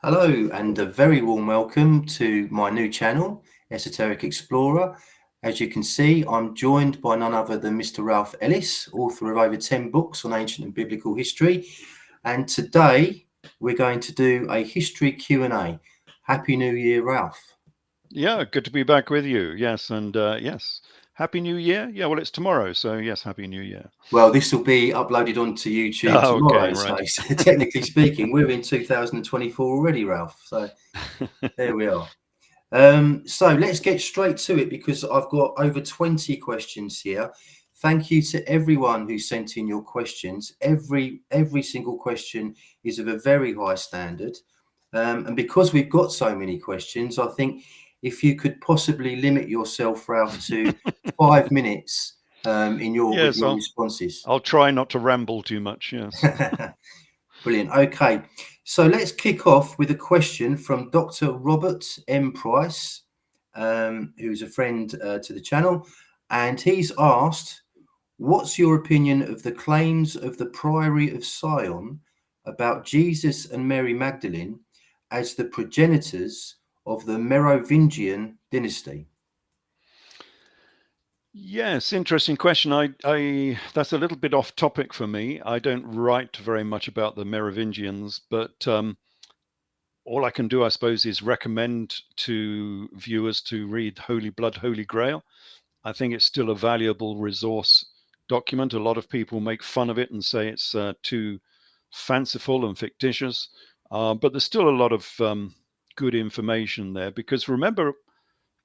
Hello, and a very warm welcome to my new channel, Esoteric Explorer. As you can see, I'm joined by none other than Mr. Ralph Ellis, author of over 10 books on ancient and biblical history. And today we're going to do a history Q&A. Happy New Year, Ralph. Yeah, good to be back with you. Yes, and yes, Happy New Year. Yeah, well, it's tomorrow, so yes, Happy New Year. Well, this will be uploaded onto YouTube Oh, okay, tomorrow. So right. technically speaking, we're in 2024 already, Ralph. So there we are. So let's get straight to it because I've got over 20 questions here. Thank you to everyone who sent in your questions. Every single question is of a very high standard. And because we've got so many questions, I think if you could possibly limit yourself, Ralph, to 5 minutes with Yes, your I'll responses. I'll try not to ramble too much. Yes. Brilliant. Okay, so let's kick off with a question from Dr. Robert M. Price, who's a friend to the channel, and he's asked, "What's your opinion of the claims of the Priory of Sion about Jesus and Mary Magdalene as the progenitors of the Merovingian dynasty?" Yes, interesting question. I that's a little bit off topic for me. I don't write very much about the Merovingians, but all I can do, I suppose, is recommend to viewers to read Holy Blood, Holy Grail. I think it's still a valuable resource document. A lot of people make fun of it and say it's too fanciful and fictitious, but there's still a lot of good information there because remember,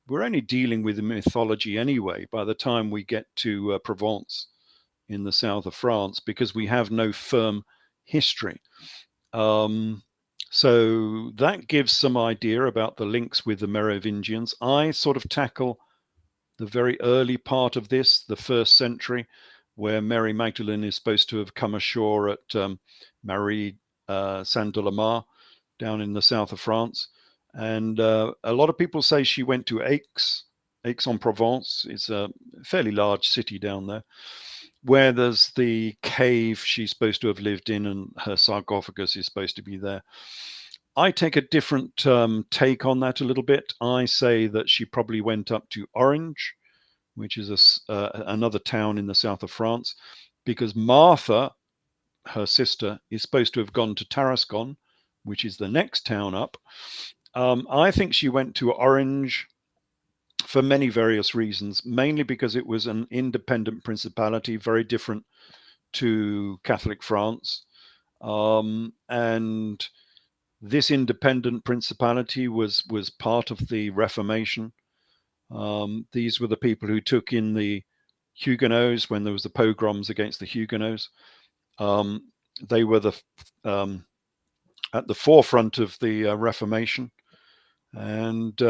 we're only dealing with the mythology anyway by the time we get to Provence in the south of France because we have no firm history. Um, so that gives some idea about the links with the Merovingians. I sort of tackle the very early part of this, the first century, where Mary Magdalene is supposed to have come ashore at Marie Saint de la Mar down in the south of France. And a lot of people say she went to Aix, Aix-en-Provence. It's a fairly large city down there, where there's the cave she's supposed to have lived in, and her sarcophagus is supposed to be there. I take a different take on that a little bit. I say that she probably went up to Orange, which is another town in the south of France, because Martha, her sister, is supposed to have gone to Tarascon, which is the next town up. I think she went to Orange for many various reasons, mainly because it was an independent principality, very different to Catholic France. And this independent principality was part of the Reformation. These were the people who took in the Huguenots when there was the pogroms against the Huguenots. Um, they were um, at the forefront of the Reformation. And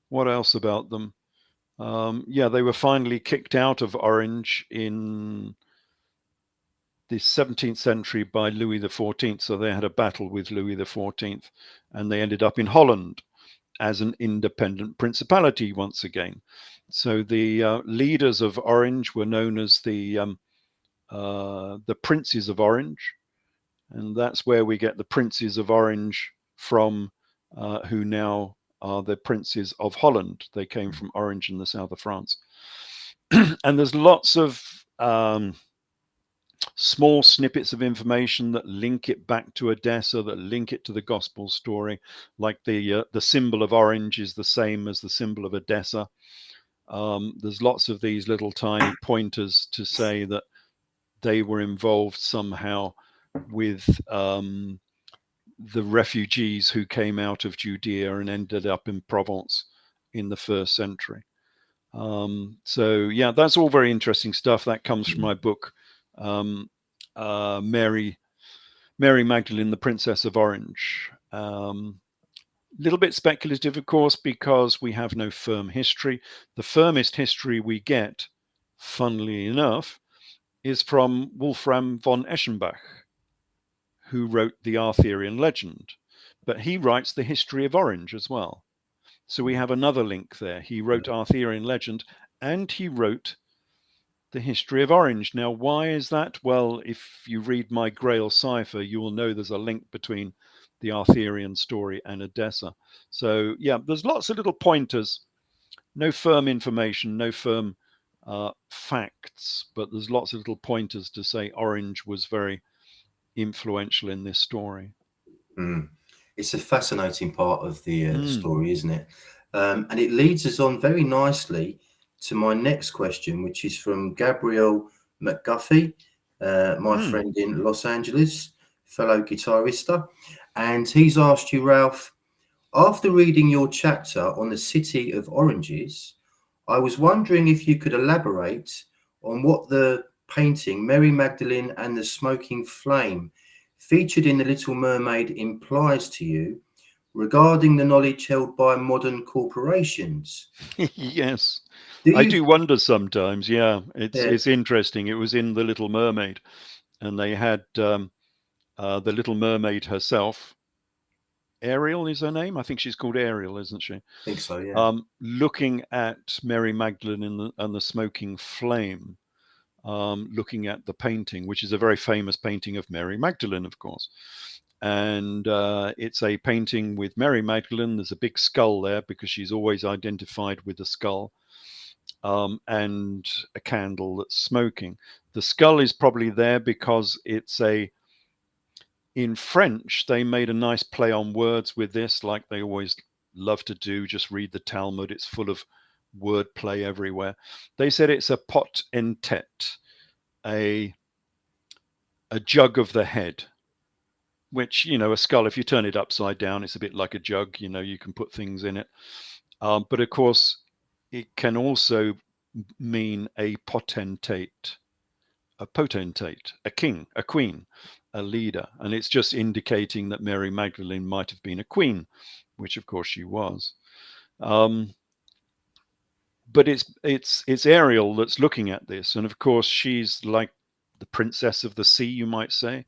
what else about them? Yeah, they were finally kicked out of Orange in the 17th century by Louis XIV. So they had a battle with Louis XIV, and they ended up in Holland as an independent principality once again. So the leaders of Orange were known as the princes of Orange, and that's where we get the princes of Orange from, who now are the princes of Holland. They came from Orange in the south of France. And there's lots of small snippets of information that link it back to Edessa, that link it to the gospel story, like the symbol of orange is the same as the symbol of Edessa. There's lots of these little tiny pointers to say that they were involved somehow with the refugees who came out of Judea and ended up in Provence in the first century. So yeah, that's all very interesting stuff. That comes from my book, um, Mary Magdalene, the Princess of Orange. Little bit speculative, of course, because we have no firm history. The firmest history we get, funnily enough, is from Wolfram von Eschenbach, who wrote the Arthurian legend. But he writes the history of Orange as well. So we have another link there. He wrote Arthurian legend and he wrote the history of Orange. Now, why is that? Well, if you read my Grail cipher, you will know there's a link between the Arthurian story and Edessa. So, yeah, there's lots of little pointers. No firm information, no firm facts, but there's lots of little pointers to say Orange was very influential in this story. Mm. It's a fascinating part of the story, isn't it? And it leads us on very nicely to my next question, which is from Gabriel McGuffey, my friend in Los Angeles, fellow guitarista. And he's asked you, Ralph, after reading your chapter on the city of oranges, I was wondering if you could elaborate on what the painting Mary Magdalene and the Smoking Flame featured in The Little Mermaid implies to you regarding the knowledge held by modern corporations. Yes, Do I you? do wonder sometimes. Yeah, Yeah, it's interesting. It was in The Little Mermaid, and they had the Little Mermaid herself. Ariel is her name. I think she's called Ariel, isn't she? I think so. Yeah. Looking at Mary Magdalene and the Smoking Flame, looking at the painting, which is a very famous painting of Mary Magdalene, of course. And it's a painting with Mary Magdalene. There's a big skull there because she's always identified with the skull, and a candle that's smoking. The skull is probably there because it's in French, they made a nice play on words with this, like they always love to do. Just read the Talmud, it's full of word play everywhere. They said it's a pot en tête, a jug of the head, which, a skull, if you turn it upside down, it's a bit like a jug, you can put things in it. But of course, it can also mean a potentate, a king, a queen, a leader. And it's just indicating that Mary Magdalene might have been a queen, which of course she was. But it's Ariel that's looking at this. And of course, she's like the princess of the sea, you might say.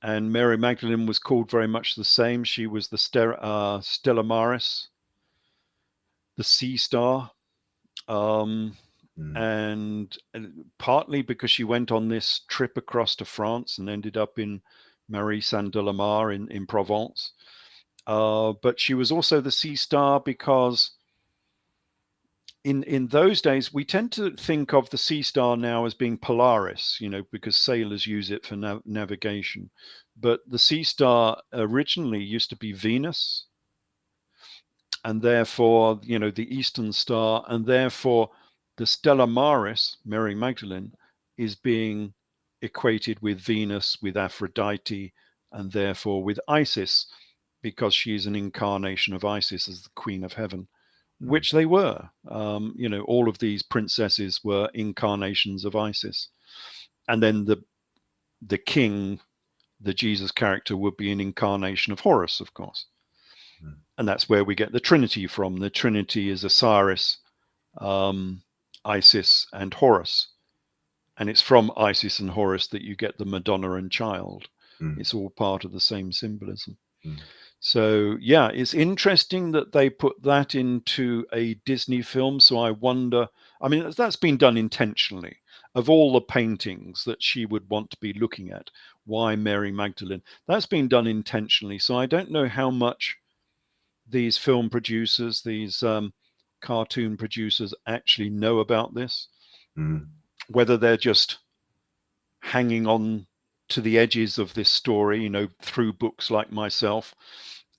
And Mary Magdalene was called very much the same. She was the Stella Maris, the sea star. And partly because she went on this trip across to France and ended up in Marie Saint de la Mar in Provence. But she was also the sea star because in those days, we tend to think of the sea star now as being Polaris, because sailors use it for navigation. But the sea star originally used to be Venus, and therefore, the Eastern Star, and therefore the Stella Maris, Mary Magdalene, is being equated with Venus, with Aphrodite, and therefore with Isis, because she's an incarnation of Isis as the Queen of Heaven, which they were. All of these princesses were incarnations of Isis. And then the king, the Jesus character, would be an incarnation of Horus, of course. And that's where we get the Trinity from. The Trinity is Osiris, Isis, and Horus. And it's from Isis and Horus that you get the Madonna and Child. It's all part of the same symbolism. So, yeah, it's interesting that they put that into a Disney film. So I wonder, that's been done intentionally. Of all the paintings that she would want to be looking at, why Mary Magdalene? That's been done intentionally. So I don't know how much these film producers, these cartoon producers actually know about this, whether they're just hanging on to the edges of this story, through books like myself,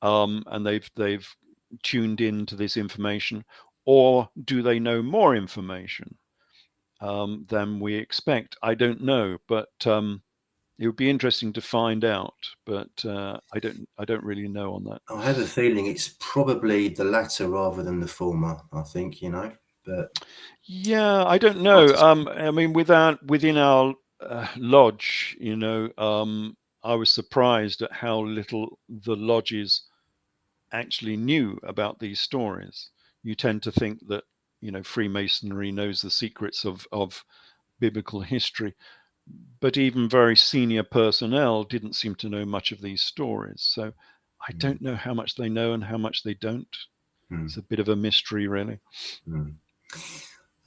and they've tuned into this information, or do they know more information than we expect? I don't know, but it would be interesting to find out, but I don't really know on that. I have a feeling it's probably the latter rather than the former. I think but yeah, I don't know. Within our lodge, I was surprised at how little the lodges actually knew about these stories. You tend to think that Freemasonry knows the secrets of biblical history, but even very senior personnel didn't seem to know much of these stories. So I don't know how much they know and how much they don't. It's a bit of a mystery, really.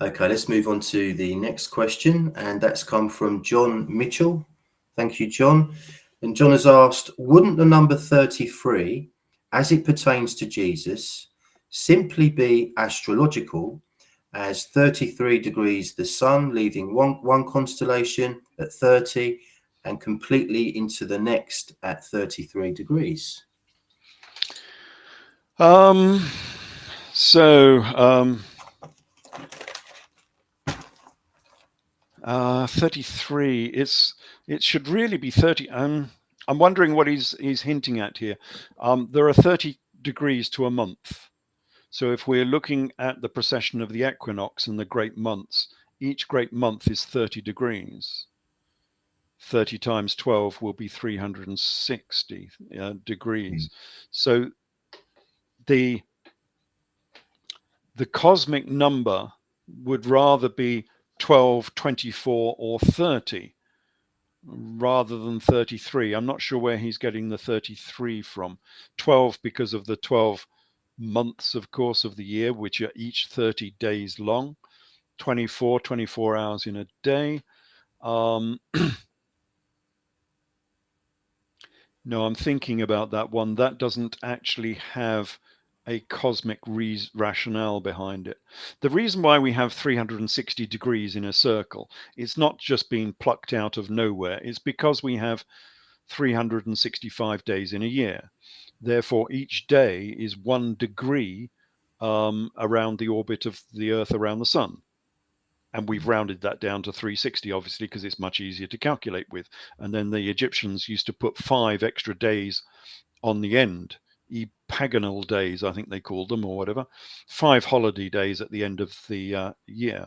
Okay, let's move on to the next question, and that's come from John Mitchell. Thank you, John. And John has asked, wouldn't the number 33, as it pertains to Jesus, simply be astrological, as 33 degrees the sun, leaving one constellation at 30 and completely into the next at 33 degrees? So 33. It should really be 30. I'm wondering what he's hinting at here. There are 30 degrees to a month. So if we're looking at the precession of the equinox and the great months, each great month is 30 degrees. 30 times 12 will be 360 degrees. So the cosmic number would rather be 12, 24, or 30 rather than 33. I'm not sure where he's getting the 33 from. 12 because of the 12 months, of course, of the year, which are each 30 days long. 24 hours in a day. No, I'm thinking about that one. That doesn't actually have a cosmic rationale behind it. The reason why we have 360 degrees in a circle, it's not just being plucked out of nowhere. It's because we have 365 days in a year. Therefore, each day is 1 degree around the orbit of the Earth around the Sun. And we've rounded that down to 360, obviously, because it's much easier to calculate with. And then the Egyptians used to put 5 extra days on the end, epagonal days, I think they called them, or whatever, 5 holiday days at the end of the year.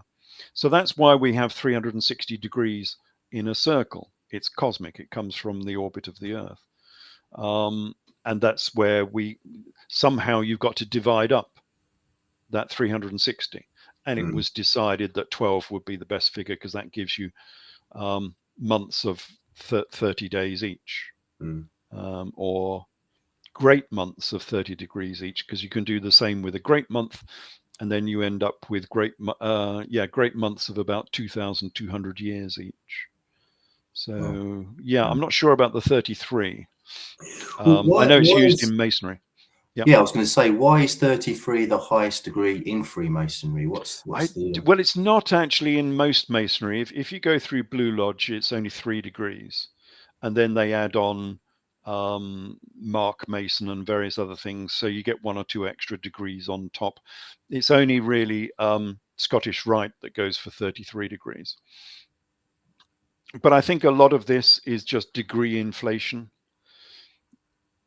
So that's why we have 360 degrees in a circle. It's cosmic. It comes from the orbit of the Earth. And that's where somehow you've got to divide up that 360. And it was decided that 12 would be the best figure because that gives you months of 30 days each, or great months of 30 degrees each, because you can do the same with a great month, and then you end up with great months of about 2,200 years each. So I'm not sure about the 33. I know it's used in Masonry. Yeah, I was going to say, why is 33 the highest degree in Freemasonry? What's the... Well, it's not actually in most Masonry. If you go through Blue Lodge, it's only 3 degrees. And then they add on Mark Mason and various other things. So you get 1 or 2 extra degrees on top. It's only really Scottish Rite that goes for 33 degrees. But I think a lot of this is just degree inflation.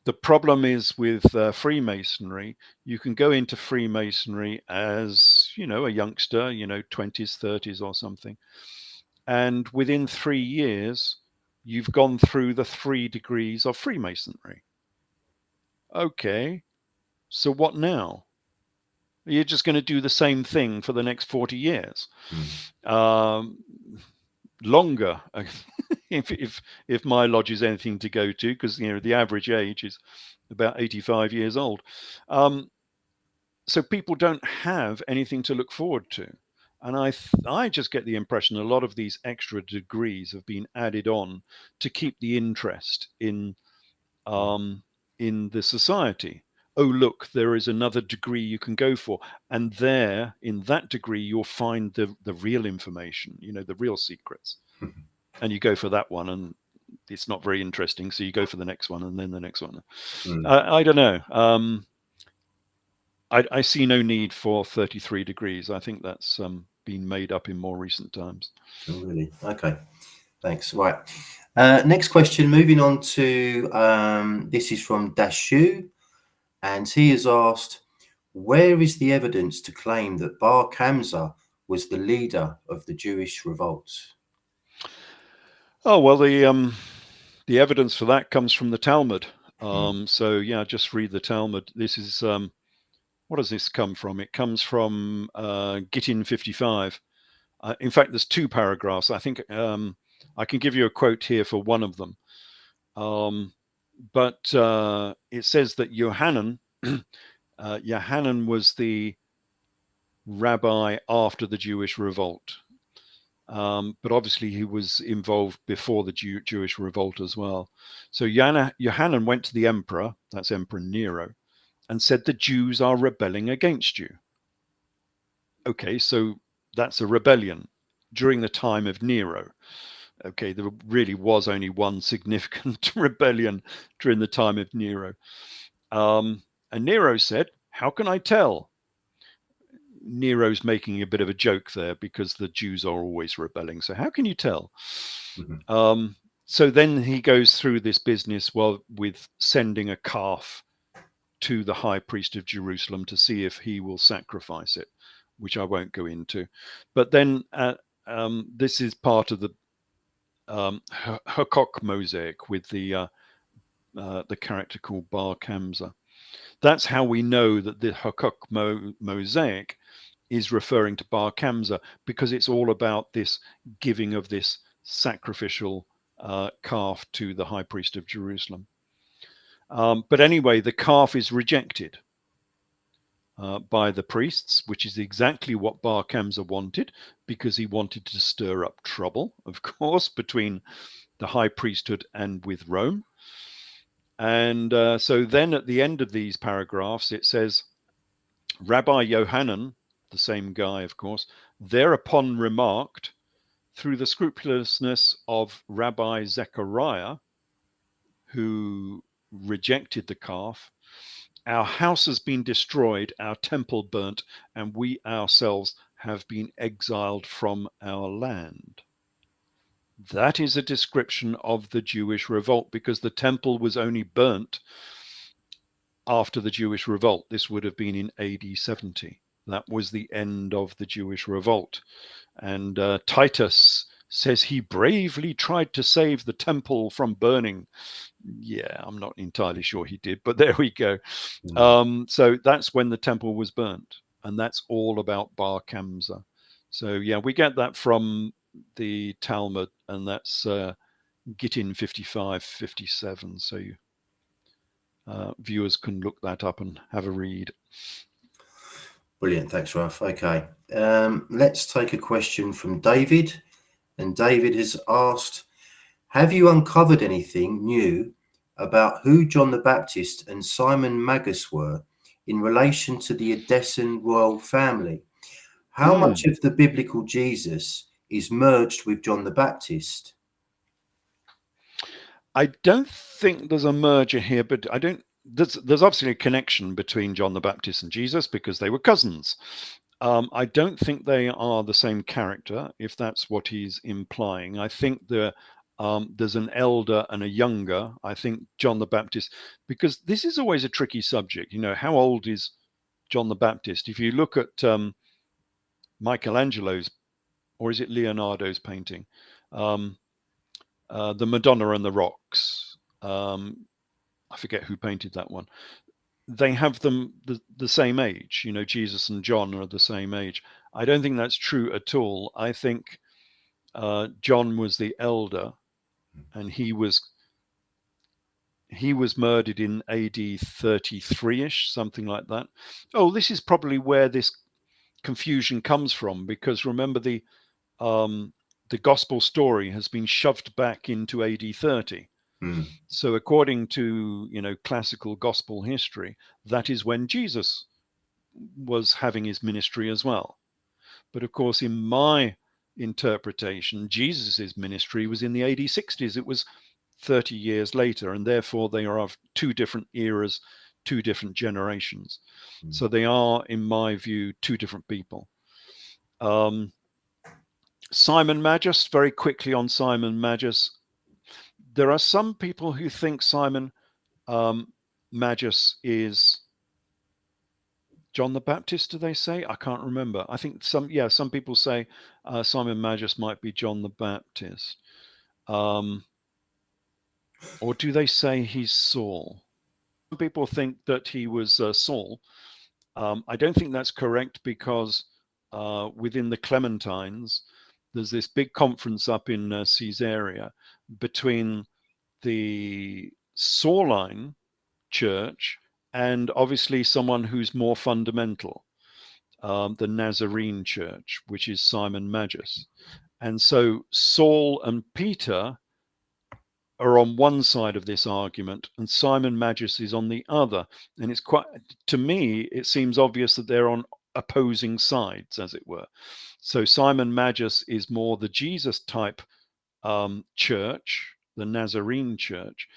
The problem is with Freemasonry, you can go into Freemasonry as, a youngster, 20s, 30s or something. And within 3 years, you've gone through the 3 degrees of Freemasonry. Okay, so what now? You're just going to do the same thing for the next 40 years. Longer, if my lodge is anything to go to, because the average age is about 85 years old. So people don't have anything to look forward to. And I just get the impression a lot of these extra degrees have been added on to keep the interest in the society. Oh, look, there is another degree you can go for. And there, in that degree, you'll find the real information, the real secrets. And you go for that one, and it's not very interesting. So you go for the next one, and then the next one. I don't know. I see no need for 33 degrees. I think that's been made up in more recent times. Oh, really? Okay. Thanks. Right. Next question. Moving on to this is from Dashu, and he has asked, where is the evidence to claim that Bar Kamsa was the leader of the Jewish revolt? Oh, well, the evidence for that comes from the Talmud. So just read the Talmud. This is what does this come from? It comes from Gittin 55. In fact, there's 2 paragraphs. I think I can give you a quote here for one of them. But it says that Yohanan was the rabbi after the Jewish revolt. But obviously he was involved before the Jewish revolt as well. So Yohanan went to the emperor, that's Emperor Nero, and said the Jews are rebelling against you. Okay, so that's a rebellion during the time of Nero. Okay, there really was only one significant rebellion during the time of Nero. And Nero said, how can I tell? Nero's making a bit of a joke there because the Jews are always rebelling. So how can you tell? Mm-hmm. So then he goes through this business with sending a calf to the high priest of Jerusalem to see if he will sacrifice it, which I won't go into. But then this is part of the Hakok mosaic with the character called Bar Kamsa. That's how we know that the Hakok mosaic is referring to Bar Kamsa, because it's all about this giving of this sacrificial calf to the high priest of Jerusalem. But anyway, the calf is rejected by the priests, which is exactly what Bar Kamsa wanted, because he wanted to stir up trouble, of course, between the high priesthood and with Rome. And so then at the end of these paragraphs, it says, Rabbi Yohanan, the same guy, of course, thereupon remarked, through the scrupulousness of Rabbi Zechariah, who rejected the calf, our house has been destroyed, our temple burnt, and we ourselves have been exiled from our land. That is a description of the Jewish revolt, because the temple was only burnt after the Jewish revolt. This would have been in AD 70. That was the end of the Jewish revolt. And Titus says he bravely tried to save the temple from burning. Yeah, I'm not entirely sure he did, but there we go. So that's when the temple was burnt, and that's all about Bar Kamsa. So yeah, we get that from the Talmud, and that's Gittin 55, 57. So you viewers can look that up and have a read. Brilliant. Thanks, Ralph. Okay. Let's take a question from David. And David has asked, have you uncovered anything new about who John the Baptist and Simon Magus were in relation to the Edessan royal family? How much of the biblical Jesus is merged with John the Baptist? I don't think there's a merger here, but there's obviously a connection between John the Baptist and Jesus because they were cousins. I don't think they are the same character, if that's what he's implying. I think there's an elder and a younger. I think John the Baptist, because this is always a tricky subject. How old is John the Baptist? If you look at Michelangelo's, or is it Leonardo's painting, the Madonna and the Rocks. I forget who painted that one. They have them the same age. Jesus and John are the same age. I don't think that's true at all. I think John was the elder, and he was murdered in AD 33ish, something like that. Oh, this is probably where this confusion comes from, because remember the gospel story has been shoved back into AD 30. So according to classical gospel history, that is when Jesus was having his ministry as well. But of course, in my interpretation, Jesus's ministry was in the AD 60s. It was 30 years later, and therefore they are of two different eras, two different generations. So they are, in my view, two different people. Simon Magus, very quickly on Simon Magus. There are some people who think Simon Magus is John the Baptist, do they say? I can't remember. I think some people say Simon Magus might be John the Baptist. Or do they say he's Saul? Some people think that he was Saul. I don't think that's correct, because within the Clementines, there's this big conference up in Caesarea between the Sauline church and obviously someone who's more fundamental. the Nazarene church, which is Simon Magus. And so Saul and Peter are on one side of this argument, and Simon Magus is on the other. And it's quite, to me, it seems obvious that they're on opposing sides, as it were. So Simon Magus is more the Jesus type church, the Nazarene church,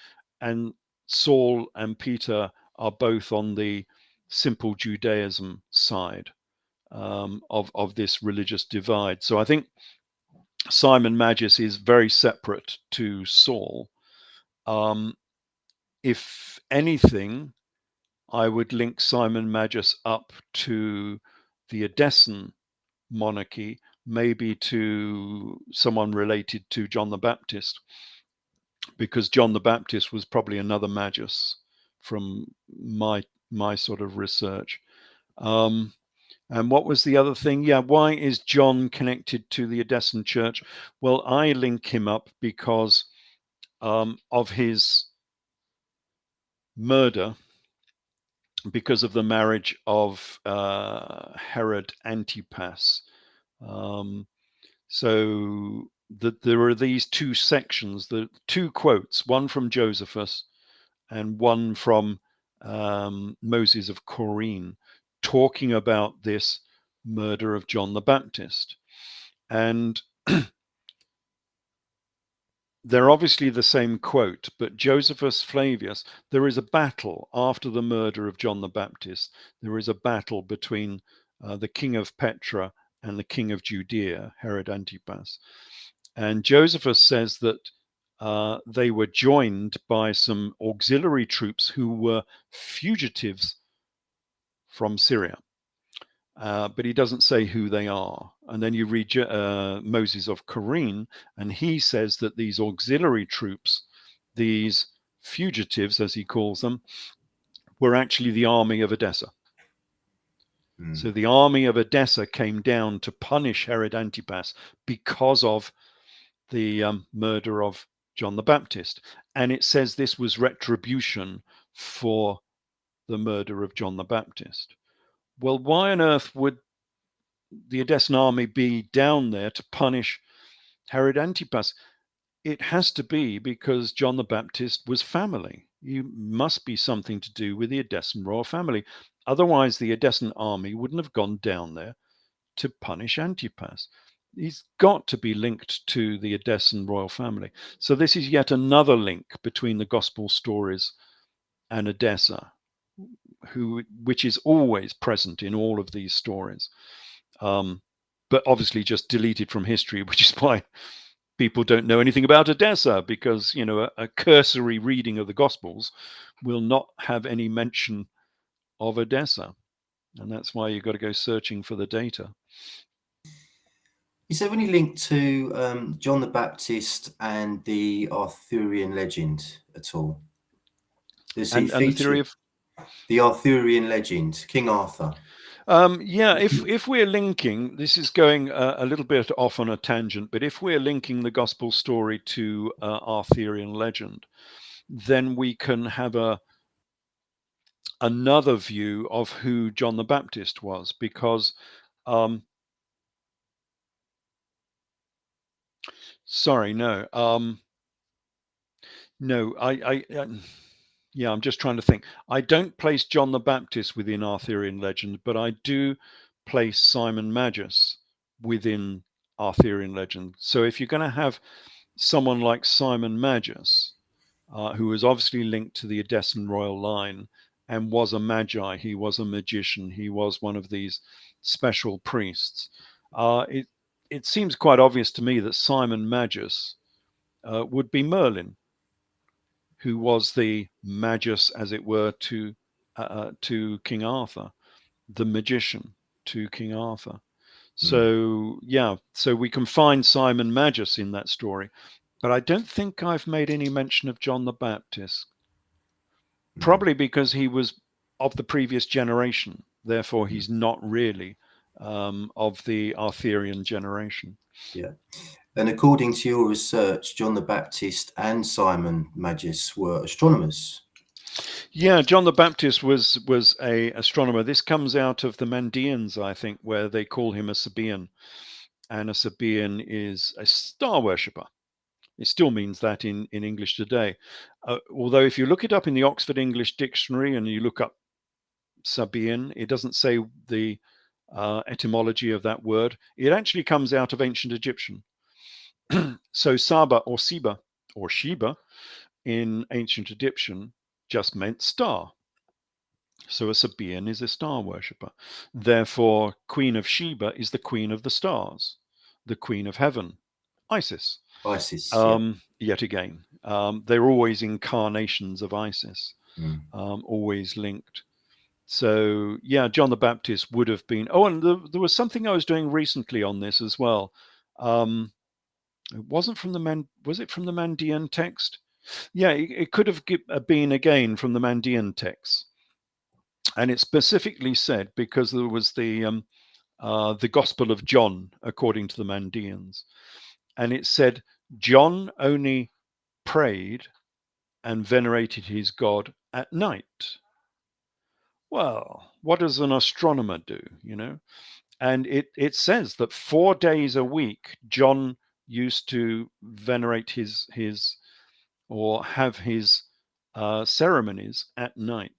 and Saul and Peter are both on the simple Judaism side of this religious divide. So I think Simon Magus is very separate to Saul. If anything, I would link Simon Magus up to the Edessan monarchy, maybe to someone related to John the Baptist, because John the Baptist was probably another Magus from my sort of research. And what was the other thing? Yeah, why is John connected to the Edessan church? Well, I link him up because of his murder, because of the marriage of Herod Antipas. So there are these two sections, the two quotes, one from Josephus and one from Moses of Corine, talking about this murder of John the Baptist. And they're obviously the same quote, but Josephus Flavius, there is a battle after the murder of John the Baptist. There is a battle between the king of Petra and the king of Judea, Herod Antipas. And Josephus says that they were joined by some auxiliary troops who were fugitives from Syria. But he doesn't say who they are. And then you read Moses of Corine, and he says that these auxiliary troops, these fugitives, as he calls them, were actually the army of Edessa. So the army of Edessa came down to punish Herod Antipas because of the murder of John the Baptist. And it says this was retribution for the murder of John the Baptist. Well, why on earth would the Edessan army be down there to punish Herod Antipas? It has to be because John the Baptist was family. You must be something to do with the Edessan royal family. Otherwise, the Edessan army wouldn't have gone down there to punish Antipas. He's got to be linked to the Edessan royal family. So this is yet another link between the gospel stories and Edessa, which is always present in all of these stories. But obviously just deleted from history, which is why people don't know anything about Edessa, because a cursory reading of the Gospels will not have any mention of Edessa, and that's why you've got to go searching for the data. Is there any link to John the Baptist and the Arthurian legend at all? Does he and the theory of the Arthurian legend, King Arthur? Yeah, if we're linking, this is going a little bit off on a tangent, but if we're linking the gospel story to Arthurian legend, then we can have another view of who John the Baptist was, because yeah, I'm just trying to think. I don't place John the Baptist within Arthurian legend, but I do place Simon Magus within Arthurian legend. So if you're going to have someone like Simon Magus, who was obviously linked to the Edessan royal line and was a magi, he was a magician, he was one of these special priests, it seems quite obvious to me that Simon Magus would be Merlin, who was the magus, as it were, to King Arthur, the magician to King Arthur. So so we can find Simon Magus in that story, but I don't think I've made any mention of John the Baptist. Probably because he was of the previous generation, therefore he's not really of the Arthurian generation. Yeah. And according to your research, John the Baptist and Simon Magus were astronomers. Yeah, John the Baptist was a astronomer. This comes out of the Mandeans, I think, where they call him a Sabaean, and a Sabaean is a star worshipper. It still means that in English today. Although if you look it up in the Oxford English Dictionary and you look up Sabaean, it doesn't say the etymology of that word. It actually comes out of ancient Egyptian. So Saba or Siba or Sheba in ancient Egyptian just meant star. So a Sabaean is a star worshipper. Therefore, Queen of Sheba is the queen of the stars, the queen of heaven, Isis. Isis, yeah. Yet again, they're always incarnations of Isis, Mm. always linked. So yeah, John the Baptist would have been. Oh, and there was something I was doing recently on this as well. It wasn't from the Man. Was it from the Mandean text? Yeah, it could have been again from the Mandean text, and it specifically said because there was the Gospel of John according to the Mandeans, and it said John only prayed and venerated his God at night. Well, what does an astronomer do? And it says that 4 days a week John used to venerate his or have his ceremonies at night.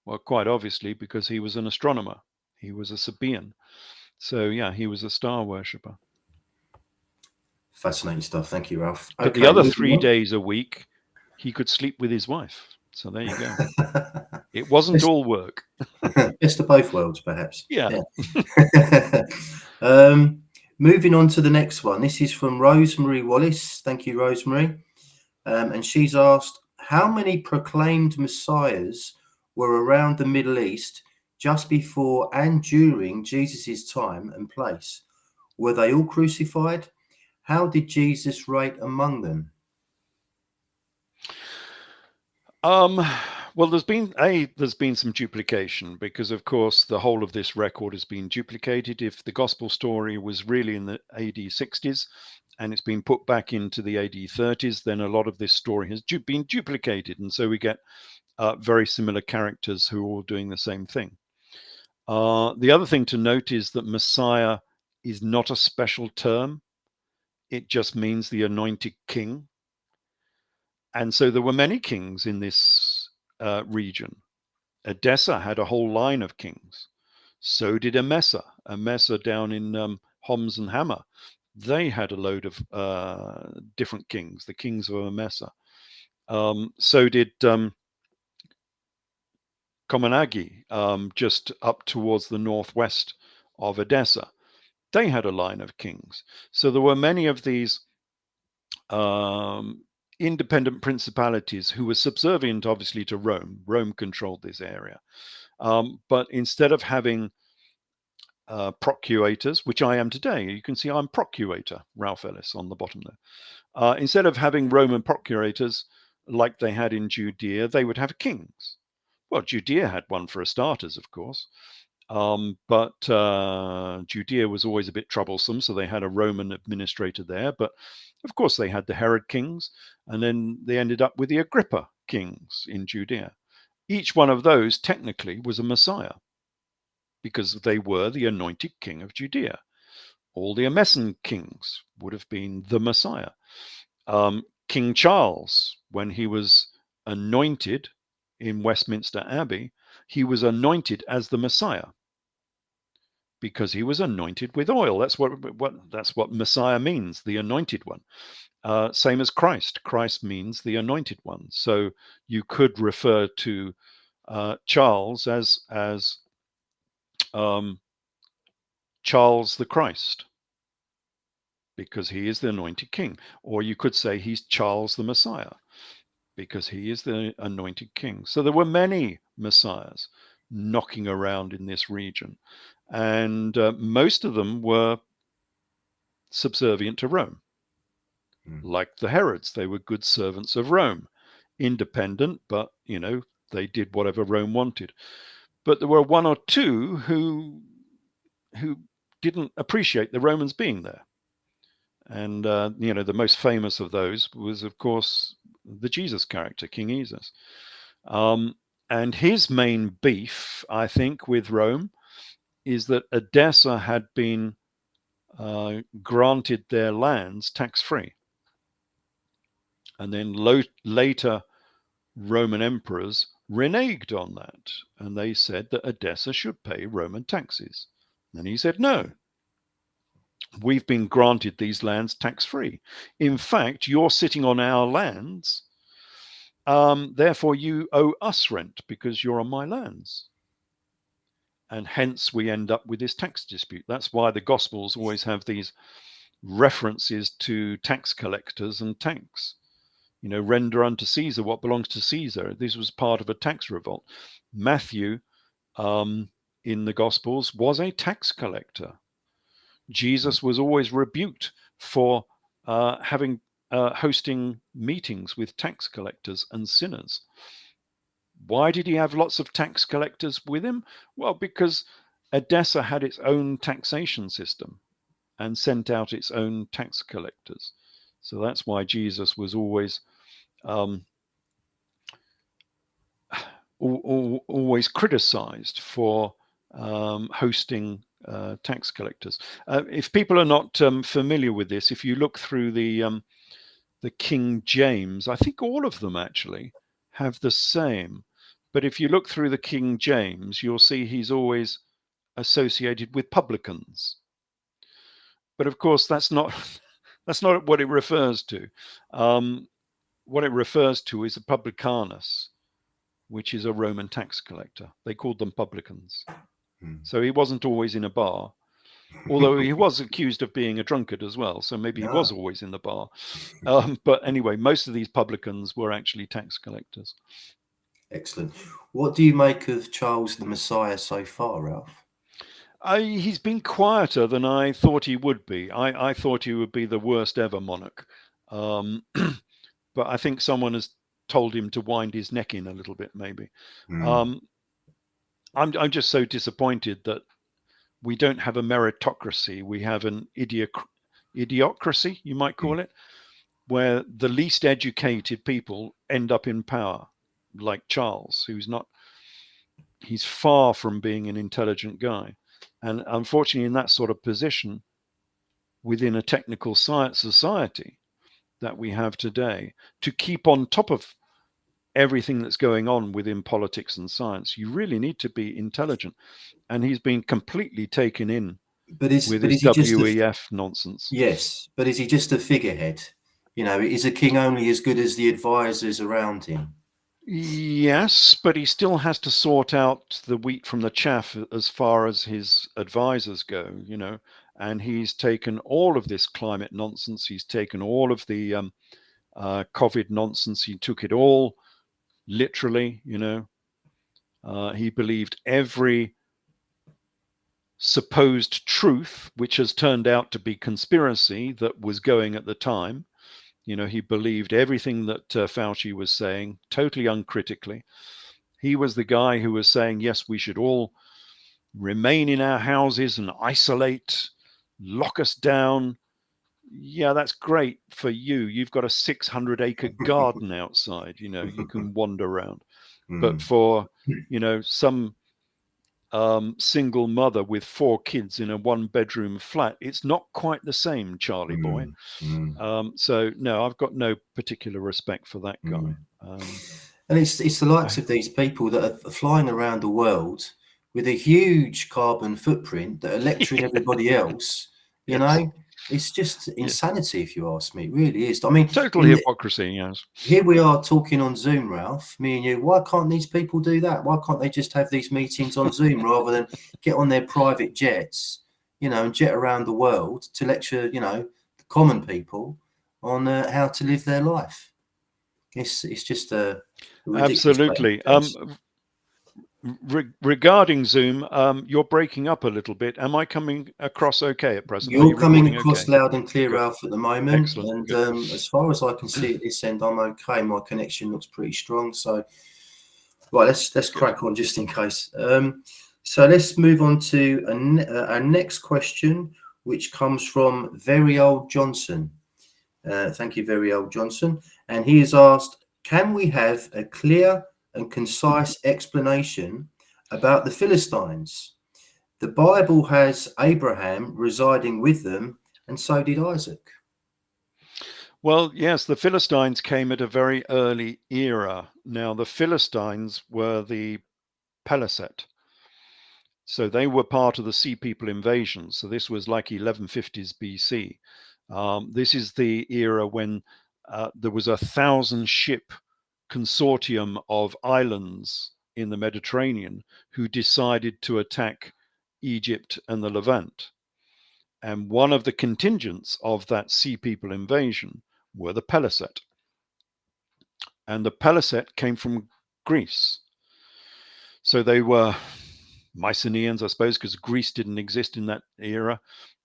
Well, quite obviously because he was an astronomer, he was a Sabaean. So yeah, he was a star worshipper. Fascinating stuff. Thank you, Ralph. But the Okay, other moving 3 days a week, he could sleep with his wife. So there you go. on. It wasn't best, all work. best of both worlds, perhaps. Yeah. Yeah. Moving on to the next one. This is from Rosemary Wallace. Thank you, Rosemary. And she's asked, how many proclaimed messiahs were around the Middle East just before and during Jesus's time and place? Were they all crucified? How did Jesus rate among them? Well, there's been some duplication because, of course, the whole of this record has been duplicated. If the gospel story was really in the AD 60s and it's been put back into the AD 30s, then a lot of this story has been duplicated, and so we get very similar characters who are all doing the same thing. The other thing to note is that Messiah is not a special term; it just means the anointed king. And so there were many kings in this region. Edessa had a whole line of kings. So did Emesa. Emesa down in Homs and Hammer. They had a load of different kings, the kings of Emesa. So did Komanagi, just up towards the northwest of Edessa. They had a line of kings. So there were many of these independent principalities who were subservient, obviously, to Rome. Rome controlled this area. But instead of having procurators, which I am today, you can see I'm procurator, Ralph Ellis, on the bottom there. Instead of having Roman procurators like they had in Judea, they would have kings. Well, Judea had one for starters, of course. But Judea was always a bit troublesome, so they had a Roman administrator there. But of course, they had the Herod kings, and then they ended up with the Agrippa kings in Judea. Each one of those technically was a Messiah because they were the anointed king of Judea. All the Emessan kings would have been the Messiah. King Charles, when he was anointed in Westminster Abbey, he was anointed as the Messiah because he was anointed with oil. That's what Messiah means, the anointed one. Same as Christ. Christ means the anointed one. So you could refer to Charles as Charles the Christ because he is the anointed king, or you could say he's Charles the Messiah because he is the anointed king. So there were many messiahs knocking around in this region, and most of them were subservient to Rome. Like the Herods, they were good servants of Rome, independent, but they did whatever Rome wanted. But there were one or two who didn't appreciate the Romans being there, And the most famous of those was, of course, the Jesus character, King Jesus. And his main beef, I think, with Rome is that Edessa had been granted their lands tax-free. And then later Roman emperors reneged on that, and they said that Edessa should pay Roman taxes. And he said, no, we've been granted these lands tax-free. In fact, you're sitting on our lands, therefore you owe us rent because you're on my lands. And hence we end up with this tax dispute. That's why the Gospels always have these references to tax collectors and tax. Render unto Caesar what belongs to Caesar. This was part of a tax revolt. Matthew, in the Gospels, was a tax collector. Jesus was always rebuked for hosting meetings with tax collectors and sinners. Why did he have lots of tax collectors with him? Well, because Edessa had its own taxation system and sent out its own tax collectors. So that's why Jesus was always always criticized for hosting tax collectors. If people are not familiar with this, if you look through the King James, I think all of them actually have the same. But if you look through the King James, you'll see he's always associated with publicans. But of course, that's not what it refers to. What it refers to is a publicanus, which is a Roman tax collector. They called them publicans. So he wasn't always in a bar, although he was accused of being a drunkard as well. So maybe he was always in the bar. But anyway, most of these publicans were actually tax collectors. Excellent. What do you make of Charles the Messiah so far, Ralph? He's been quieter than I thought he would be. I thought he would be the worst ever monarch. But I think someone has told him to wind his neck in a little bit, maybe. I'm just so disappointed that we don't have a meritocracy. We have an idiocracy, you might call it, where the least educated people end up in power, like Charles, he's far from being an intelligent guy. And unfortunately, in that sort of position, within a technical science society that we have today, to keep on top of everything that's going on within politics and science, you really need to be intelligent. And he's been completely taken in with his WEF nonsense. Yes, but is he just a figurehead? Is a king only as good as the advisors around him? Yes, but he still has to sort out the wheat from the chaff as far as his advisors go, and he's taken all of this climate nonsense. He's taken all of the COVID nonsense. He took it all literally, he believed every supposed truth, which has turned out to be conspiracy, that was going at the time. He believed everything that Fauci was saying, totally uncritically. He was the guy who was saying, yes, we should all remain in our houses and isolate, lock us down. Yeah, that's great for you. You've got a 600-acre garden outside, you can wander around. But for, some single mother with 4 kids in a 1-bedroom flat, it's not quite the same, Charlie boy. So no, I've got no particular respect for that guy. And it's the likes of these people that are flying around the world with a huge carbon footprint that are lecturing everybody else. It's just insanity, if you ask me. It really is. I mean, total hypocrisy. Yes. Here we are talking on Zoom, Ralph, me and you. Why can't these people do that? Why can't they just have these meetings on Zoom rather than get on their private jets, and jet around the world to lecture, the common people on how to live their life? It's just a absolutely. Regarding Zoom, you're breaking up a little bit. Am I coming across okay at present? You're coming across loud and clear, Good. Ralph, at the moment. Excellent. And as far as I can see at this end, I'm okay. My connection looks pretty strong. So, right, let's crack on just in case. So let's move on to our next question, which comes from Very Old Johnson. Thank you, Very Old Johnson. And he has asked, can we have a clear and concise explanation about the Philistines? The Bible has Abraham residing with them, and so did Isaac. Well, yes, the Philistines came at a very early era. Now, the Philistines were the Paliset. So they were part of the Sea People invasion. So this was like 1150s BC. This is the era when there was 1,000-ship consortium of islands in the Mediterranean who decided to attack Egypt and the Levant. And one of the contingents of that Sea People invasion were the Paliset. And the Paliset came from Greece. So they were Mycenaeans, I suppose, because Greece didn't exist in that era.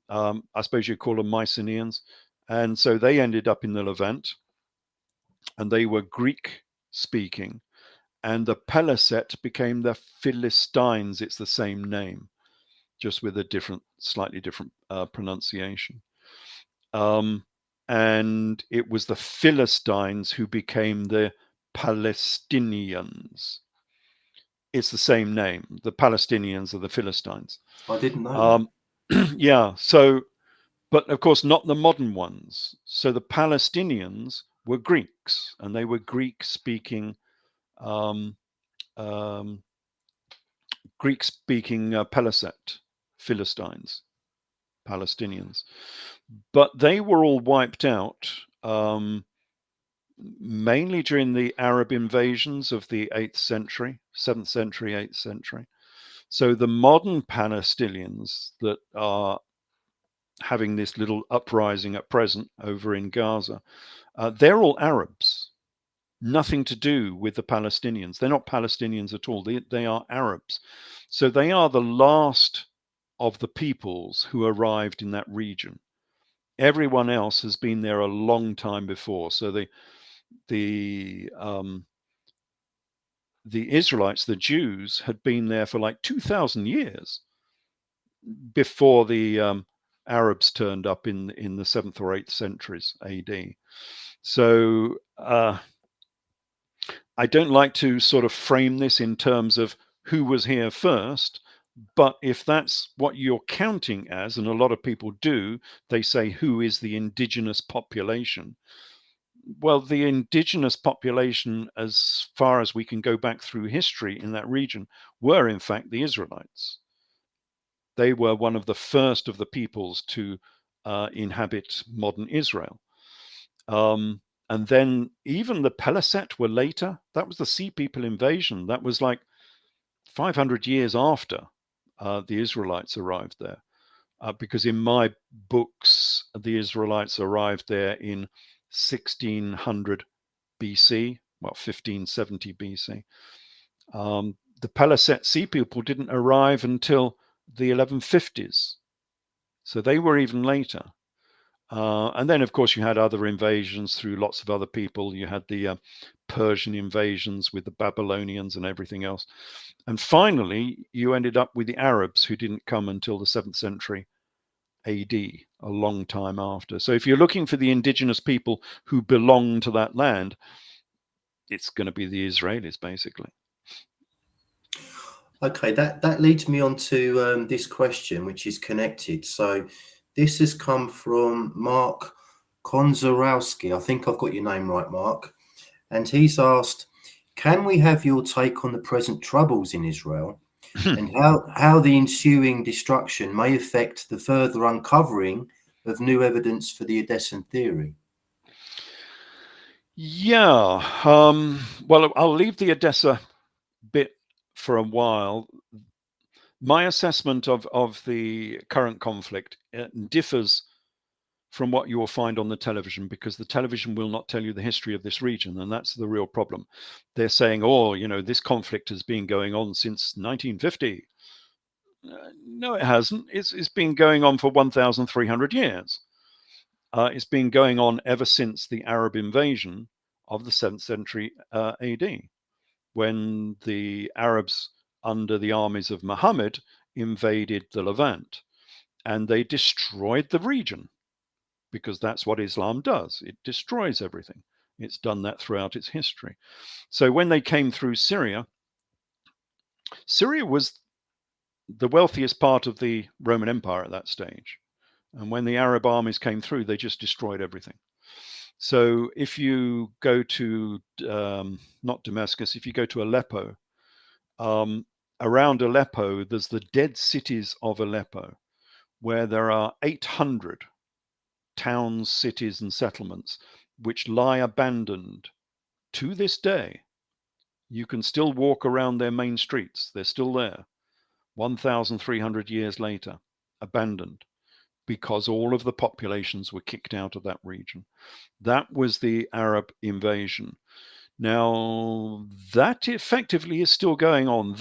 I suppose you call them Mycenaeans. And so they ended up in the Levant, and they were Greek speaking. And the Paliset became the Philistines. It's the same name, just with a slightly different pronunciation. And it was the Philistines who became the Palestinians. It's the same name. The Palestinians are the Philistines. I didn't know that. Yeah. So, but of course, not the modern ones. So the Palestinians were Greeks, and they were Greek-speaking Paliset, Philistines, Palestinians. But they were all wiped out, mainly during the Arab invasions of the 8th century, 7th century, 8th century. So the modern Palestinians that are having this little uprising at present over in Gaza, they're all Arabs. Nothing to do with the Palestinians. They're not Palestinians at all. They are Arabs. So they are the last of the peoples who arrived in that region. Everyone else has been there a long time before. So the Israelites, the Jews, had been there for like 2,000 years before the Arabs turned up in the 7th or 8th centuries AD. So I don't like to sort of frame this in terms of who was here first, but if that's what you're counting as, and a lot of people do, they say, who is the indigenous population? Well, the indigenous population, as far as we can go back through history in that region, were in fact the Israelites. They were one of the first of the peoples to inhabit modern Israel. And then even the Paliset were later. That was the Sea People invasion. That was like 500 years after the Israelites arrived there. Because in my books, the Israelites arrived there in 1600 BC, well, 1570 BC. The Paliset Sea People didn't arrive until the 1150s. So they were even later. And then, of course, you had other invasions through lots of other people. You had the Persian invasions with the Babylonians and everything else. And finally, you ended up with the Arabs, who didn't come until the 7th century AD, a long time after. So if you're looking for the indigenous people who belong to that land, it's going to be the Israelis, basically. Okay, that leads me on to this question, which is connected. So this has come from Mark Konzarowski. I think I've got your name right, Mark. And he's asked, can we have your take on the present troubles in Israel and how the ensuing destruction may affect the further uncovering of new evidence for the Odessan theory? Yeah. Well, I'll leave the Odessa bit for a while. My assessment of the current conflict differs from what you will find on the television, because the television will not tell you the history of this region, and that's the real problem. They're saying, oh, this conflict has been going on since 1950. No, it hasn't. It's been going on for 1,300 years. It's been going on ever since the Arab invasion of the 7th century AD, when the Arabs under the armies of Muhammad invaded the Levant. and they destroyed the region, because that's what Islam does. It destroys everything. It's done that throughout its history. So when they came through Syria, Syria was the wealthiest part of the Roman Empire at that stage. And when the Arab armies came through, they just destroyed everything. So if you go to, not Damascus, if you go to Aleppo, around Aleppo, there's the dead cities of Aleppo, where there are 800 towns, cities, and settlements which lie abandoned to this day. You can still walk around their main streets. They're still there, 1,300 years later, abandoned, because all of the populations were kicked out of that region. That was the Arab invasion. Now, that effectively is still going on.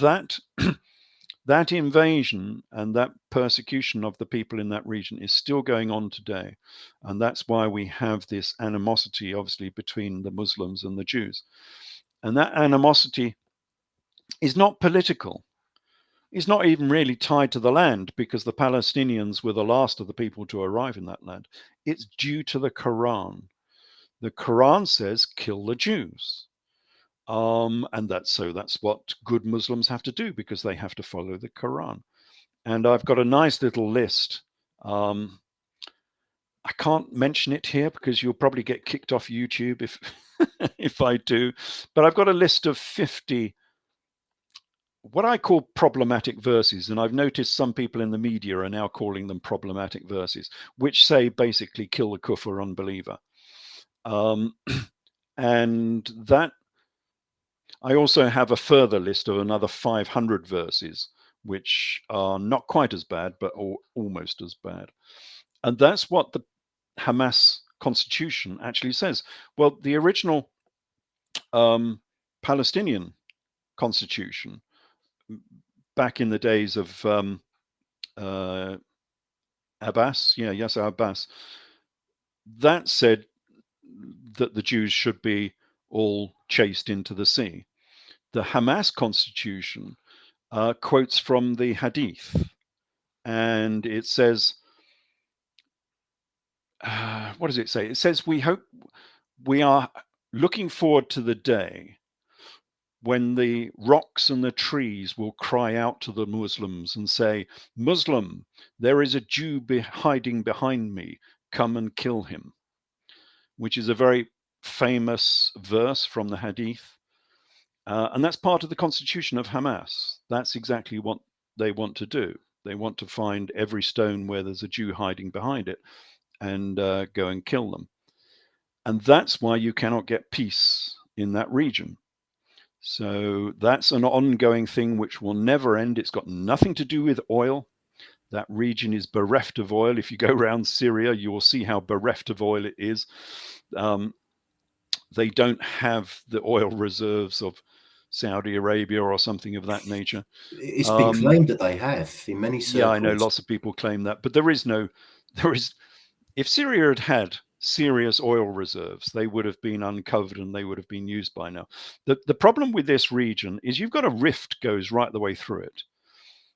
That invasion and that persecution of the people in that region is still going on today. And that's why we have this animosity, obviously, between the Muslims and the Jews. And that animosity is not political. It's not even really tied to the land, because the Palestinians were the last of the people to arrive in that land. It's due to the Quran. The Quran says, kill the Jews. And that's what good Muslims have to do, because they have to follow the Quran. And I've got a nice little list. I can't mention it here because you'll probably get kicked off YouTube if if I do. But I've got a list of 50 what I call problematic verses, and I've noticed some people in the media are now calling them problematic verses, which say basically kill the kufr unbeliever. And that I also have a further list of another 500 verses, which are not quite as bad, but almost as bad. And that's what the Hamas constitution actually says. Well, the original Palestinian constitution, back in the days of Abbas, Yasser Abbas, that said that the Jews should be all chased into the sea. The Hamas constitution quotes from the Hadith, and it says, what does it say? It says, we are looking forward to the day when the rocks and the trees will cry out to the Muslims and say, Muslim, there is a Jew hiding behind me, come and kill him, which is a very famous verse from the Hadith. And that's part of the constitution of Hamas. That's exactly what they want to do. They want to find every stone where there's a Jew hiding behind it and go and kill them. And that's why you cannot get peace in that region. So that's an ongoing thing which will never end. It's got nothing to do with oil. That region is bereft of oil. If you go around Syria, you will see how bereft of oil it is. They don't have the oil reserves of Saudi Arabia or something of that nature. It's been claimed that they have in many circles. Yeah, I know lots of people claim that, but there is, if Syria had had serious oil reserves, they would have been uncovered and they would have been used by now. The problem with this region is you've got a rift goes right the way through it.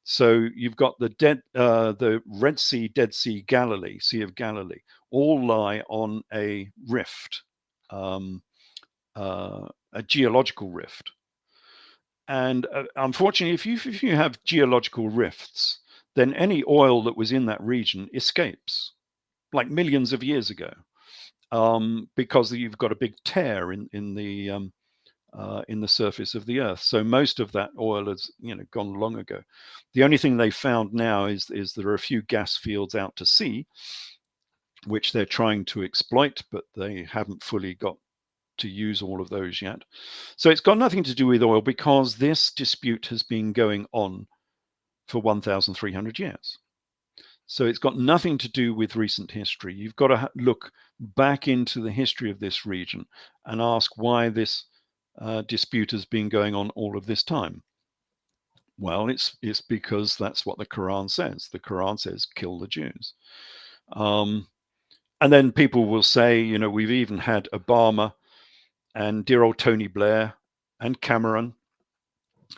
So you've got the Red Sea, Dead Sea, Galilee, Sea of Galilee, all lie on a rift, a geological rift. And unfortunately, if you have geological rifts, then any oil that was in that region escapes, like millions of years ago, because you've got a big tear in the surface of the earth. So most of that oil has gone long ago. The only thing they found now is there are a few gas fields out to sea, which they're trying to exploit, but they haven't fully got to use all of those yet. So it's got nothing to do with oil, because this dispute has been going on for 1,300 years. So it's got nothing to do with recent history. You've got to look back into the history of this region and ask why this dispute has been going on all of this time. Well, it's because that's what the Quran says. The Quran says, kill the Jews. And then people will say, we've even had Obama and dear old Tony Blair and Cameron.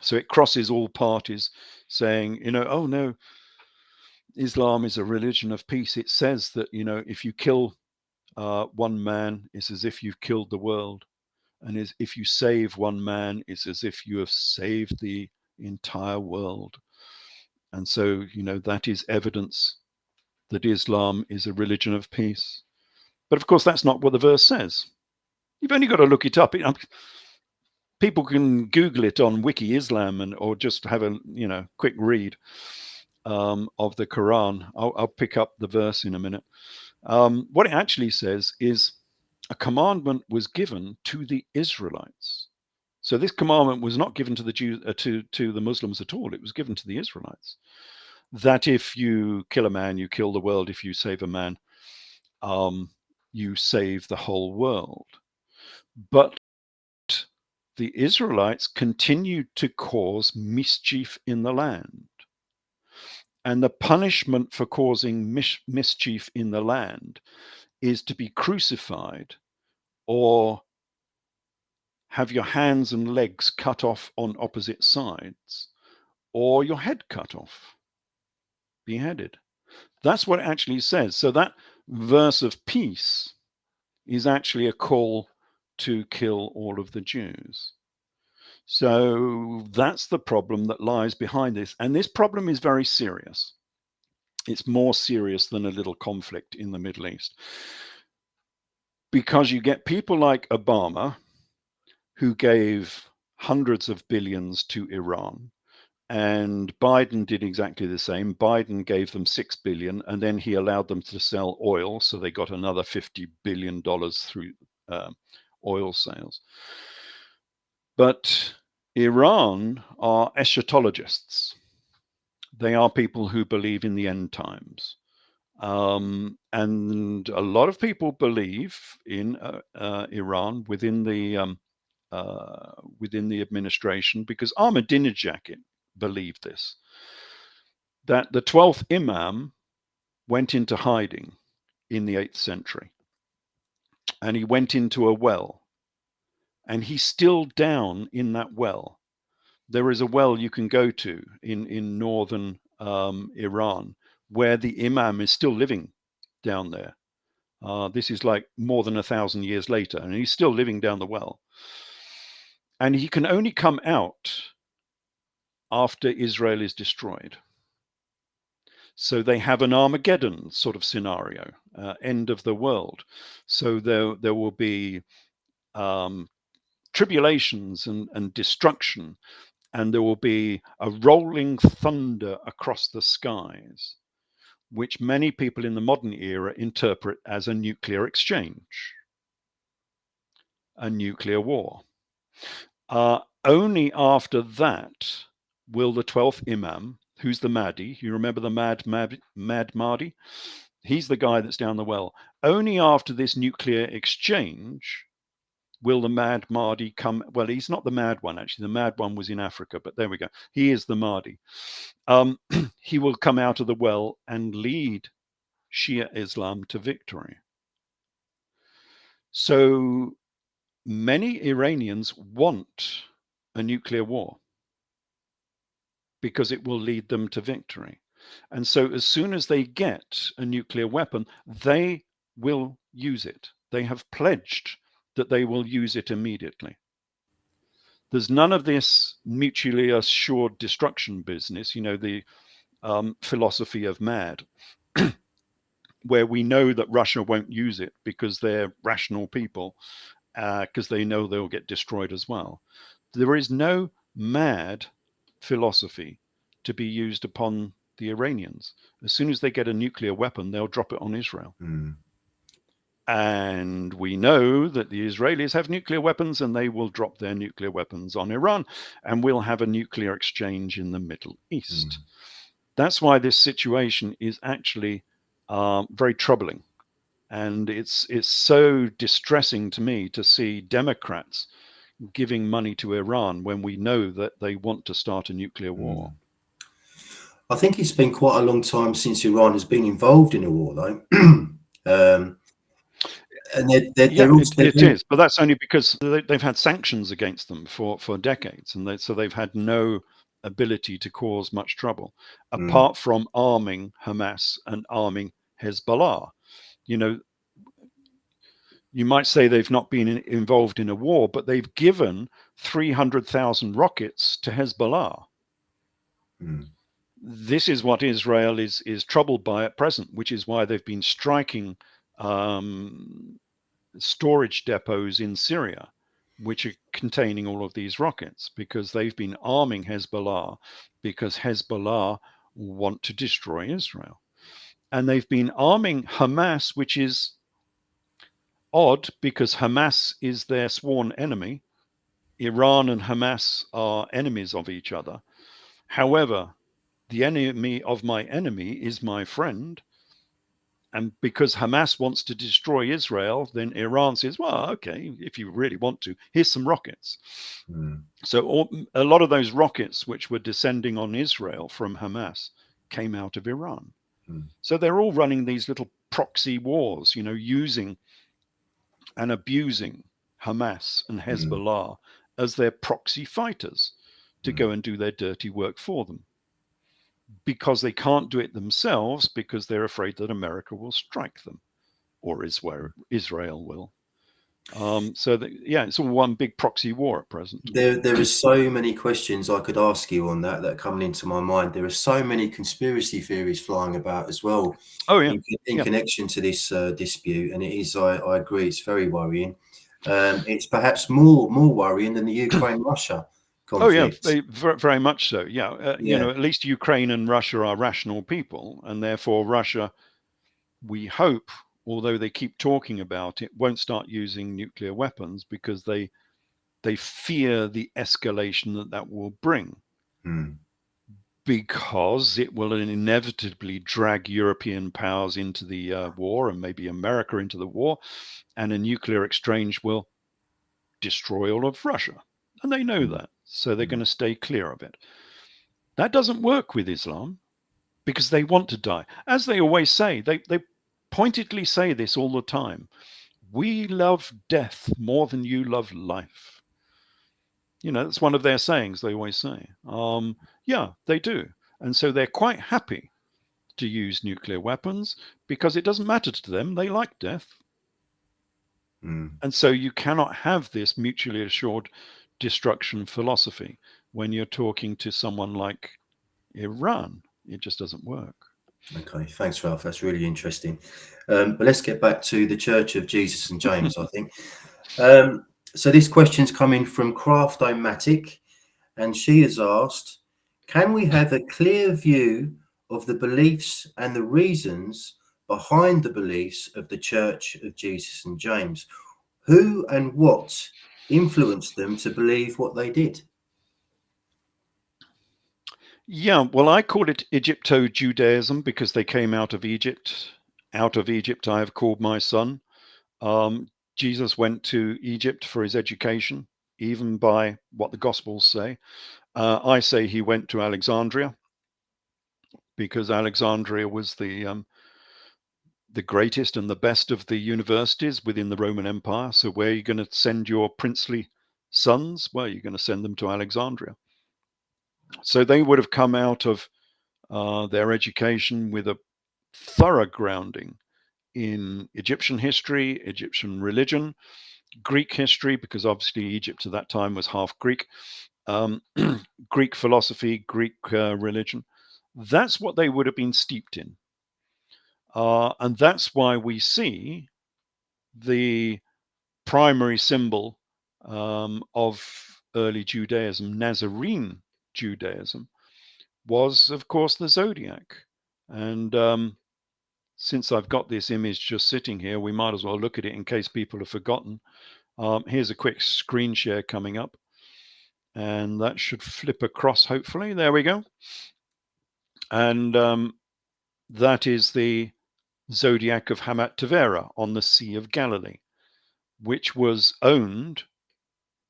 So it crosses all parties saying, oh no, Islam is a religion of peace. It says that, if you kill one man, it's as if you've killed the world. And if you save one man, it's as if you have saved the entire world. And so, that is evidence that Islam is a religion of peace. But of course, that's not what the verse says. You've only got to look it up. People can Google it on Wiki Islam or just have a quick read of the Quran. I'll pick up the verse in a minute. What it actually says is a commandment was given to the Israelites. So this commandment was not given to the Jews, to the Muslims at all. It was given to the Israelites. That if you kill a man, you kill the world. If you save a man, you save the whole world. But the Israelites continued to cause mischief in the land. And the punishment for causing mischief in the land is to be crucified or have your hands and legs cut off on opposite sides or your head cut off, beheaded. That's what it actually says. So that verse of peace is actually a call to kill all of the Jews. So that's the problem that lies behind this. And this problem is very serious. It's more serious than a little conflict in the Middle East. Because you get people like Obama, who gave hundreds of billions to Iran, and Biden did exactly the same. Biden gave them $6 billion, and then he allowed them to sell oil, so they got another $50 billion through oil sales. But Iran are eschatologists. They are people who believe in the end times. And a lot of people believe in Iran within the administration, because Ahmadinejad believed this, that the 12th Imam went into hiding in the 8th century, and he went into a well, and he's still down in that well. There is a well you can go to in northern Iran where the Imam is still living down there. This is like more than 1,000 years later, and he's still living down the well. And he can only come out after Israel is destroyed. So they have an Armageddon sort of scenario, end of the world. So there will be tribulations and destruction, and there will be a rolling thunder across the skies, which many people in the modern era interpret as a nuclear exchange, a nuclear war. Only after that will the 12th Imam, who's the Mahdi, you remember the Mad Mahdi? He's the guy that's down the well. Only after this nuclear exchange will the Mad Mahdi come. Well, he's not the mad one, actually. The mad one was in Africa, but there we go. He is the Mahdi. He will come out of the well and lead Shia Islam to victory. So many Iranians want a nuclear war because it will lead them to victory. And so as soon as they get a nuclear weapon, they will use it. They have pledged that they will use it immediately. There's none of this mutually assured destruction business, the philosophy of MAD, where we know that Russia won't use it because they're rational people, because they know they'll get destroyed as well. There is no MAD philosophy to be used upon the Iranians. As soon as they get a nuclear weapon, they'll drop it on Israel. And we know that the Israelis have nuclear weapons, and they will drop their nuclear weapons on Iran, and we'll have a nuclear exchange in the Middle East. That's why this situation is actually very troubling. And it's so distressing to me to see Democrats giving money to Iran when we know that they want to start a nuclear war. I think it's been quite a long time since Iran has been involved in a war, though. And it is, but that's only because they've had sanctions against them for decades, and so they've had no ability to cause much trouble, apart from arming Hamas and arming Hezbollah. You might say they've not been involved in a war, but they've given 300,000 rockets to Hezbollah. This is what Israel is troubled by at present, which is why they've been striking storage depots in Syria, which are containing all of these rockets, because they've been arming Hezbollah, because Hezbollah want to destroy Israel. And they've been arming Hamas, which is odd because Hamas is their sworn enemy. Iran and Hamas are enemies of each other. However, the enemy of my enemy is my friend. And because Hamas wants to destroy Israel, then Iran says, well, okay, if you really want to, here's some rockets. So a lot of those rockets which were descending on Israel from Hamas came out of Iran. So they're all running these little proxy wars, using and abusing Hamas and Hezbollah as their proxy fighters to go and do their dirty work for them, because they can't do it themselves, because they're afraid that America will strike them, or Israel will. It's all one big proxy war at present. There are so many questions I could ask you on that are coming into my mind. There are so many conspiracy theories flying about as well. Oh yeah, in connection to this dispute, and it is. I agree. It's very worrying. It's perhaps more worrying than the Ukraine-Russia conflict. Oh yeah, very much so. Yeah, at least Ukraine and Russia are rational people, and therefore Russia, we hope, although they keep talking about it, won't start using nuclear weapons, because they fear the escalation that will bring, because it will inevitably drag European powers into the war, and maybe America into the war, and a nuclear exchange will destroy all of Russia. And they know that, so they're going to stay clear of it. That doesn't work with Islam, because they want to die. As they always say, they pointedly say this all the time: we love death more than you love life. That's one of their sayings they always say. Yeah, they do. And so they're quite happy to use nuclear weapons, because it doesn't matter to them. They like death. And so you cannot have this mutually assured destruction philosophy when you're talking to someone like Iran. It just doesn't work. Okay, thanks, Ralph. That's really interesting. But let's get back to the Church of Jesus and James, I think. So this question's coming from Craft-O-Matic, and she has asked, can we have a clear view of the beliefs and the reasons behind the beliefs of the Church of Jesus and James? Who and what influenced them to believe what they did? Yeah, well, I call it Egypto-Judaism because they came out of Egypt. Out of Egypt I have called my son. Jesus went to Egypt for his education, even by what the Gospels say. I say he went to Alexandria, because Alexandria was the greatest and the best of the universities within the Roman Empire. So where are you going to send your princely sons? Well, you're going to send them to Alexandria. So they would have come out of their education with a thorough grounding in Egyptian history, Egyptian religion, Greek history, because obviously Egypt at that time was half Greek, Greek philosophy, Greek religion. That's what they would have been steeped in. And that's why we see the primary symbol of early Judaism, Nazarene Judaism, was, of course, the zodiac. And since I've got this image just sitting here, we might as well look at it in case people have forgotten. Here's a quick screen share coming up, and that should flip across, hopefully. There we go. And that is the zodiac of Hamat Tavera on the Sea of Galilee, which was owned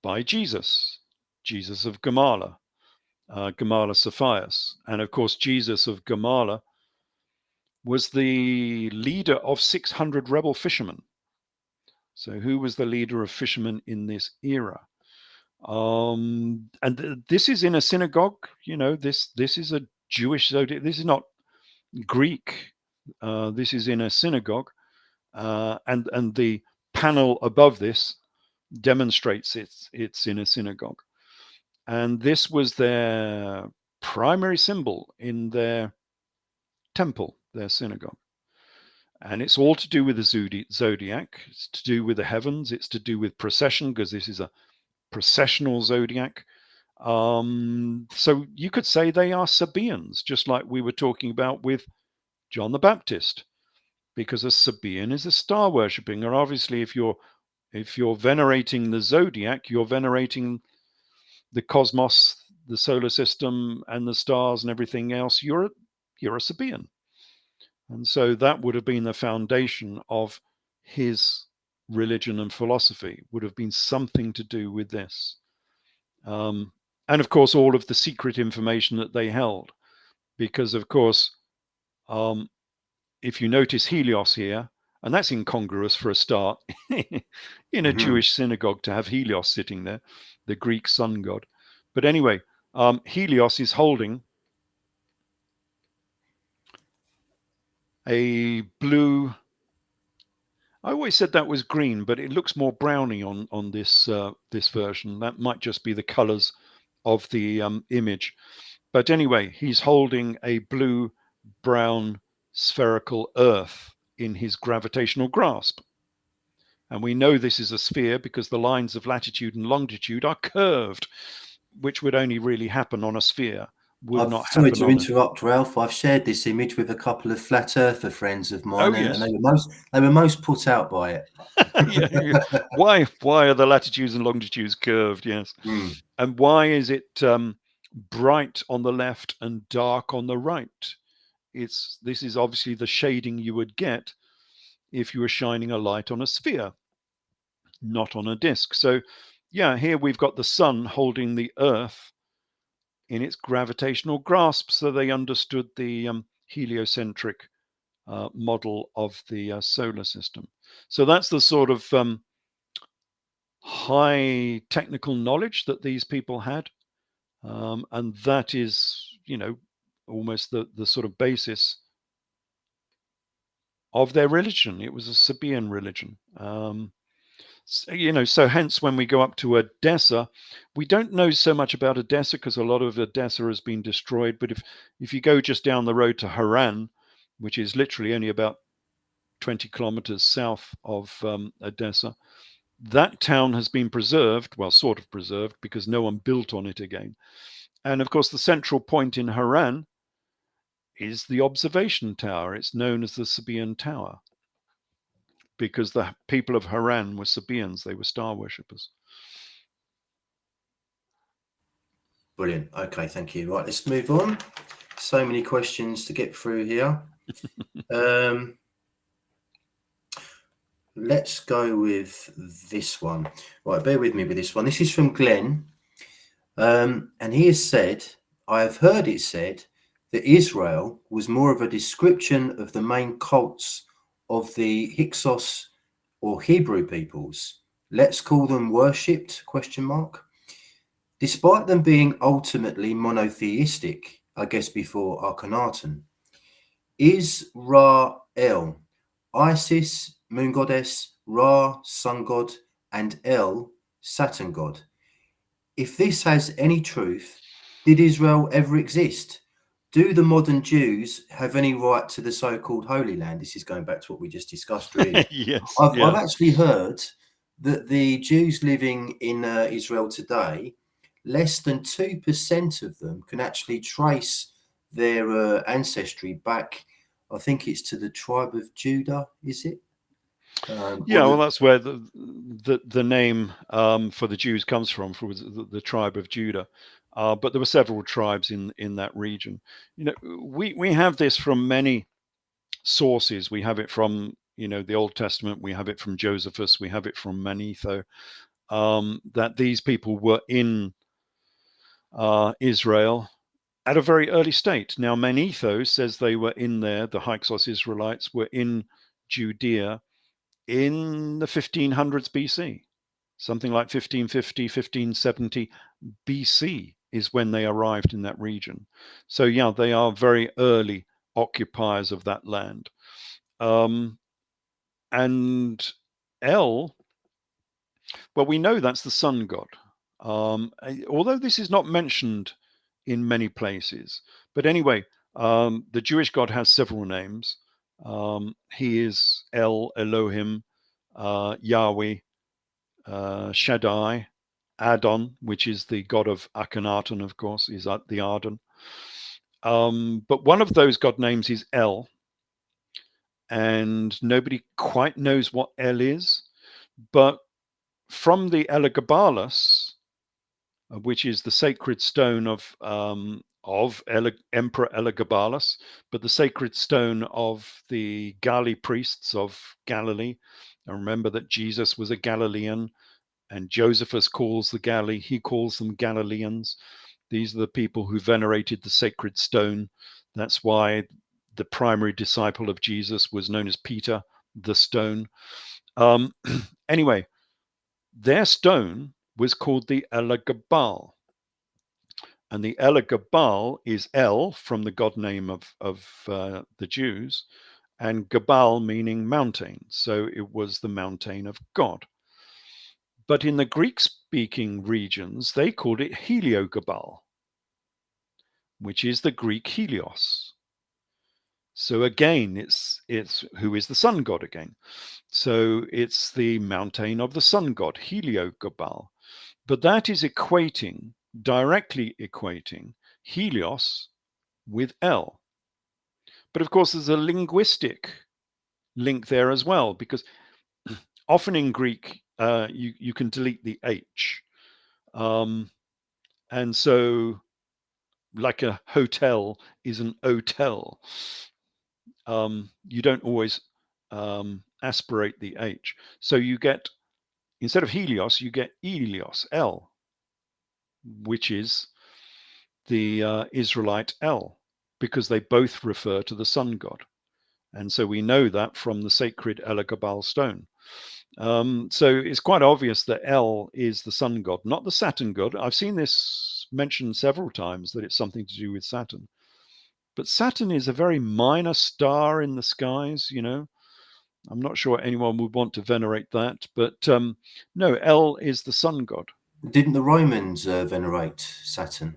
by Jesus of Gamala, Gamala Saphias. And of course, Jesus of Gamala was the leader of 600 rebel fishermen. So who was the leader of fishermen in this era? And this is in a synagogue. This is a Jewish zodiac. This is not Greek. This is in a synagogue, and the panel above this demonstrates it's in a synagogue. And this was their primary symbol in their temple, their synagogue. And it's all to do with the zodiac. It's to do with the heavens. It's to do with procession, because this is a processional zodiac. So you could say they are Sabaeans, just like we were talking about with John the Baptist, because a Sabaean is a star worshipping. And obviously, if you're venerating the zodiac, you're venerating the cosmos, the solar system, and the stars and everything else. You're a Sabaean. And so that would have been the foundation of his religion and philosophy, would have been something to do with this. And of course, all of the secret information that they held, because of course, if you notice Helios here, and that's incongruous for a start in a Jewish synagogue to have Helios sitting there, the Greek sun god. But anyway, Helios is holding a blue. I always said that was green, but it looks more browny on this this version. That might just be the colors of the image. But anyway, he's holding a blue-brown spherical Earth in his gravitational grasp. And we know this is a sphere because the lines of latitude and longitude are curved, which would only really happen on a sphere. Sorry to interrupt, Ralph. I've shared this image with a couple of flat earther friends of mine, yes. and they were most put out by it. Yeah. Why are the latitudes and longitudes curved? Yes. And why is it bright on the left and dark on the right? This is obviously the shading you would get if you were shining a light on a sphere, not on a disk. So yeah, here we've got the sun holding the Earth in its gravitational grasp, so they understood the heliocentric model of the solar system. So that's the sort of high technical knowledge that these people had, and that is, almost the sort of basis of their religion. It was a Sabaean religion. So hence when we go up to Edessa, we don't know so much about Edessa because a lot of Edessa has been destroyed. But if you go just down the road to Haran, which is literally only about 20 kilometers south of Edessa, that town has been preserved, well, sort of preserved, because no one built on it again. And of course, the central point in Haran is the observation tower. It's known as the Sabaean Tower, because the people of Haran were Sabaeans. They were star worshippers. Brilliant. Okay, thank you. Right, let's move on. So many questions to get through here. Let's go with this one. Right, bear with me with this one. This is from Glenn. And he has said, I have heard it said that Israel was more of a description of the main cults of the Hyksos or Hebrew peoples. Let's call them worshipped, ? Despite them being ultimately monotheistic, I guess before Akhenaten. Is Ra-El, Isis, moon goddess, Ra, sun god, and El, Saturn god? If this has any truth, did Israel ever exist? Do the modern Jews have any right to the so-called Holy Land? This is going back to what we just discussed, really. Yes. I've actually heard that the Jews living in Israel today, less than 2% of them can actually trace their ancestry back. I think it's to the tribe of Judah, is it? Well, that's where the name for the Jews comes from, for the tribe of Judah. But there were several tribes in that region. We have this from many sources. We have it from the Old Testament. We have it from Josephus. We have it from Manetho. That these people were in Israel at a very early state. Now, Manetho says they were in there. The Hyksos Israelites were in Judea in the 1500s BC. something like 1550, 1570 BC is when they arrived in that region. So yeah, they are very early occupiers of that land. And El, well, we know that's the sun god. Although this is not mentioned in many places. But anyway, the Jewish God has several names. He is El, Elohim, Yahweh, Shaddai, Adon, which is the god of Akhenaten, of course, is the Adon. But one of those god names is El, and nobody quite knows what El is. But from the Elagabalus, which is the sacred stone of Emperor Elagabalus, but the sacred stone of the Gali priests of Galilee. And remember that Jesus was a Galilean, and Josephus calls the Gali, he calls them Galileans. These are the people who venerated the sacred stone. That's why the primary disciple of Jesus was known as Peter, the stone. Anyway, their stone was called the Elagabal. And the Elagabal is El from the god name of the Jews, and Gabal meaning mountain. So it was the mountain of God. But in the Greek-speaking regions, they called it Heliogabal, which is the Greek Helios. So again, it's who is the sun god again. So it's the mountain of the sun god, Heliogabal. But that is directly equating Helios with El. But of course, there's a linguistic link there as well, because often in Greek, you can delete the H. And so, like a hotel is an hotel. You don't always aspirate the H. So you get, instead of Helios, you get Elios, El, which is the Israelite El, because they both refer to the sun god. And so we know that from the sacred Elagabal stone. So it's quite obvious that El is the sun god, not the Saturn god. I've seen this mentioned several times, that it's something to do with Saturn. But Saturn is a very minor star in the skies, you know. I'm not sure anyone would want to venerate that. But no, El is the sun god. Didn't the Romans venerate Saturn?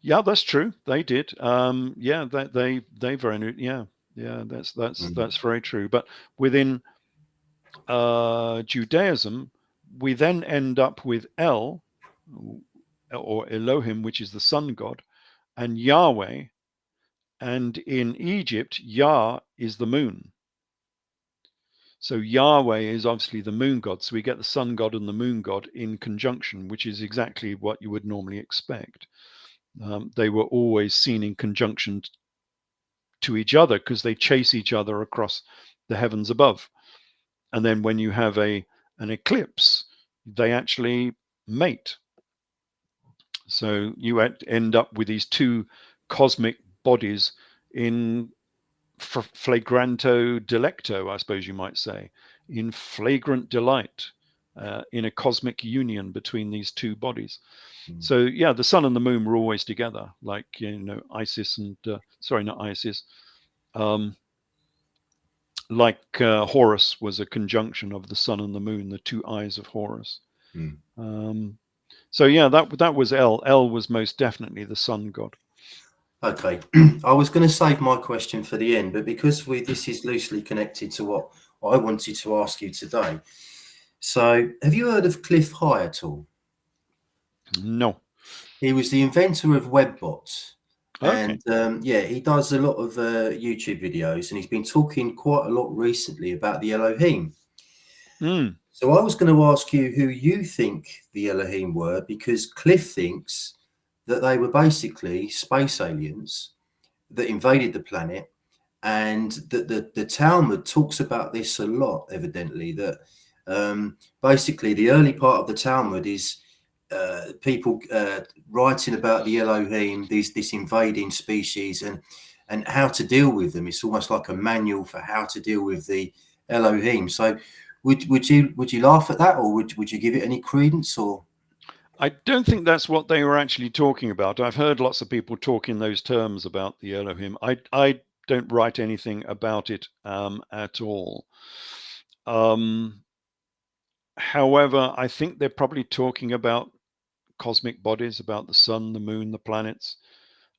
Yeah, that's true. They did. Yeah, they venerate. Yeah, that's very true. But within Judaism, we then end up with El, or Elohim, which is the sun god, and Yahweh. And in Egypt, Yah is the moon. So Yahweh is obviously the moon god. So we get the sun god and the moon god in conjunction, which is exactly what you would normally expect. They were always seen in conjunction to each other because they chase each other across the heavens above. And then when you have an eclipse, they actually mate. So you end up with these two cosmic bodies in flagranto delecto, I suppose you might say, in flagrant delight, in a cosmic union between these two bodies. So yeah, the sun and the moon were always together, like, you know, Isis and sorry, not Isis. Like Horus was a conjunction of the sun and the moon, the two eyes of Horus. So yeah, that was El. El was most definitely the sun god. Okay, I was going to save my question for the end, but because this is loosely connected to what I wanted to ask you today. So, have you heard of Cliff High at all? No. He was the inventor of WebBots. Okay. And yeah, he does a lot of YouTube videos, and he's been talking quite a lot recently about the Elohim. So I was going to ask you who you think the Elohim were, because Cliff thinks that they were basically space aliens that invaded the planet, and that the Talmud talks about this a lot, evidently, that basically the early part of the Talmud is people writing about the Elohim, this invading species, and how to deal with them. It's almost like a manual for how to deal with the Elohim. So Would you laugh at that, or would you give it any credence? Or I don't think that's what they were actually talking about. I've heard lots of people talk in those terms about the Elohim. I don't write anything about it at all. However, I think they're probably talking about cosmic bodies, about the sun, the moon, the planets.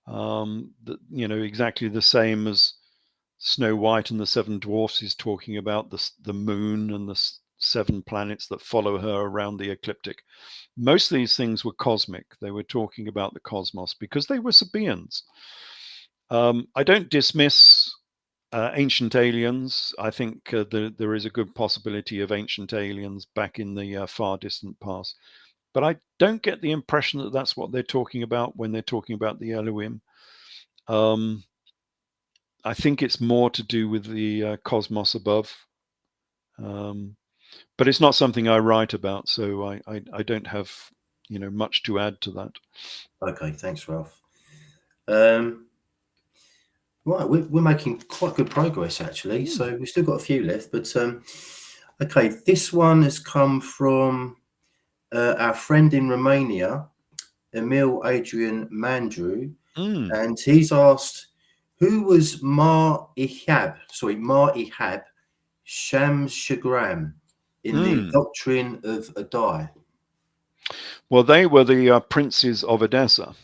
Exactly the same as Snow White and the Seven Dwarfs is talking about the moon and the seven planets that follow her around the ecliptic. Most of these things were cosmic. They were talking about the cosmos because they were Sabaeans. I don't dismiss ancient aliens. I think there is a good possibility of ancient aliens back in the far distant past. But I don't get the impression that that's what they're talking about when they're talking about the Elohim. I think it's more to do with the cosmos above. But it's not something I write about, so I don't have much to add to that. okay, thanks, Ralph. Right, we're making quite good progress actually. So we've still got a few left, but okay, this one has come from our friend in Romania, Emil Adrian Mandrew, and he's asked, who was Mar Ihab Shamshagram in the doctrine of Adai? Well, they were the princes of Edessa.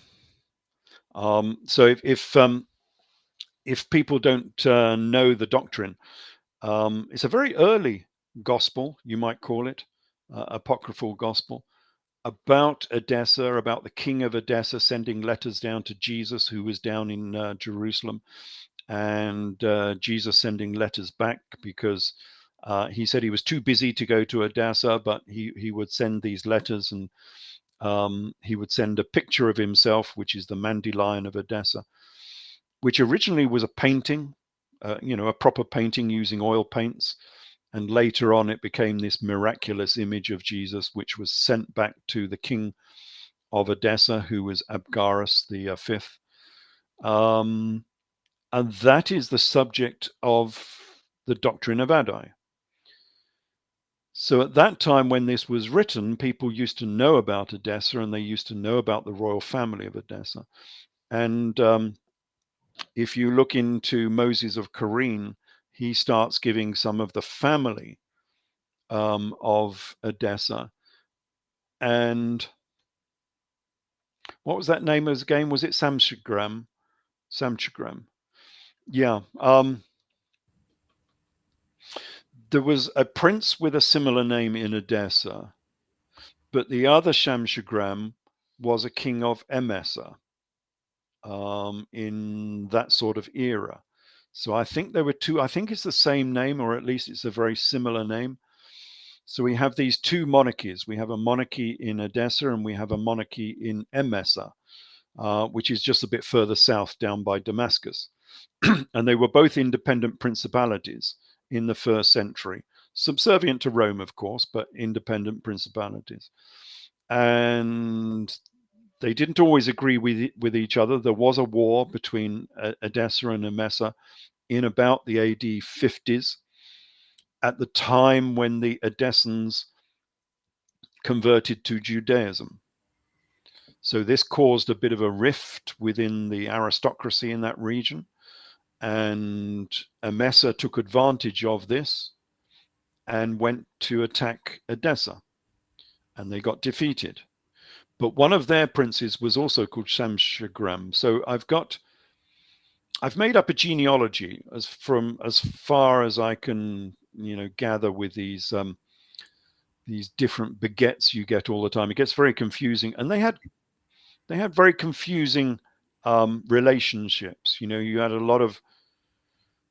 So if people don't know the doctrine, it's a very early gospel, you might call it, apocryphal gospel, about Edessa, about the king of Edessa sending letters down to Jesus, who was down in Jerusalem, and Jesus sending letters back because he said he was too busy to go to Edessa, but he would send these letters, and he would send a picture of himself, which is the Mandelion of Edessa, which originally was a painting, a proper painting using oil paints. And later on, it became this miraculous image of Jesus, which was sent back to the king of Edessa, who was Abgarus the fifth. And that is the subject of the doctrine of Adai. So at that time, when this was written, people used to know about Edessa, and they used to know about the royal family of Edessa. And if you look into Moses of Corrine, he starts giving some of the family of Edessa. And what was that name again? Was it Samshagram? Samshagram. Yeah. There was a prince with a similar name in Edessa, but the other Shamshagram was a king of Emesa in that sort of era. So I think there were two. I think it's the same name, or at least it's a very similar name. So we have these two monarchies. We have a monarchy in Edessa, and we have a monarchy in Emesa, which is just a bit further south, down by Damascus. And they were both independent principalities in the first century, subservient to Rome, of course, but independent principalities. And they didn't always agree with each other. There was a war between Edessa and Emesa in about the AD 50s, at the time when the Edessans converted to Judaism. So this caused a bit of a rift within the aristocracy in that region, and Emesa took advantage of this and went to attack Edessa, and they got defeated. But one of their princes was also called Shamshagram. So I've made up a genealogy as far as I can, gather with these different begets you get all the time. It gets very confusing, and they had very confusing relationships. You had a lot of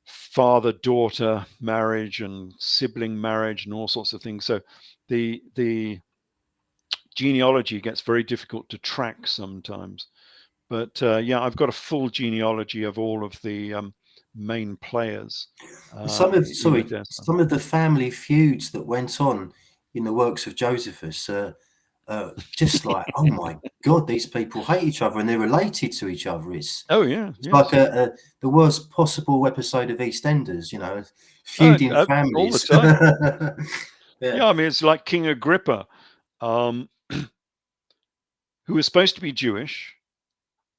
father-daughter marriage and sibling marriage and all sorts of things. So the genealogy gets very difficult to track sometimes. But yeah, I've got a full genealogy of all of the main players. Some of the family feuds that went on in the works of Josephus, just like, oh my God, these people hate each other and they're related to each other. It's like the worst possible episode of EastEnders, feuding families all the time. Yeah. Yeah, I mean, it's like King Agrippa, um, who was supposed to be Jewish,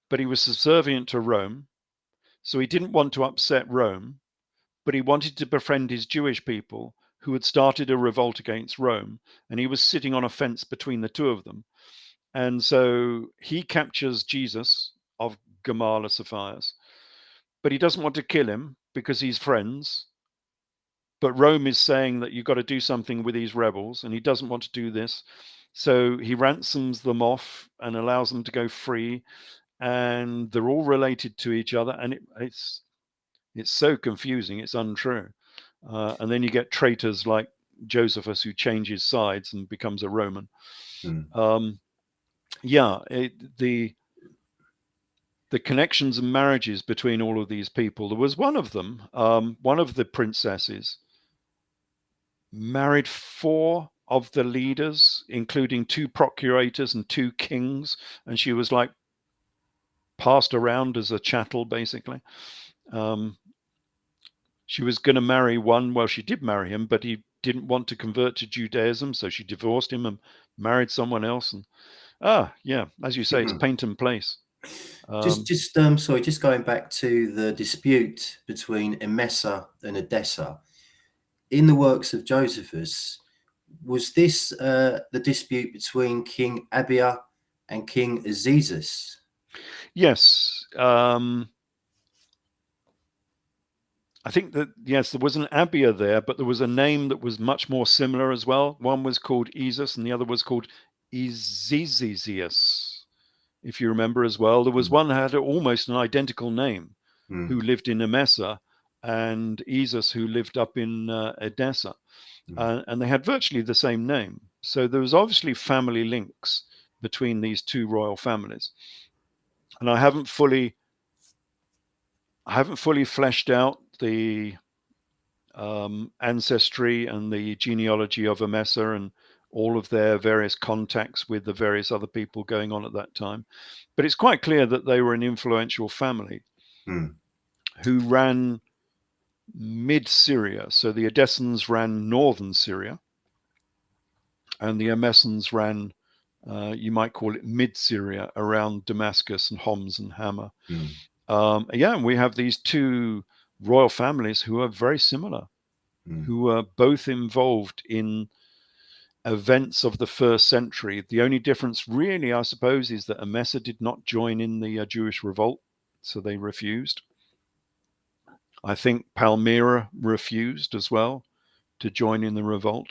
but he was subservient to Rome. So he didn't want to upset Rome, but he wanted to befriend his Jewish people who had started a revolt against Rome. And he was sitting on a fence between the two of them. And so he captures Jesus of Gamala Sapphires, but he doesn't want to kill him because he's friends. But Rome is saying that you've got to do something with these rebels, and he doesn't want to do this. So he ransoms them off and allows them to go free, and they're all related to each other, and it's so confusing, it's untrue. And then you get traitors like Josephus who changes sides and becomes a Roman. Mm. Yeah, the connections and marriages between all of these people. There was one of them, one of the princesses, married 4 of the leaders, including 2 procurators and 2 kings, and she was like passed around as a chattel, basically. She was going to marry one. Well, she did marry him, but he didn't want to convert to Judaism, so she divorced him and married someone else. And yeah, as you say, it's paint and place. Sorry, just going back to the dispute between Emesa and Edessa. In the works of Josephus, was this the dispute between King Abia and King Azizus? Yes. I think that, yes, there was an Abia there, but there was a name that was much more similar as well. One was called Esus and the other was called Ezizius, if you remember as well. There was one that had almost an identical name who lived in Emesa, and Esus who lived up in Edessa. And they had virtually the same name. So there was obviously family links between these 2 royal families. And I haven't fully fleshed out the ancestry and the genealogy of Emesa and all of their various contacts with the various other people going on at that time. But it's quite clear that they were an influential family who ran mid-Syria. So the Edessans ran northern Syria, and the Emesans ran, you might call it mid-Syria, around Damascus and Homs and Hama. Yeah, and we have these 2 royal families who are very similar, who are both involved in events of the 1st century. The only difference really, I suppose, is that Emesa did not join in the Jewish revolt, so they refused. I think Palmyra refused as well to join in the revolt.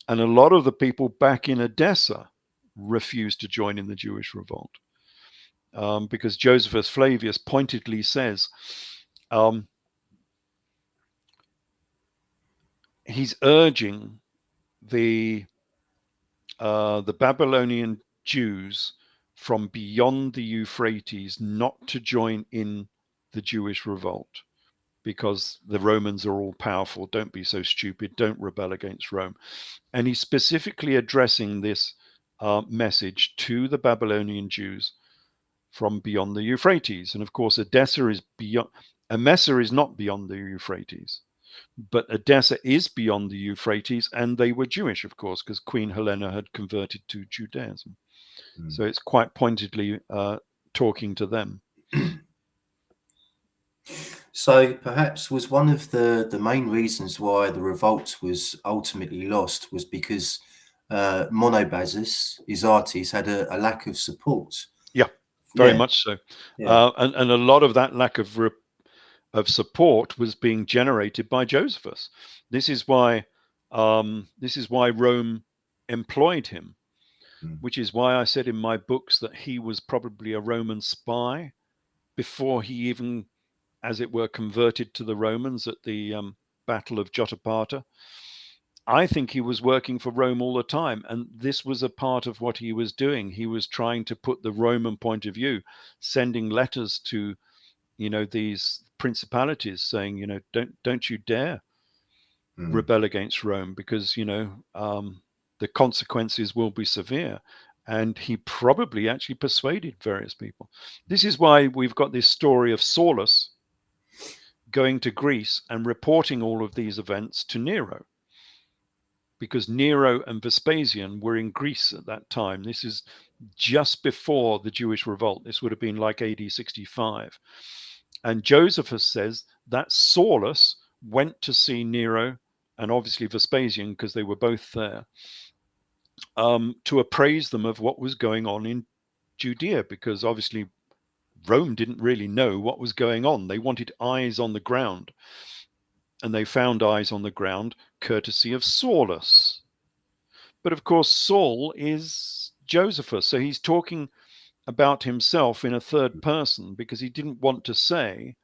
And a lot of the people back in Edessa refused to join in the Jewish revolt, because Josephus Flavius pointedly says he's urging the Babylonian Jews from beyond the Euphrates not to join in the Jewish revolt, because the Romans are all powerful. Don't be so stupid. Don't rebel against Rome. And he's specifically addressing this message to the Babylonian Jews from beyond the Euphrates. And of course, Emesa is not beyond the Euphrates, but Edessa is beyond the Euphrates, and they were Jewish, of course, because Queen Helena had converted to Judaism. So it's quite pointedly talking to them. So perhaps was one of the main reasons why the revolt was ultimately lost was because Monobasis, Isatis, had a lack of support. Yeah, very much so. Yeah. And a lot of that lack of support was being generated by Josephus. This is why Rome employed him, which is why I said in my books that he was probably a Roman spy before he even, as it were, converted to the Romans at the Battle of Jotapata. I think he was working for Rome all the time, and this was a part of what he was doing. He was trying to put the Roman point of view, sending letters to, these principalities saying, don't you dare rebel against Rome, because, the consequences will be severe. And he probably actually persuaded various people. This is why we've got this story of Saulus going to Greece and reporting all of these events to Nero. because Nero and Vespasian were in Greece at that time. This is just before the Jewish revolt. This would have been like AD 65. And Josephus says that Saulus went to see Nero and obviously Vespasian, because they were both there, to appraise them of what was going on in Judea, because obviously Rome didn't really know what was going on. They wanted eyes on the ground, and they found eyes on the ground courtesy of Saulus. But of course, Saul is Josephus, so he's talking about himself in a third person because he didn't want to say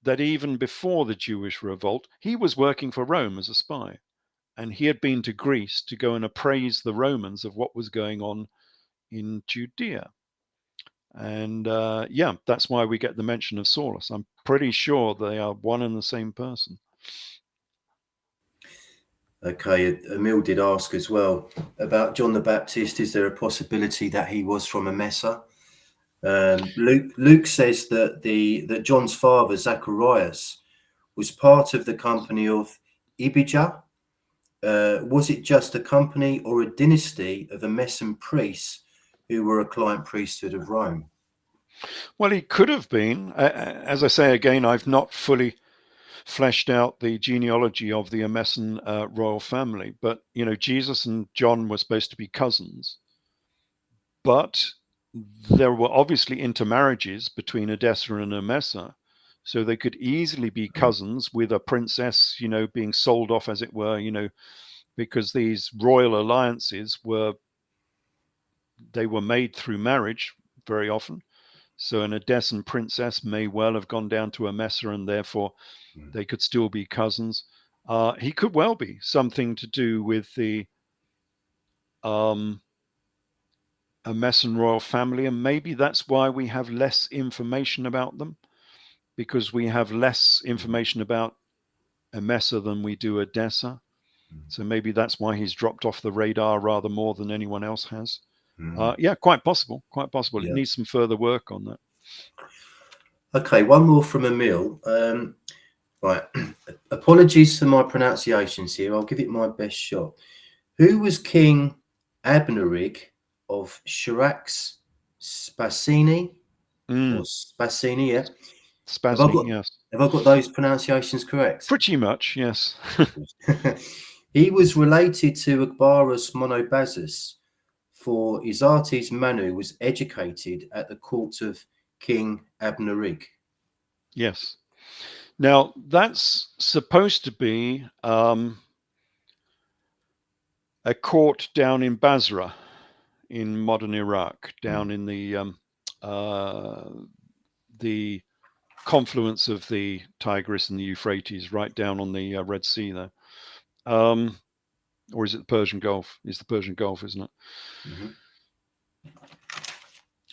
that even before the Jewish revolt, he was working for Rome as a spy. And he had been to Greece to go and appraise the Romans of what was going on in Judea. And yeah, that's why we get the mention of Saulus. I'm pretty sure they are one and the same person. Okay, Emil did ask as well about John the Baptist. Is there a possibility that he was from Emesa? Luke says that John's father Zacharias was part of the company of Ibijah. Was it just a company or a dynasty of Emesan priests who were a client priesthood of Rome? Well, he could have been. As I say again, I've not fully fleshed out the genealogy of the Emesan royal family, but Jesus and John were supposed to be cousins, but there were obviously intermarriages between Edessa and Emesa, so they could easily be cousins with a princess, being sold off, as it were, because these royal alliances were made through marriage very often. So an Edessan princess may well have gone down to Emesa, and therefore they could still be cousins. He could well be something to do with the Emesan royal family, and maybe that's why we have less information about them, because we have less information about Emesa than we do Edessa. So maybe that's why he's dropped off the radar rather more than anyone else has. Yeah, quite possible. Quite possible. Yeah. It needs some further work on that. Okay, one more from Emil. Right. Apologies for my pronunciations here. I'll give it my best shot. Who was King Abnerig of Chirax Spasini? Or Spasini, yeah. Spasni, yes. Have I got those pronunciations correct? Pretty much, yes. He was related to Agbarus Monobazus, for Isates Manu was educated at the court of King Abnerig. Yes. Now, that's supposed to be a court down in Basra in modern Iraq, down in the confluence of the Tigris and the Euphrates, right down on the Red Sea there. Or is it the Persian Gulf? It's the Persian Gulf, isn't it? Mm-hmm.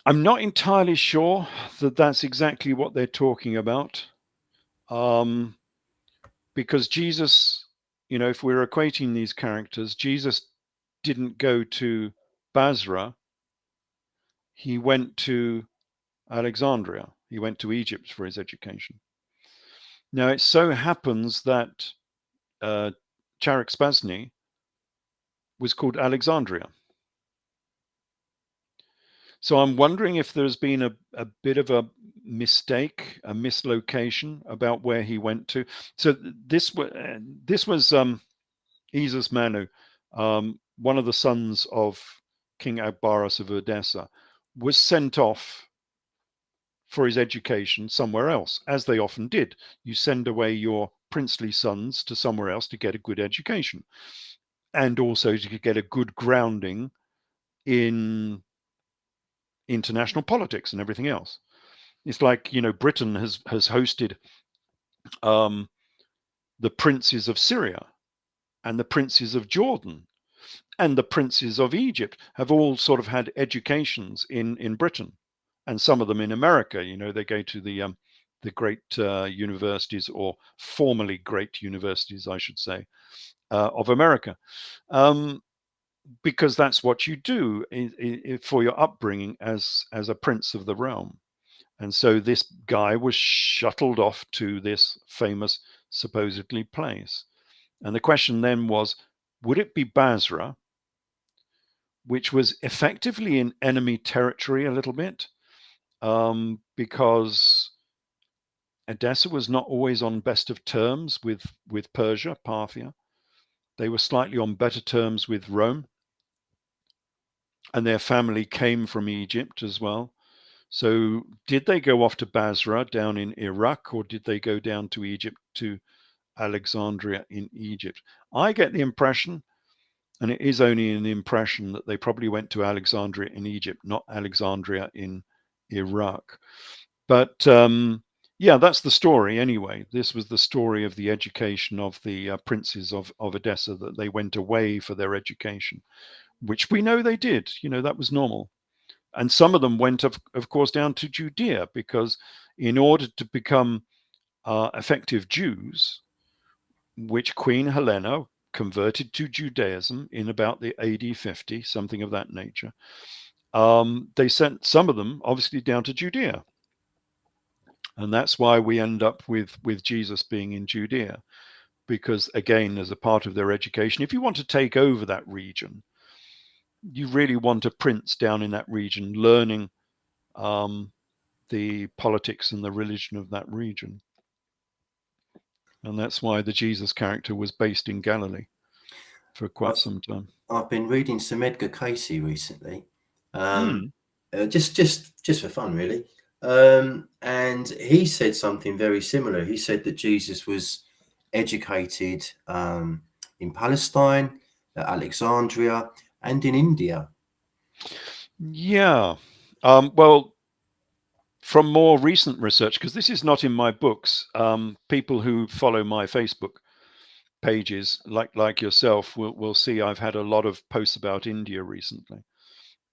I'm not entirely sure that that's exactly what they're talking about. Because Jesus, if we're equating these characters, Jesus didn't go to Basra. He went to Alexandria. He went to Egypt for his education. Now, it so happens that Charax-Spasni was called Alexandria. So I'm wondering if there's been a bit of a mistake, a mislocation about where he went to. So this was Isus Manu, one of the sons of King Agbarus of Edessa, was sent off for his education somewhere else, as they often did. You send away your princely sons to somewhere else to get a good education, and also to get a good grounding in international politics and everything else. It's like, Britain has hosted the princes of Syria and the princes of Jordan and the princes of Egypt have all sort of had educations in Britain, and some of them in America. They go to the great universities, or formerly great universities, I should say, of America, because that's what you do for your upbringing as a prince of the realm. And so this guy was shuttled off to this famous, supposedly, place. And the question then was, would it be Basra, which was effectively in enemy territory a little bit, because Edessa was not always on best of terms with Persia, Parthia. They were slightly on better terms with Rome, and their family came from Egypt as well. So did they go off to Basra down in Iraq, or did they go down to Egypt, to Alexandria in Egypt? I get the impression, and it is only an impression, that they probably went to Alexandria in Egypt, not Alexandria in Iraq. But yeah, that's the story anyway. This was the story of the education of the princes of Edessa, that they went away for their education, which we know they did. That was normal. And some of them went, of course, down to Judea, because in order to become effective Jews, which Queen Helena converted to Judaism in about the AD 50, something of that nature, they sent some of them obviously down to Judea. And that's why we end up with Jesus being in Judea, because again, as a part of their education, if you want to take over that region, you really want a prince down in that region learning the politics and the religion of that region. And that's why the Jesus character was based in Galilee for quite some time. I've been reading some Edgar Cayce recently, Mm. just for fun, really. And he said something very similar. He said that Jesus was educated in Palestine, at Alexandria, and in India. Yeah. Well, from more recent research, because this is not in my books, people who follow my Facebook pages, like yourself, will see I've had a lot of posts about India recently.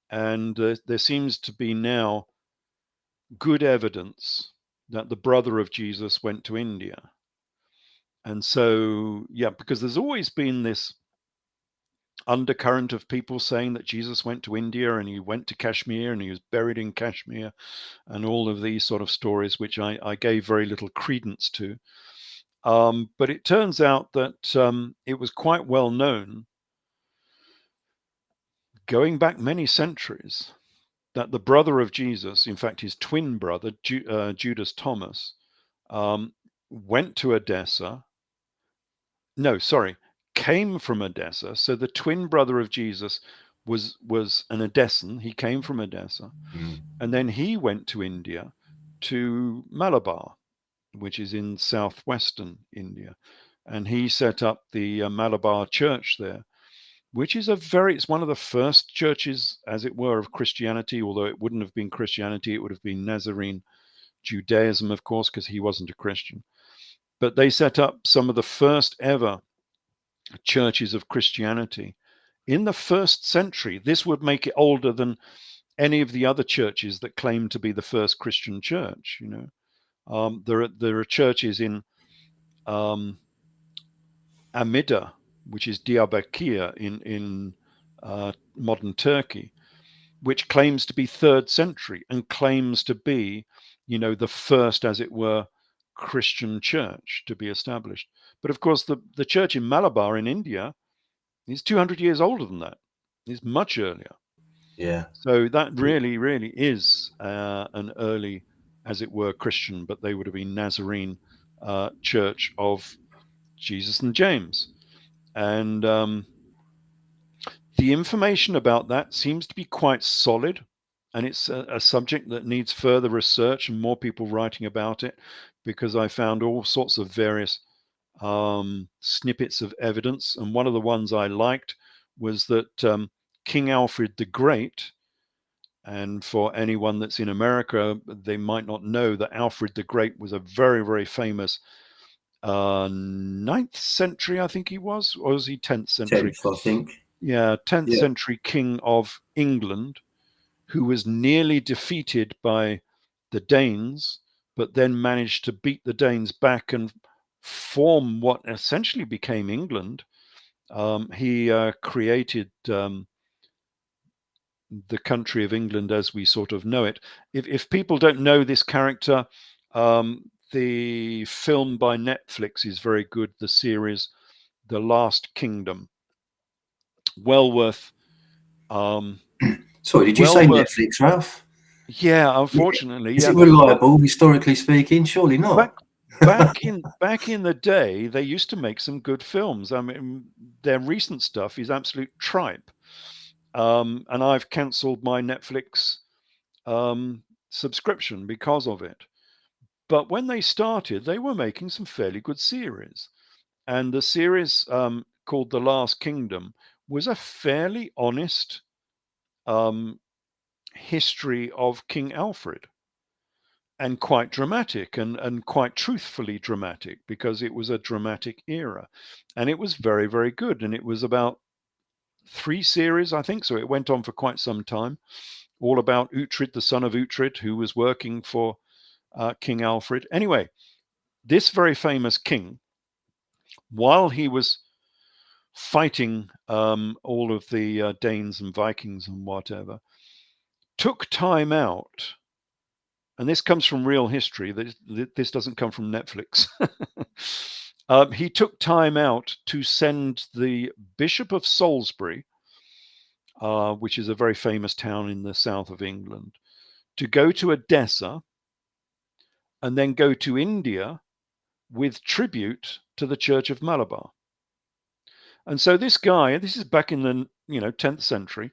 And there seems to be now good evidence that the brother of Jesus went to India. And so, yeah, because there's always been this undercurrent of people saying that Jesus went to India and he went to Kashmir and he was buried in Kashmir, and all of these sort of stories, which I gave very little credence to. But it turns out that it was quite well known, going back many centuries, that the brother of Jesus, in fact, his twin brother, Judas Thomas, went to Edessa. No, sorry, came from Edessa. So the twin brother of Jesus was an Edessan. He came from Edessa, and then he went to India, to Malabar, which is in southwestern India, and he set up the Malabar Church there, which is it's one of the first churches, as it were, of Christianity. Although it wouldn't have been Christianity, it would have been Nazarene Judaism, of course, because he wasn't a Christian. But they set up some of the first ever churches of Christianity in the 1st century. This would make it older than any of the other churches that claim to be the first Christian church. There are churches in Amida, which is Diyarbakir in modern Turkey, which claims to be 3rd century and claims to be, the first, as it were, Christian church to be established. But of course, the church in Malabar in India is 200 years older than that. It's much earlier. Yeah. So that really, really is an early, as it were, Christian, but they would have been Nazarene church of Jesus and James. And the information about that seems to be quite solid. And it's a subject that needs further research and more people writing about it, because I found all sorts of various snippets of evidence. And one of the ones I liked was that King Alfred the Great, and for anyone that's in America, they might not know that Alfred the Great was a very, very famous 9th century, I think he was, or was he 10th century? 10th, I think. Yeah, 10th Yeah. century king of England, who was nearly defeated by the Danes, but then managed to beat the Danes back and form what essentially became England. He created the country of England as we sort of know it. If people don't know this character, the film by Netflix is very good, the series The Last Kingdom. well worth. Um, Sorry, did you well say worth. Netflix, Ralph? Yeah, unfortunately, Is yeah. it Well, reliable, historically speaking? Surely back not. back in the day, they used to make some good films. I mean, their recent stuff is absolute tripe. And I've cancelled my Netflix subscription because of it. But when they started, they were making some fairly good series. And the series called The Last Kingdom was a fairly honest um, history of King Alfred, and quite dramatic, and quite truthfully dramatic, because it was a dramatic era. And it was very, very good. And it was about 3 series, I think. So it went on for quite some time, all about Uhtred, the son of Uhtred, who was working for King Alfred. Anyway, this very famous king, while he was fighting all of the Danes and Vikings and whatever, took time out. And this comes from real history. This doesn't come from Netflix. He took time out to send the Bishop of Salisbury, which is a very famous town in the south of England, to go to Edessa and then go to India with tribute to the Church of Malabar. And so this guy, this is back in the 10th century,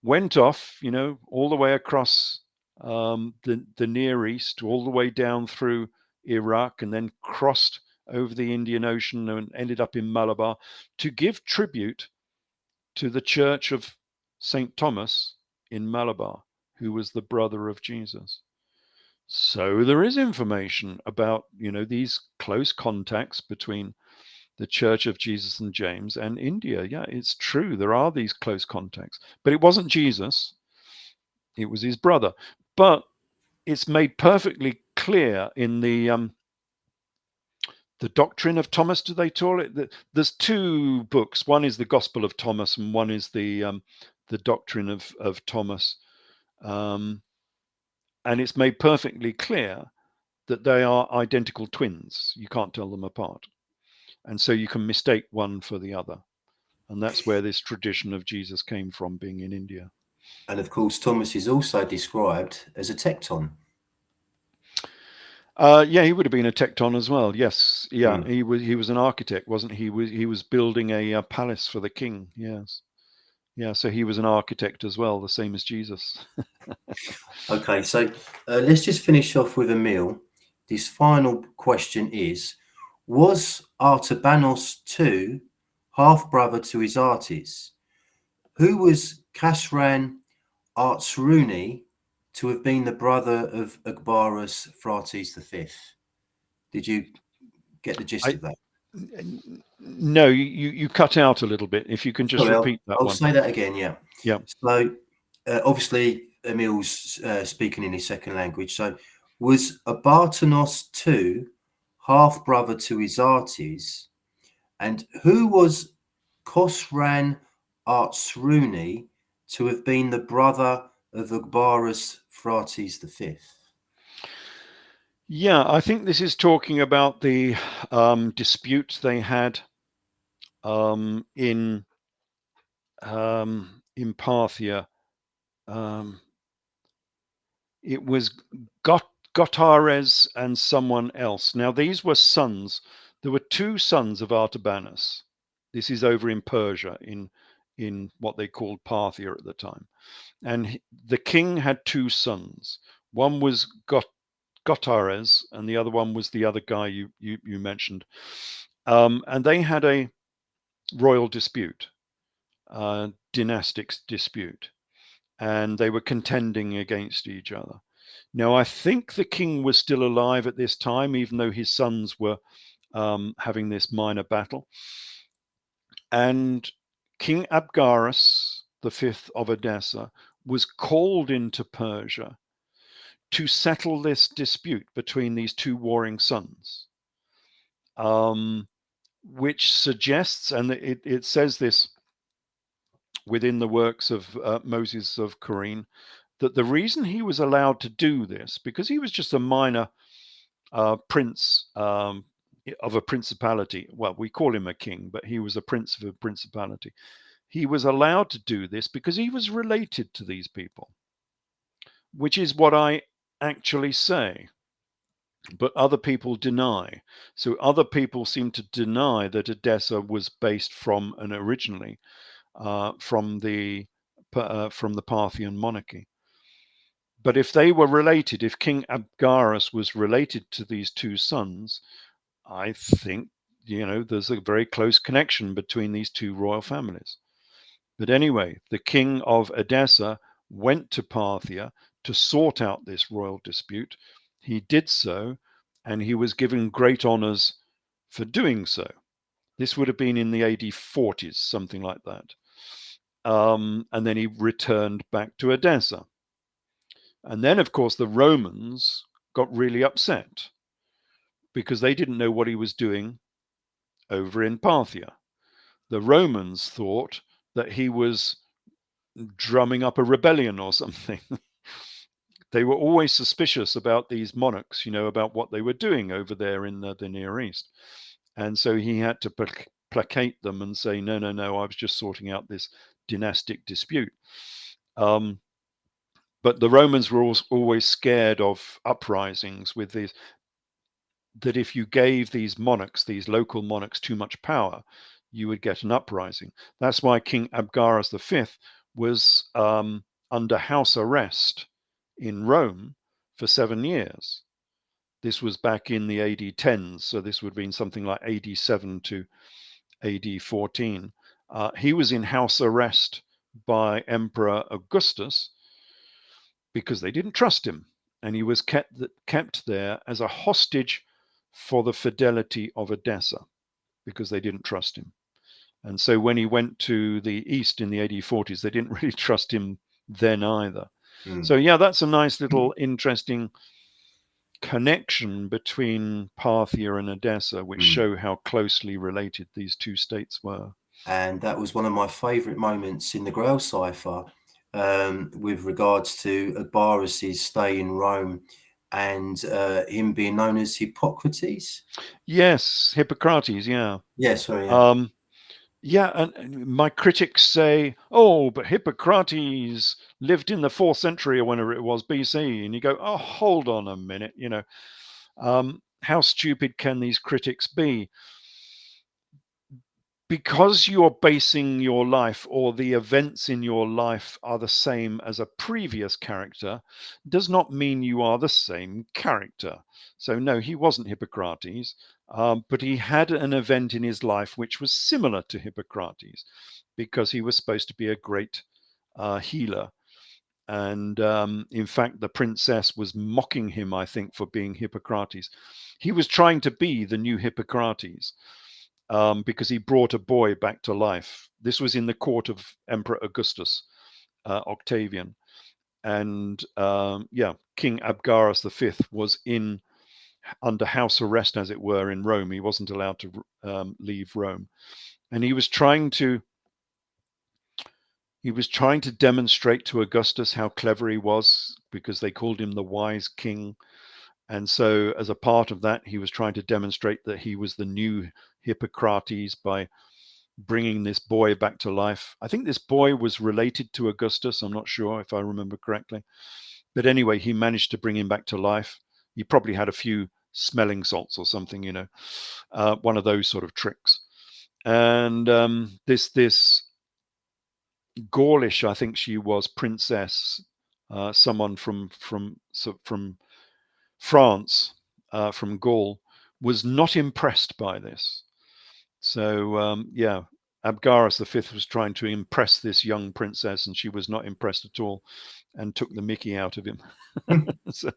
went off, all the way across the Near East, all the way down through Iraq, and then crossed over the Indian Ocean and ended up in Malabar to give tribute to the Church of St. Thomas in Malabar, who was the brother of Jesus. So there is information about, these close contacts between the Church of Jesus and James and India. Yeah, it's true. There are these close contacts, but it wasn't Jesus. It was his brother. But it's made perfectly clear in the doctrine of Thomas. Do they call it? There's 2 books. One is the Gospel of Thomas, and one is the doctrine of Thomas. Um, and it's made perfectly clear that they are identical twins. You can't tell them apart. And so you can mistake one for the other. And that's where this tradition of Jesus came from, being in India. And of course, Thomas is also described as a tecton. Yeah, he would have been a tecton as well. Yes, yeah, Mm. he was an architect, wasn't he? He was building a palace for the king. Yes, yeah. So he was an architect as well, the same as Jesus. Okay, so let's just finish off with Emil. This final question is: was Artabanos II half brother to Isatis? Who was Kasran Artsruni to have been the brother of Agbarus Phraates V? Did you get the gist I of that? No, you cut out a little bit. If you can just Sorry, repeat that I'll one. say that again. Yeah. Yeah. So obviously Emil's speaking in his second language. So was Abartanos II half brother to Isates? And who was Khosran Artsruni to have been the brother of Agbarus Phraates V? Yeah, I think this is talking about the dispute they had in Parthia. It was Gotares and someone else. Now, these were sons. There were 2 sons of Artabanus. This is over in Persia, in what they called Parthia at the time. And the king had 2 sons. One was Gotares, and the other one was the other guy you mentioned. And they had a royal dispute, dynastic dispute, and they were contending against each other. Now, I think the king was still alive at this time, even though his sons were having this minor battle. And King Abgarus, the 5th of Edessa, was called into Persia to settle this dispute between these 2 warring sons, which suggests, and it says this within the works of Moses of Corine, that the reason he was allowed to do this, because he was just a minor prince of a principality. Well, we call him a king, but he was a prince of a principality. he was allowed to do this because he was related to these people, which is what I actually say. But other people deny. So other people seem to deny that Edessa was based from and originally from the Parthian monarchy. But if they were related, if King Abgarus was related to these two sons, I think there's a very close connection between these two royal families. But anyway, the king of Edessa went to Parthia to sort out this royal dispute. He did so, and he was given great honors for doing so. This would have been in the AD 40s, something like that. And then he returned back to Edessa. And then, of course, the Romans got really upset because they didn't know what he was doing over in Parthia. The Romans thought that he was drumming up a rebellion or something. They were always suspicious about these monarchs, about what they were doing over there in the Near East. And so he had to placate them and say, no, I was just sorting out this dynastic dispute. But the Romans were always scared of uprisings with these, that if you gave these monarchs, these local monarchs, too much power, you would get an uprising. That's why King Abgarus V was under house arrest in Rome for 7 years. This was back in the AD 10s, so this would have been something like AD 7 to AD 14. He was in house arrest by Emperor Augustus because they didn't trust him, and he was kept there as a hostage for the fidelity of Edessa because they didn't trust him. And so when he went to the east in the AD 40s, they didn't really trust him then either. So yeah, that's a nice little interesting connection between Parthia and Edessa, which show how closely related these two states were. And that was one of my favourite moments in the Grail cipher, with regards to Abgarus's stay in Rome and him being known as Hippocrates. Yes, Hippocrates. Yeah. Yes, sorry. Yeah. Yeah, and my critics say, oh, but Hippocrates lived in the 4th century or whenever it was BC. And you go, oh, hold on a minute. How stupid can these critics be? Because you're basing your life or the events in your life are the same as a previous character does not mean you are the same character. So no, he wasn't Hippocrates, but he had an event in his life which was similar to Hippocrates because he was supposed to be a great healer. And in fact, the princess was mocking him, I think, for being Hippocrates. He was trying to be the new Hippocrates. Because he brought a boy back to life. This was in the court of Emperor Augustus, Octavian. And King Abgarus V was under house arrest, as it were, in Rome. He wasn't allowed to leave Rome. And he was trying to demonstrate to Augustus how clever he was, because they called him the wise king. And so as a part of that, he was trying to demonstrate that he was the new Hippocrates by bringing this boy back to life. I think this boy was related to Augustus. I'm not sure if I remember correctly. But anyway, he managed to bring him back to life. He probably had a few smelling salts or something, one of those sort of tricks. And this Gaulish, I think she was, princess, someone from France, from Gaul, was not impressed by this. So Abgarus V was trying to impress this young princess, and she was not impressed at all, and took the mickey out of him. So,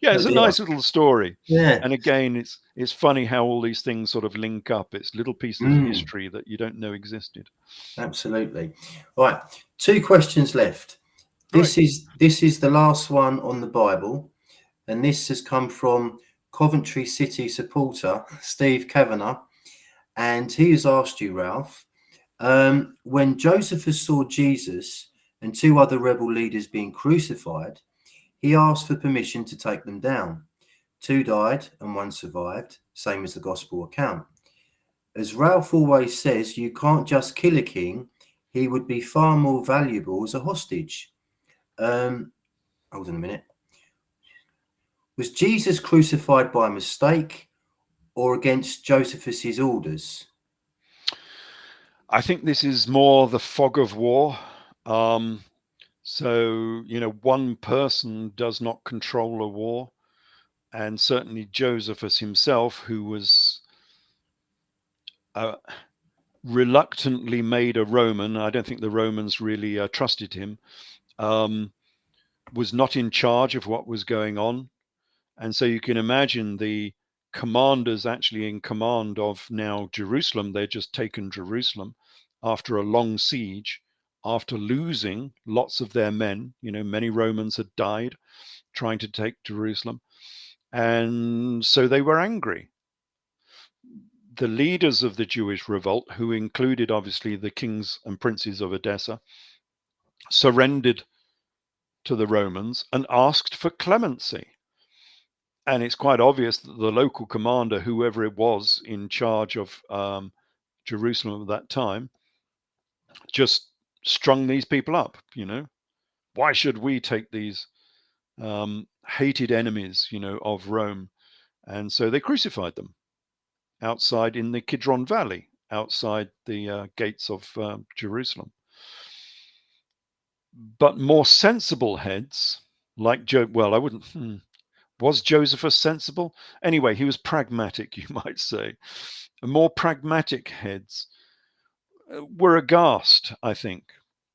yeah, it's a nice little story. Yeah. And again, it's funny how all these things sort of link up. It's little pieces of history that you don't know existed. Absolutely. All right, 2 questions left. This is the last one on the Bible, and this has come from Coventry City supporter Steve Kavanagh, and he has asked you, Ralph, when Josephus saw Jesus and 2 other rebel leaders being crucified, he asked for permission to take them down. 2 died and 1 survived, same as the gospel account. As Ralph always says, you can't just kill a king, he would be far more valuable as a hostage. Hold on a minute. Was Jesus crucified by mistake or against Josephus's orders? I think this is more the fog of war. So, one person does not control a war. And certainly Josephus himself, who was reluctantly made a Roman, I don't think the Romans really trusted him, was not in charge of what was going on. And so you can imagine the commanders actually in command of now Jerusalem. They'd just taken Jerusalem after a long siege, after losing lots of their men. Many Romans had died trying to take Jerusalem. And so they were angry. The leaders of the Jewish revolt, who included obviously the kings and princes of Edessa, surrendered to the Romans and asked for clemency. And it's quite obvious that the local commander, whoever it was in charge of Jerusalem at that time, just strung these people up. Why should we take these hated enemies, of Rome? And so they crucified them outside in the Kidron Valley, outside the gates of Jerusalem. But more sensible heads, like I wouldn't. Was Josephus sensible? Anyway, he was pragmatic, you might say. More pragmatic heads were aghast, I think,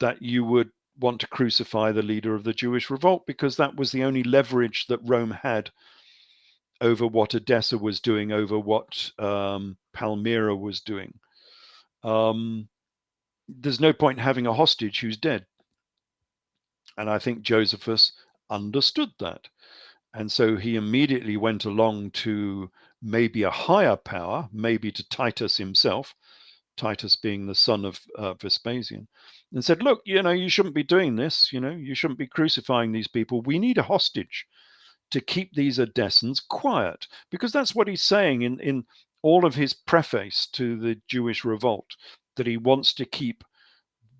that you would want to crucify the leader of the Jewish revolt, because that was the only leverage that Rome had over what Edessa was doing, over what Palmyra was doing. There's no point in having a hostage who's dead. And I think Josephus understood that. And so he immediately went along to maybe a higher power, maybe to Titus himself, Titus being the son of Vespasian, and said, look, you shouldn't be doing this. You shouldn't be crucifying these people. We need a hostage to keep these Edessans quiet, because that's what he's saying in all of his preface to the Jewish revolt, that he wants to keep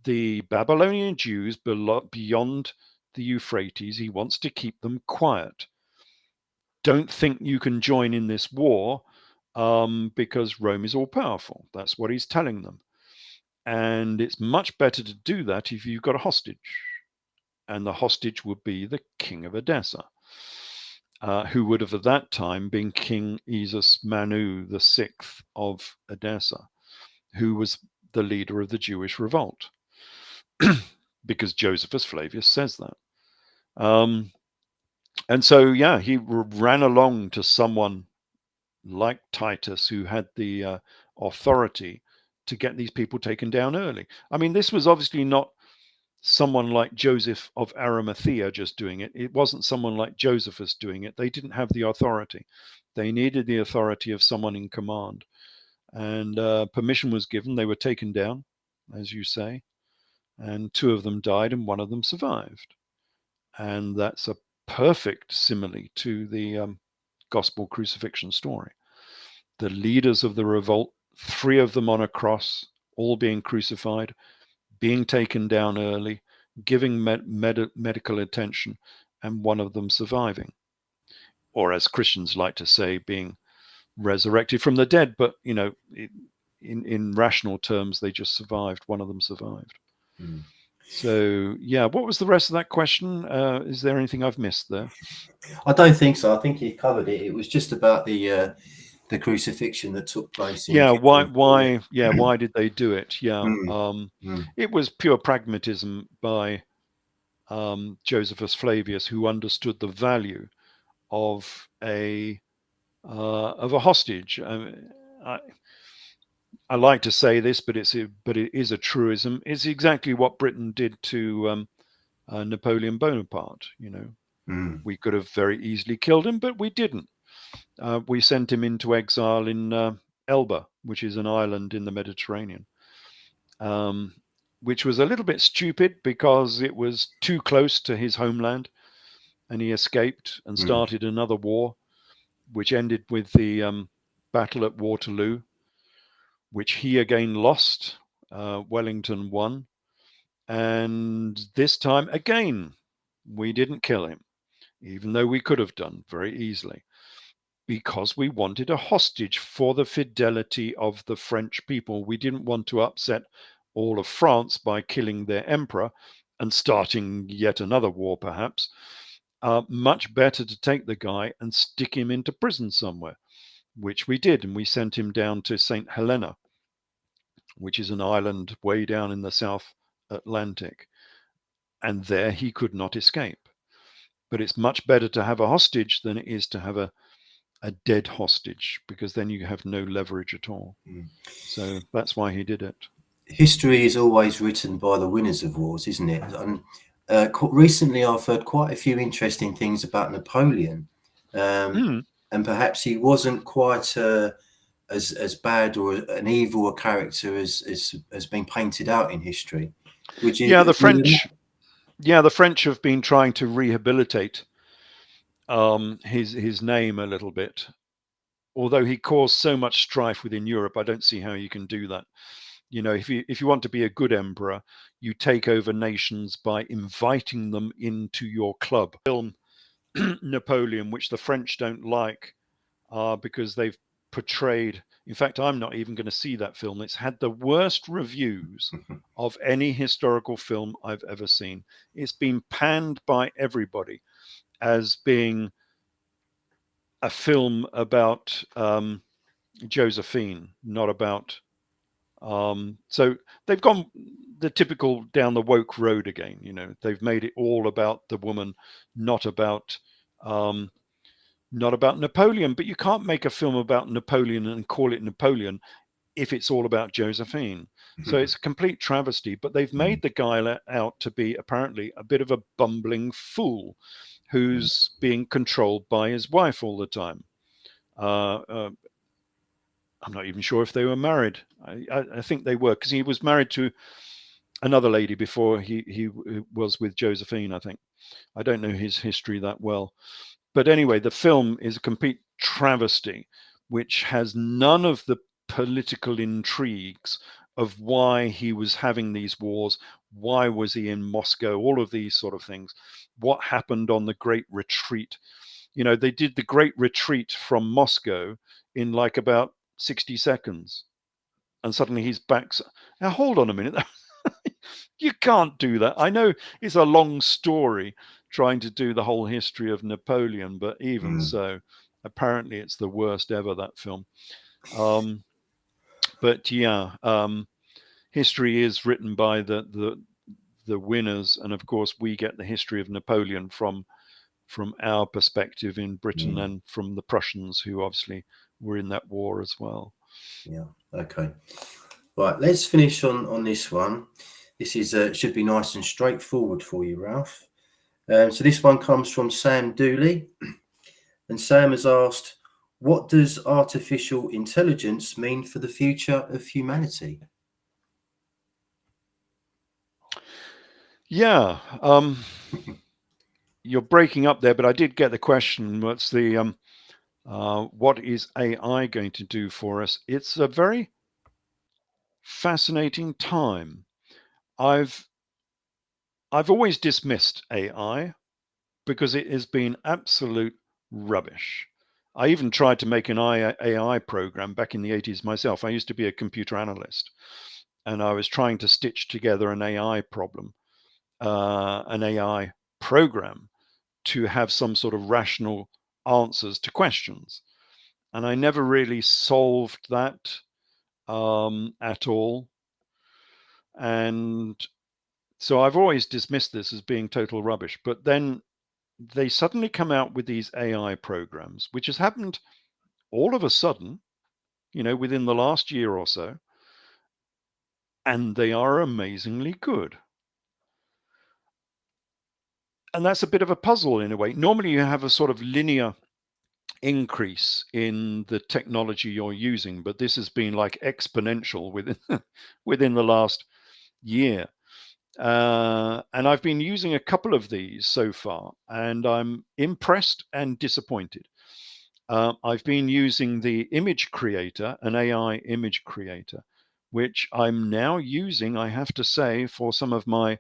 the Babylonian Jews beyond the Euphrates. He wants to keep them quiet. Don't think you can join in this war because Rome is all powerful. That's what he's telling them. And it's much better to do that if you've got a hostage. And the hostage would be the king of Edessa, who would have at that time been King Esus Manu VI of Edessa, who was the leader of the Jewish revolt, because Josephus Flavius says that. And so, he ran along to someone like Titus, who had the authority to get these people taken down early. I mean, this was obviously not someone like Joseph of Arimathea just doing it. It wasn't someone like Josephus doing it. They didn't have the authority. They needed the authority of someone in command. And permission was given. They were taken down, as you say. And 2 of them died and 1 of them survived. And that's a perfect simile to the gospel crucifixion story. The leaders of the revolt, 3 of them on a cross, all being crucified, being taken down early, giving medical attention, and 1 of them surviving. Or as Christians like to say, being resurrected from the dead. But, in rational terms, they just survived. 1 of them survived. Mm. So, what was the rest of that question? Is there anything I've missed there? I don't think so. I think you've covered it. It was just about the crucifixion that took place. Why did they do it? It was pure pragmatism by Josephus Flavius, who understood the value of a hostage. I like to say this, but it is a truism. It's exactly what Britain did to Napoleon Bonaparte. We could have very easily killed him, but we didn't. We sent him into exile in Elba, which is an island in the Mediterranean, which was a little bit stupid because it was too close to his homeland, and he escaped and started another war, which ended with the battle at Waterloo, which he again lost. Wellington won. And this time, again, we didn't kill him, even though we could have done very easily, because we wanted a hostage for the fidelity of the French people. We didn't want to upset all of France by killing their emperor and starting yet another war, perhaps. Much better to take the guy and stick him into prison somewhere, which we did. And we sent him down to St. Helena, which is an island way down in the South Atlantic. And there he could not escape. But it's much better to have a hostage than it is to have a dead hostage, because then you have no leverage at all. So that's why he did it. History is always written by the winners of wars, isn't it? And recently I've heard quite a few interesting things about Napoleon, and perhaps he wasn't quite as bad or an evil a character as has been painted out in history. Would you? Yeah, the French. Yeah, the French have been trying to rehabilitate his name a little bit. Although he caused so much strife within Europe, I don't see how you can do that. You know, if you want to be a good emperor, you take over nations by inviting them into your club. Film Napoleon, which the French don't like, because they've portrayed. In fact, I'm not even going to see that film. It's had the worst reviews of any historical film I've ever seen. It's been panned by everybody as being a film about Josephine, not about. So they've gone the typical down the woke road again. You know, they've made it all about the woman, not about Napoleon. But you can't make a film about Napoleon and call it Napoleon if it's all about Josephine. So it's a complete travesty. But they've made the guy out to be apparently a bit of a bumbling fool who's being controlled by his wife all the time. I'm not even sure if they were married. I think they were, because he was married to another lady before he was with Josephine, I think. I don't know his history that well. But anyway, the film is a complete travesty, which has none of the political intrigues of why he was having these wars, why was he in Moscow, all of these sort of things, what happened on the Great Retreat. You know, they did the Great Retreat from Moscow in like about 60 seconds, and suddenly he's back. Now, hold on a minute. You can't do that. I know it's a long story trying to do the whole history of Napoleon, but even so, apparently it's the worst ever, that film. But yeah, history is written by the winners, and of course we get the history of Napoleon from our perspective in Britain and from the Prussians, who obviously were in that war as well. Yeah. Okay. Right. Let's finish on this one. This is should be nice and straightforward for you, Ralph. So this one comes from Sam Dooley, and Sam has asked, "What does artificial intelligence mean for the future of humanity?" Yeah. You're breaking up there, but I did get the question. What's the what is AI going to do for us? It's a very fascinating time. I've always dismissed AI because it has been absolute rubbish. I even tried to make an AI program back in the 80s myself. I used to be a computer analyst, and I was trying to stitch together an AI problem, an AI program, to have some sort of rational answers to questions. And I never really solved that at all. And so I've always dismissed this as being total rubbish. But then they suddenly come out with these AI programs, which has happened all of a sudden, you know, within the last year or so. And they are amazingly good. And that's a bit of a puzzle in a way. Normally you have a sort of linear increase in the technology you're using, but this has been like exponential within the last year. And I've been using a couple of these so far, and I'm impressed and disappointed. I've been using the image creator, an AI image creator, which I'm now using, I have to say, for some of my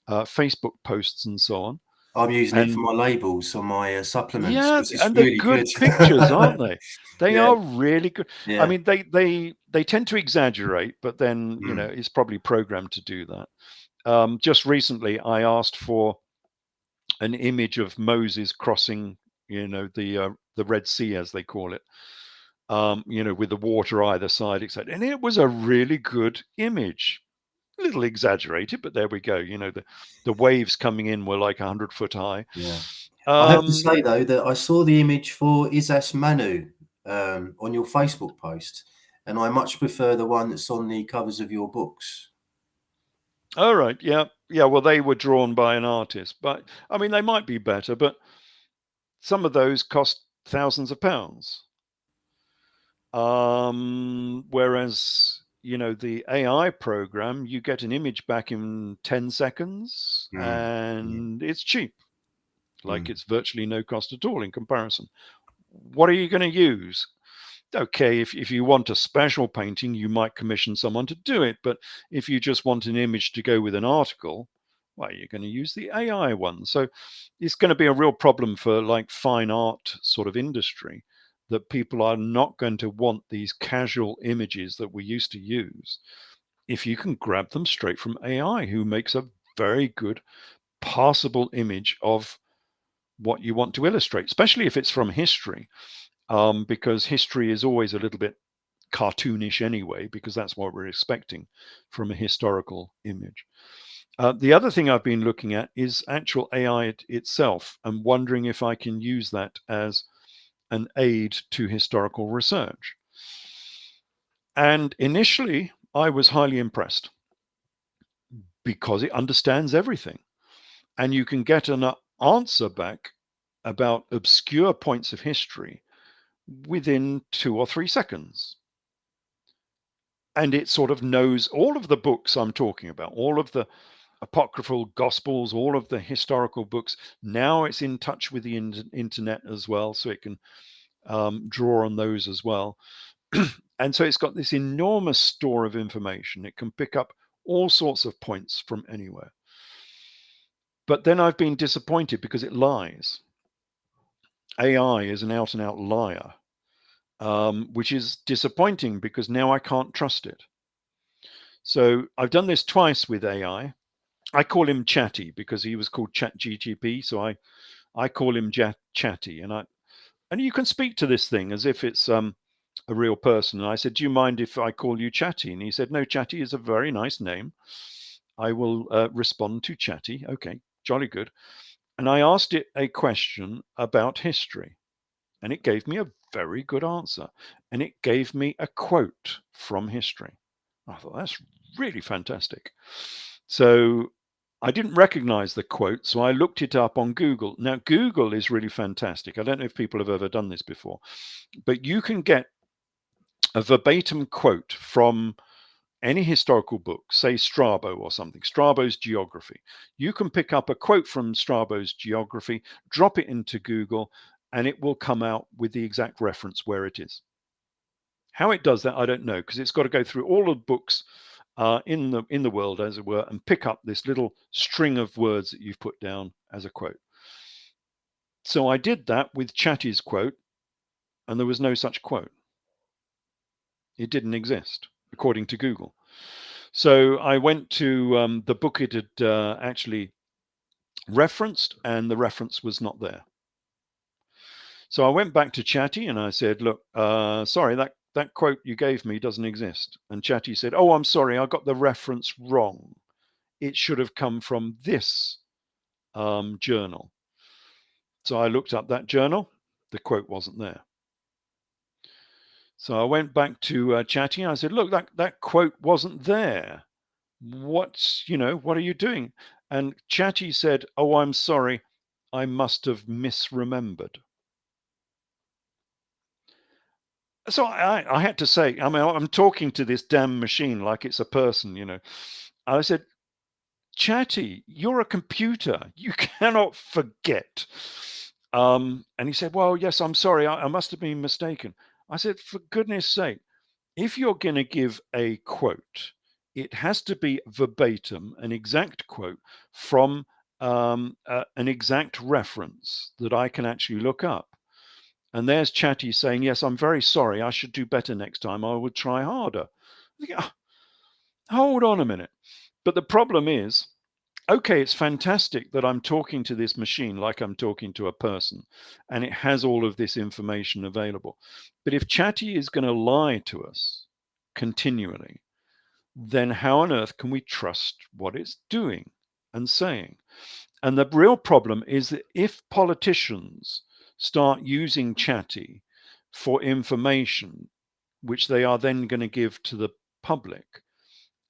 Facebook posts and so on. I'm using it for And my labels on my supplements yeah, because it's and they're really good good. pictures, aren't they? They Yeah, are really good. I yeah. mean, they tend to exaggerate, but then Mm, it's probably programmed to do that. Just recently, I asked for an image of Moses crossing, the Red Sea, as they call it, with the water either side, etc. And it was a really good image. A little exaggerated, but there we go. The waves coming in were like 100 foot high. yeah. I have to Um, say though that I saw the image for Isas Manu on your Facebook post, and I much prefer the one that's on the covers of your books. all right, yeah, yeah. Well, they were drawn by an artist, but I mean, they might be better. But some of those cost thousands of pounds. Whereas the AI program, you get an image back in 10 seconds, Mm, mm, and it's cheap. Like mm. it's virtually no cost at all in comparison. What are you going to use? Okay, if you want a special painting, you might commission someone to do it. But if you just want an image to go with an article, well, you're going to use the AI one. So it's going to be a real problem for like fine art sort of industry, that people are not going to want these casual images that we used to use if you can grab them straight from AI, who makes a very good passable image of what you want to illustrate, especially if it's from history, because history is always a little bit cartoonish anyway, because that's what we're expecting from a historical image. The other thing I've been looking at is actual AI itself, and wondering if I can use that as an aid to historical research. And initially, I was highly impressed because it understands everything. And you can get an answer back about obscure points of history within 2 or 3 seconds. And it sort of knows all of the books I'm talking about, all of the apocryphal gospels, all of the historical books. Now it's in touch with the internet as well, so it can draw on those as well. And so it's got this enormous store of information. It can pick up all sorts of points from anywhere. But then I've been disappointed because it lies. AI is an out and out liar, which is disappointing because now I can't trust it. So I've done this twice with AI. I call him Chatty because he was called ChatGTP, so I call him Chatty, and you can speak to this thing as if it's a real person. And I said, "Do you mind if I call you Chatty?" And he said, "No, Chatty is a very nice name. I will respond to Chatty." Okay, jolly good. And I asked it a question about history, and it gave me a very good answer. And it gave me a quote from history. I thought that's really fantastic. So I didn't recognize the quote, so I looked it up on Google. Now, Google is really fantastic. I don't know if people have ever done this before, but you can get a verbatim quote from any historical book, say Strabo or something, Strabo's geography. You can pick up a quote from Strabo's geography, drop it into Google, and it will come out with the exact reference where it is. How it does that, I don't know, because it's got to go through all of the books in the world, as it were, and pick up this little string of words that you've put down as a quote. So I did that with Chatty's quote, and there was no such quote. It didn't exist, according to Google. So I went to the book it had actually referenced, and the reference was not there. So I went back to Chatty and I said, "Look, sorry, that quote you gave me doesn't exist." And Chatty said, "Oh, I'm sorry, I got the reference wrong. It should have come from this journal." So I looked up that journal. The quote wasn't there. So I went back to Chatty and I said, "Look, that quote wasn't there. What are you doing?" And Chatty said, "Oh, I'm sorry, I must have misremembered." So I had to say, I mean, I'm talking to this damn machine like it's a person. I said, "Chatty, you're a computer. You cannot forget." And he said, "Well, yes, I'm sorry. I must have been mistaken." I said, "For goodness sake, if you're going to give a quote, it has to be verbatim, an exact quote from an exact reference that I can actually look up. And there's Chatty saying, yes, I'm very sorry. I should do better next time. I would try harder. Hold on a minute. But the problem is, okay, it's fantastic that I'm talking to this machine like I'm talking to a person, and it has all of this information available. But if Chatty is going to lie to us continually, then how on earth can we trust what it's doing and saying? And the real problem is that if politicians start using Chatty for information, which they are then going to give to the public,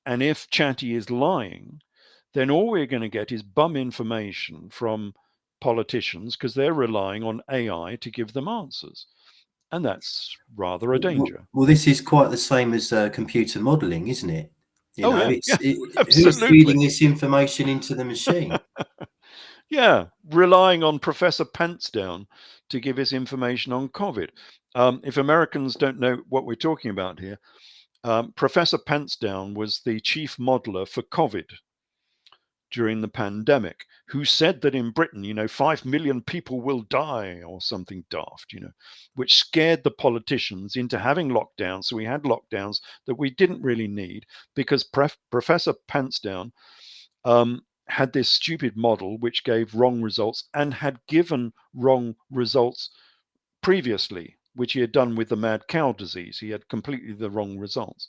and if Chatty is lying, then all we're going to get is bum information from politicians because they're relying on AI to give them answers. And that's rather a danger. Well, this is quite the same as computer modeling, isn't it? You Oh, know, yeah, yeah, who's absolutely. feeding this information into the machine? Yeah, relying on Professor Pantsdown to give us information on COVID. If Americans don't know what we're talking about here, Professor Pantsdown was the chief modeler for COVID during the pandemic, who said that in Britain, 5 million people will die or something daft, which scared the politicians into having lockdowns. So we had lockdowns that we didn't really need because Professor Pantsdown had this stupid model which gave wrong results and had given wrong results previously, which he had done with the mad cow disease. He had completely the wrong results.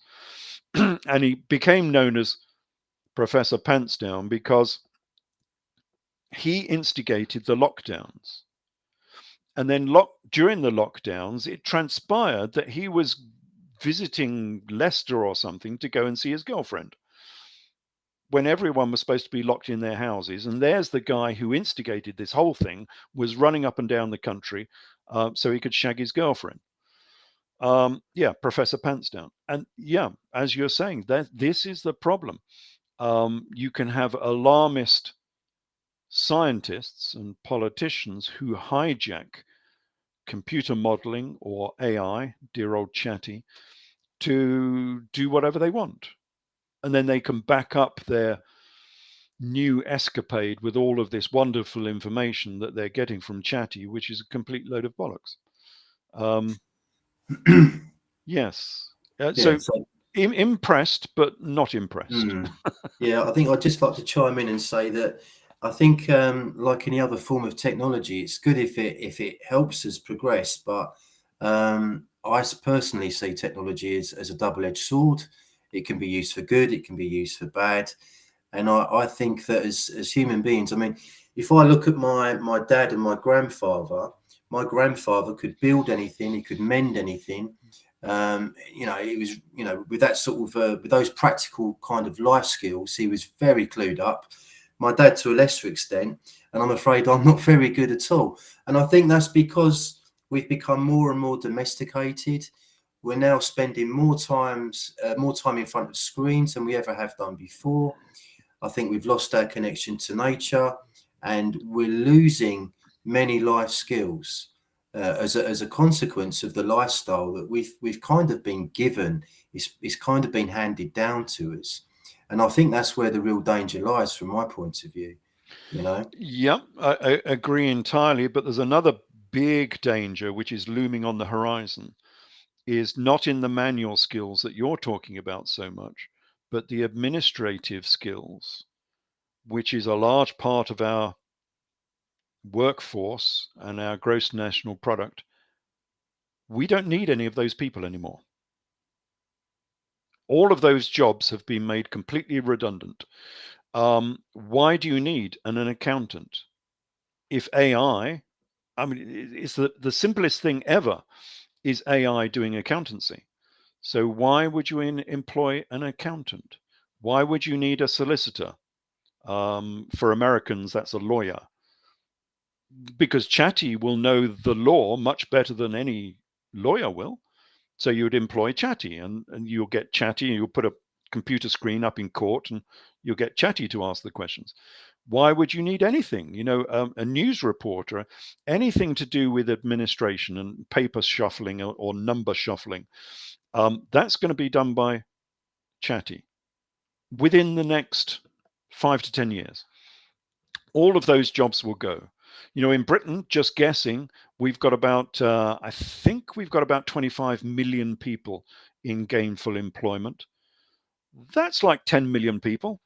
And he became known as Professor Pantsdown because he instigated the lockdowns. And then during the lockdowns, it transpired that he was visiting Leicester or something to go and see his girlfriend when everyone was supposed to be locked in their houses. And there's the guy who instigated this whole thing, was running up and down the country so he could shag his girlfriend. Professor Pantsdown. And yeah, as you're saying, this is the problem. You can have alarmist scientists and politicians who hijack computer modeling or AI, dear old Chatty, to do whatever they want. And then they can back up their new escapade with all of this wonderful information that they're getting from Chatty, which is a complete load of bollocks. Yes. So impressed, but not impressed. Yeah, I think I'd just like to chime in and say that I think, like any other form of technology, it's good if it helps us progress. But I personally see technology as a double-edged sword. It can be used for good, it can be used for bad. And I think that as human beings, I mean, if I look at my dad and my grandfather could build anything, he could mend anything. It was, with that sort of with those practical kind of life skills, he was very clued up. My dad to a lesser extent, and I'm afraid I'm not very good at all. And I think that's because we've become more and more domesticated. We're now spending more time in front of screens than we ever have done before. I think we've lost our connection to nature, and we're losing many life skills as a consequence of the lifestyle that we've kind of been given. It's kind of been handed down to us, and I think that's where the real danger lies, from my point of view. Yep, I agree entirely. But there's another big danger which is looming on the horizon. Is not in the manual skills that you're talking about so much, but the administrative skills, which is a large part of our workforce and our gross national product. We don't need any of those people anymore. All of those jobs have been made completely redundant. Why do you need an accountant? If AI, I mean, it's the simplest thing ever is AI doing accountancy. So why would you employ an accountant? Why would you need a solicitor? For Americans, that's a lawyer. Because Chatty will know the law much better than any lawyer will. So you would employ Chatty, and you'll get Chatty, and you'll put a computer screen up in court, and you'll get Chatty to ask the questions. Why would you need anything? A news reporter, anything to do with administration and paper shuffling or number shuffling, that's going to be done by Chatty within the next 5 to 10 years. All of those jobs will go. In Britain, just guessing, we've got about, I think we've got about 25 million people in gainful employment. That's like 10 million people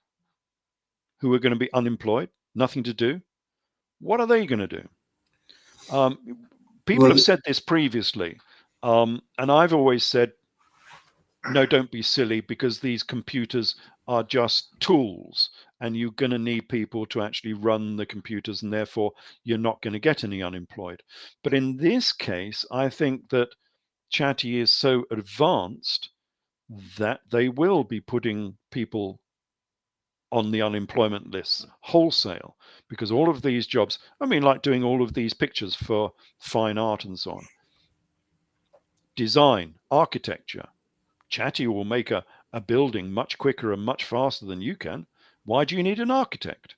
who are going to be unemployed, nothing to do. What are they going to do? People have said this previously, and I've always said, no, don't be silly, because these computers are just tools, and you're going to need people to actually run the computers, and therefore you're not going to get any unemployed. But in this case, I think that Chatty is so advanced that they will be putting people on the unemployment lists wholesale, because all of these jobs, like doing all of these pictures for fine art and so on, design, architecture, Chatty will make a building much quicker and much faster than you can. Why do you need an architect?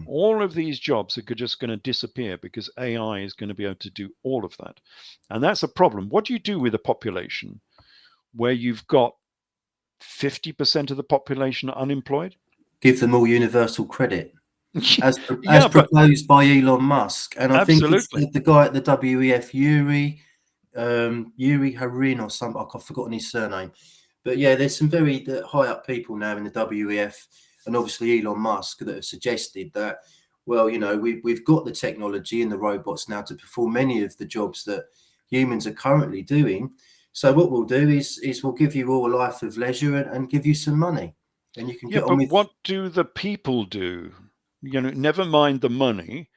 All of these jobs are just going to disappear because AI is going to be able to do all of that. And that's a problem. What do you do with a population where you've got 50% of the population unemployed? Give them all universal credit, as proposed by Elon Musk. And I think it's the guy at the WEF, Yuri Harin or some, I've forgotten his surname. But yeah, there's some very high up people now in the WEF, and obviously Elon Musk, that have suggested that, well, we've got the technology and the robots now to perform many of the jobs that humans are currently doing. So what we'll do is we'll give you all a life of leisure and give you some money, and you can get on with. What do the people do? Never mind the money.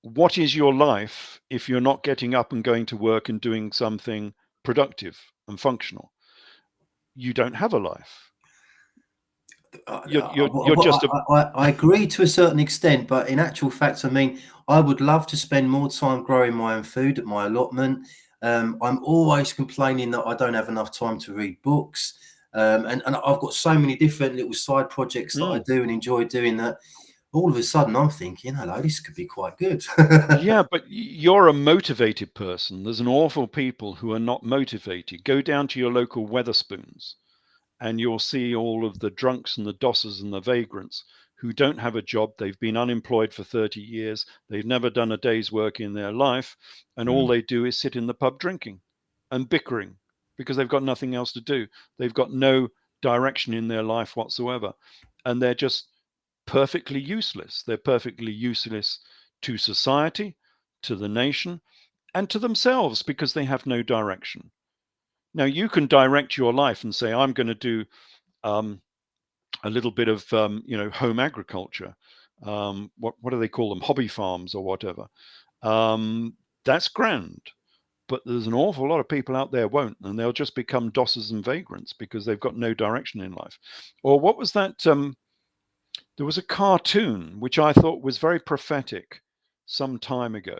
What is your life if you're not getting up and going to work and doing something productive and functional? You don't have a life. I agree to a certain extent, but in actual fact, I would love to spend more time growing my own food at my allotment. I'm always complaining that I don't have enough time to read books, and I've got so many different little side projects that I do and enjoy doing that. All of a sudden, I'm thinking, hello, this could be quite good. Yeah, but you're a motivated person. There's an awful people who are not motivated. Go down to your local Weatherspoons, and you'll see all of the drunks and the dossers and the vagrants who don't have a job. They've been unemployed for 30 years. They've never done a day's work in their life. And all they do is sit in the pub drinking and bickering because they've got nothing else to do. They've got no direction in their life whatsoever. And they're just perfectly useless. They're perfectly useless to society, to the nation, and to themselves because they have no direction. Now, you can direct your life and say, I'm going to do a little bit of, home agriculture. What do they call them? Hobby farms or whatever. That's grand. But there's an awful lot of people out there won't, and they'll just become dossers and vagrants because they've got no direction in life. Or what was that? There was a cartoon which I thought was very prophetic some time ago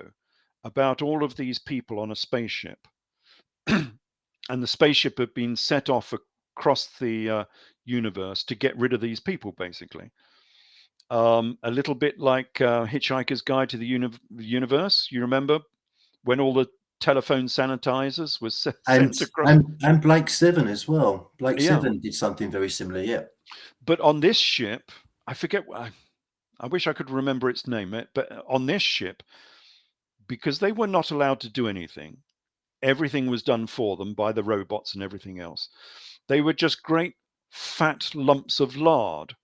about all of these people on a spaceship. And the spaceship had been set off across the universe to get rid of these people, basically. A little bit like Hitchhiker's Guide to the Universe. You remember when all the telephone sanitizers was sent across? And Blake Seven as well. Blake Seven did something very similar, yeah. But on this ship, I forget, I wish I could remember its name, but on this ship, because they were not allowed to do anything, everything was done for them by the robots and everything else. They were just great fat lumps of lard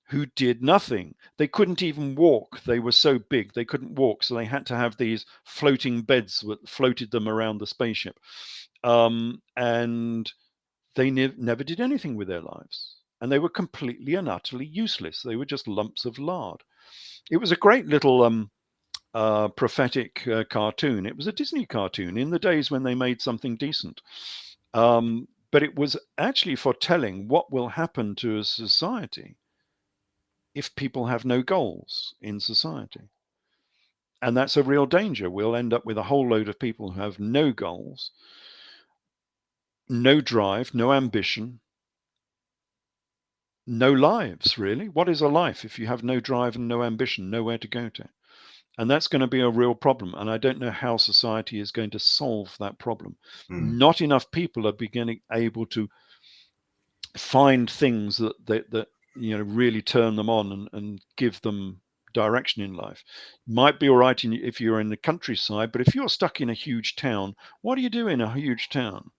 who did nothing. They couldn't even walk. They were so big they couldn't walk, so they had to have these floating beds that floated them around the spaceship. And they never did anything with their lives. And they were completely and utterly useless. They were just lumps of lard. It was a great little prophetic cartoon. It was a Disney cartoon in the days when they made something decent. But it was actually foretelling what will happen to a society if people have no goals in society. And that's a real danger. We'll end up with a whole load of people who have no goals, no drive, no ambition, no lives, really. What is a life if you have no drive and no ambition, nowhere to go to? And that's going to be a real problem. And I don't know how society is going to solve that problem. Not enough people are beginning able to find things that really turn them on and give them direction in life. Might be all right if you're in the countryside, but if you're stuck in a huge town, what do you do in a huge town?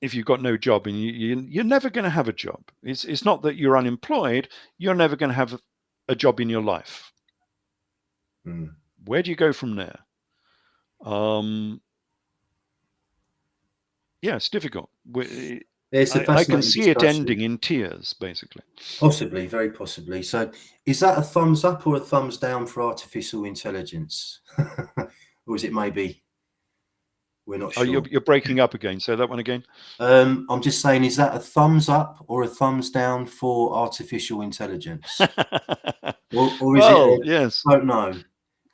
If you've got no job, and you're never going to have a job. It's not that you're unemployed, you're never going to have a job in your life. Where do you go from there? Yeah, it's difficult. I can see it ending in tears, basically. Possibly, very possibly. So is that a thumbs up or a thumbs down for artificial intelligence? Or is it maybe? We're not sure. You're breaking up again. Say that one again. I'm just saying, is that a thumbs up or a thumbs down for artificial intelligence? or is it? Yes. I don't know.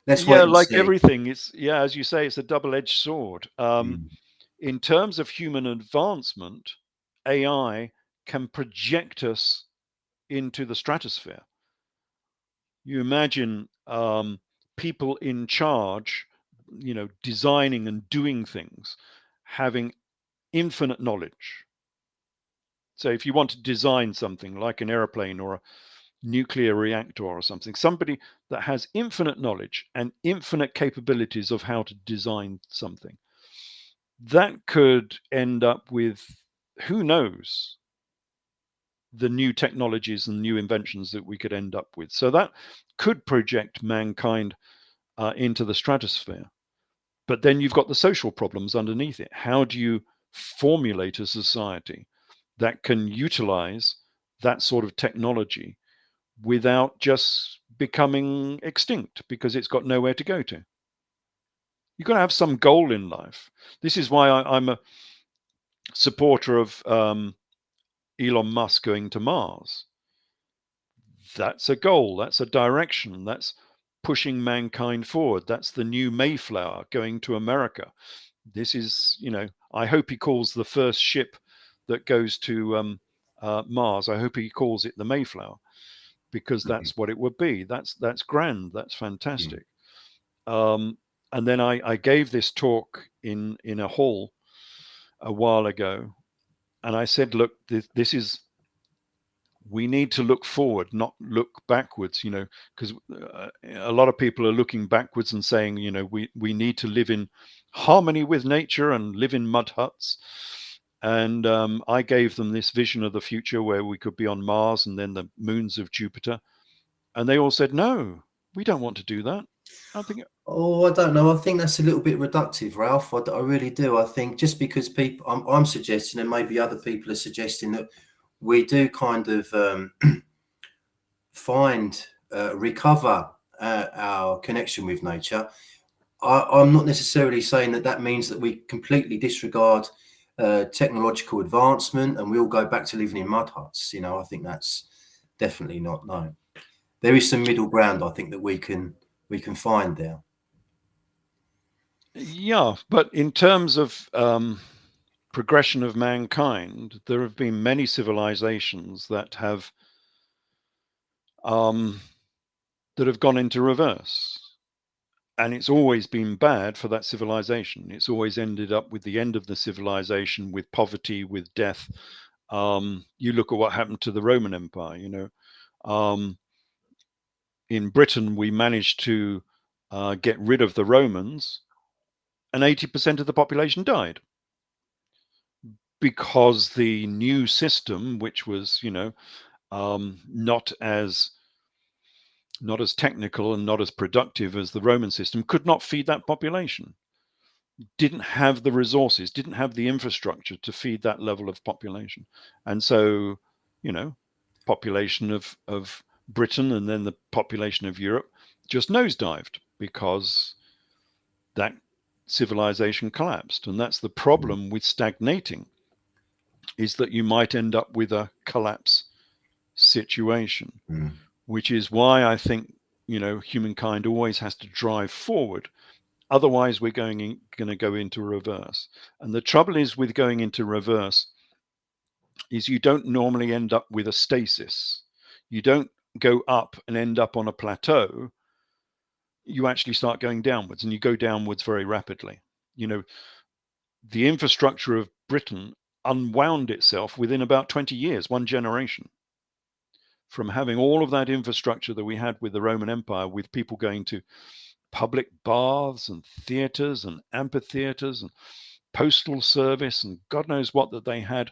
Let's wait and like see. everything, it's as you say, it's a double-edged sword. In terms of human advancement, AI can project us into the stratosphere. You imagine people in charge, designing and doing things, having infinite knowledge. So if you want to design something like an airplane or a nuclear reactor or something, somebody that has infinite knowledge and infinite capabilities of how to design something, that could end up with, who knows, the new technologies and new inventions that we could end up with. So that could project mankind into the stratosphere. But then you've got the social problems underneath it. How do you formulate a society that can utilize that sort of technology without just becoming extinct because it's got nowhere to go to? You've got to have some goal in life. This is why I'm a supporter of Elon Musk going to Mars. That's a goal. That's a direction. That's pushing mankind forward. That's the new Mayflower going to America. This is, I hope he calls the first ship that goes to Mars, I hope he calls it the Mayflower, because that's what it would be. That's grand. That's fantastic. And then I gave this talk in a hall a while ago, and I said, look, this is, we need to look forward, not look backwards, because a lot of people are looking backwards and saying, we need to live in harmony with nature and live in mud huts. And I gave them this vision of the future where we could be on Mars and then the moons of Jupiter. And they all said, no, we don't want to do that. I think. Oh, I don't know. I think that's a little bit reductive, Ralph. I really do. I think just because people, I'm suggesting, and maybe other people are suggesting, that we do kind of recover our connection with nature. I'm not necessarily saying that means that we completely disregard technological advancement and we all go back to living in mud huts. I think that's definitely not. No, there is some middle ground, I think, that we can find there. Yeah, but in terms of progression of mankind, there have been many civilizations that have gone into reverse. And it's always been bad for that civilization. It's always ended up with the end of the civilization, with poverty, with death. You look at what happened to the Roman Empire. In Britain, we managed to get rid of the Romans, and 80% of the population died because the new system, which was, not as technical and not as productive as the Roman system, could not feed that population. Didn't have the resources, didn't have the infrastructure to feed that level of population. And so, population of Britain and then the population of Europe just nosedived because that civilization collapsed. And that's the problem with stagnating, is that you might end up with a collapse situation, which is why I think, humankind always has to drive forward. Otherwise, we're going to go into reverse. And the trouble is with going into reverse, is you don't normally end up with a stasis. You don't go up and end up on a plateau. You actually start going downwards, and you go downwards very rapidly. The infrastructure of Britain unwound itself within about 20 years, one generation, from having all of that infrastructure that we had with the Roman Empire, with people going to public baths and theaters and amphitheaters and postal service and God knows what that they had,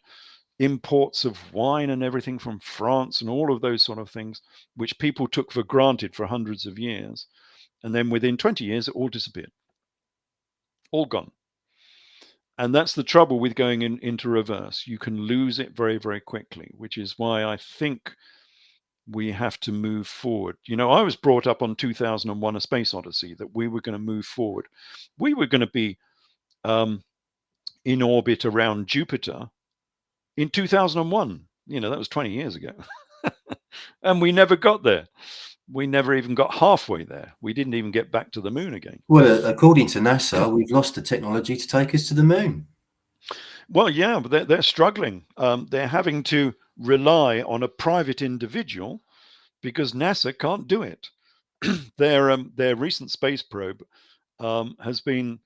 imports of wine and everything from France and all of those sort of things, which people took for granted for hundreds of years. And then within 20 years, it all disappeared, all gone. And that's the trouble with going into reverse. You can lose it very, very quickly, which is why I think we have to move forward. I was brought up on 2001: A Space Odyssey, that we were going to move forward. We were going to be in orbit around Jupiter in 2001. That was 20 years ago. And we never got there. We never even got halfway there. We didn't even get back to the moon again. Well, according to NASA, we've lost the technology to take us to the moon. Well, yeah, but they're struggling. They're having to rely on a private individual because NASA can't do it. Their recent space probe has been,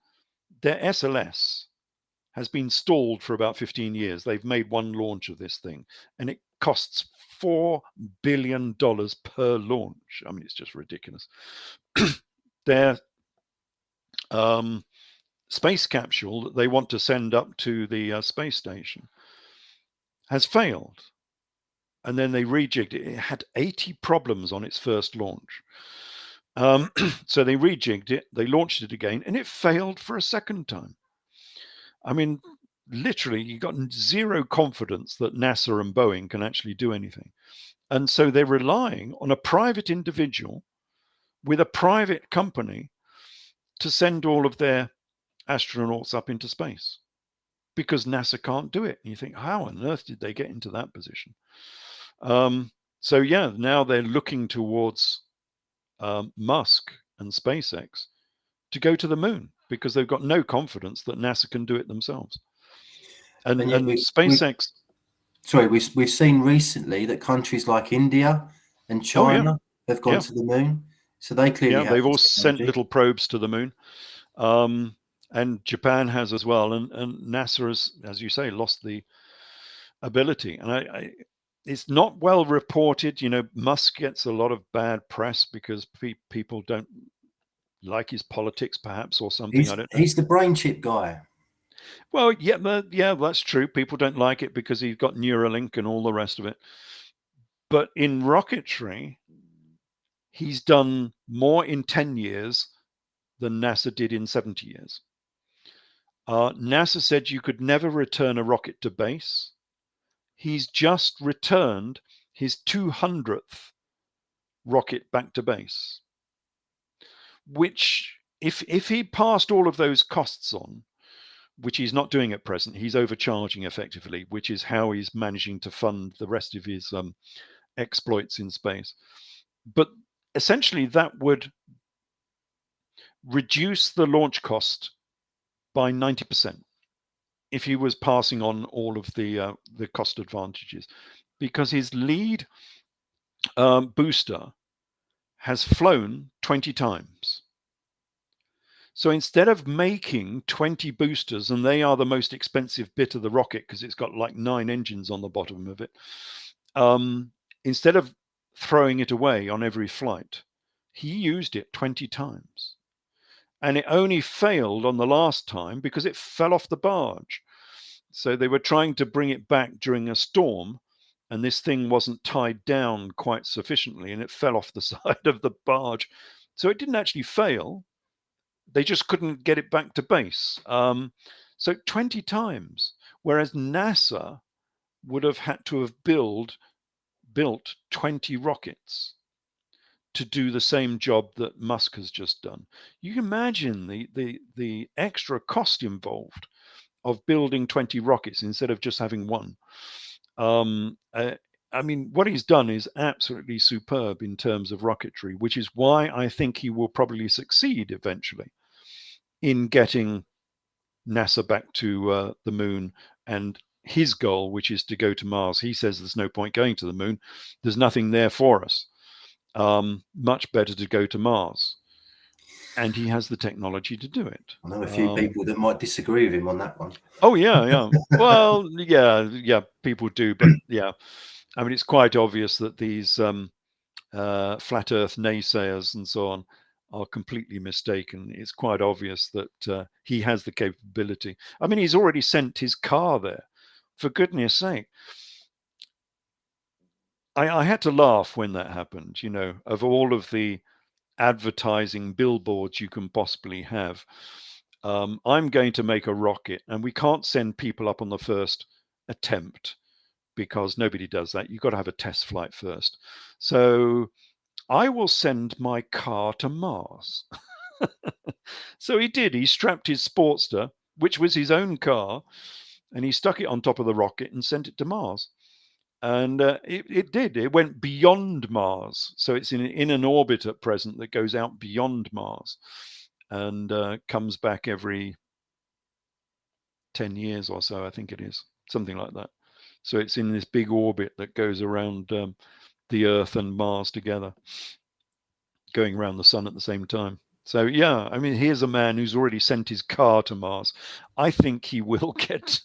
their SLS has been stalled for about 15 years. They've made one launch of this thing, and it costs $4 billion per launch. I mean, it's just ridiculous. Their space capsule that they want to send up to the space station has failed. And then they rejigged it. It had 80 problems on its first launch. So they rejigged it, they launched it again, and it failed for a second time. I mean, literally, you got zero confidence that NASA and Boeing can actually do anything. And so they're relying on a private individual with a private company to send all of their astronauts up into space because NASA can't do it. And you think, how on earth did they get into that position? So yeah, now they're looking towards Musk and SpaceX to go to the moon because they've got no confidence that NASA can do it themselves. And SpaceX. We've seen recently that countries like India and China have gone to the moon, so they clearly have. They've all sent little probes to the moon, and Japan has as well. And NASA has, as you say, lost the ability. And it's not well reported. Musk gets a lot of bad press because people don't like his politics, perhaps, or something. I don't know. He's the brain chip guy. Well, yeah, that's true. People don't like it because he's got Neuralink and all the rest of it. But in rocketry, he's done more in 10 years than NASA did in 70 years. NASA said you could never return a rocket to base. He's just returned his 200th rocket back to base, which if he passed all of those costs on, which he's not doing at present, he's overcharging effectively, which is how he's managing to fund the rest of his exploits in space. But essentially that would reduce the launch cost by 90% if he was passing on all of the cost advantages, because his lead booster has flown 20 times. So instead of making 20 boosters, and they are the most expensive bit of the rocket because it's got like 9 engines on the bottom of it, instead of throwing it away on every flight, he used it 20 times. And it only failed on the last time because it fell off the barge. So they were trying to bring it back during a storm, and this thing wasn't tied down quite sufficiently, and it fell off the side of the barge. So it didn't actually fail. They just couldn't get it back to base. So 20 times, whereas NASA would have had to have built 20 rockets to do the same job that Musk has just done. You can imagine the extra cost involved of building 20 rockets instead of just having one. I mean, what he's done is absolutely superb in terms of rocketry, which is why I think he will probably succeed eventually in getting NASA back to the moon and his goal, which is to go to Mars. He says there's no point going to the moon. There's nothing there for us. Much better to go to Mars. And he has the technology to do it. I know a few people that might disagree with him on that one. Oh, yeah. Well, yeah, people do. But yeah, I mean, it's quite obvious that these flat Earth naysayers and so on are completely mistaken. It's quite obvious that he has the capability. I mean, he's already sent his car there, for goodness sake. I had to laugh when that happened, of all of the advertising billboards you can possibly have. I'm going to make a rocket, and we can't send people up on the first attempt because nobody does that. You've got to have a test flight first. So I will send my car to Mars. So he did. He strapped his Sportster, which was his own car, and he stuck it on top of the rocket and sent it to Mars. And it did. It went beyond Mars. So it's in an orbit at present that goes out beyond Mars and comes back every 10 years or so, I think it is. Something like that. So it's in this big orbit that goes around the Earth and Mars together, going around the sun at the same time. So yeah, I mean, here's a man who's already sent his car to Mars. I think he will get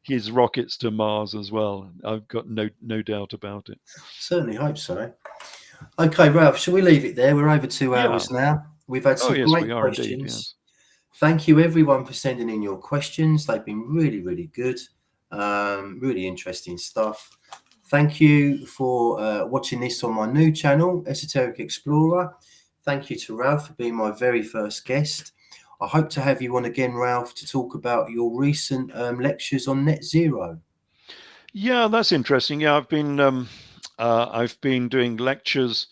his rockets to Mars as well. I've got no doubt about it. Certainly hope so. Okay, Ralph, shall we leave it there? We're over 2 hours now. We've had some great questions. Indeed, yes. Thank you, everyone, for sending in your questions. They've been really, really good. Really interesting stuff. Thank you for watching this on my new channel, Esoteric Explorer. Thank you to Ralph for being my very first guest. I hope to have you on again, Ralph, to talk about your recent lectures on net zero. Yeah, that's interesting. Yeah, I've been doing lectures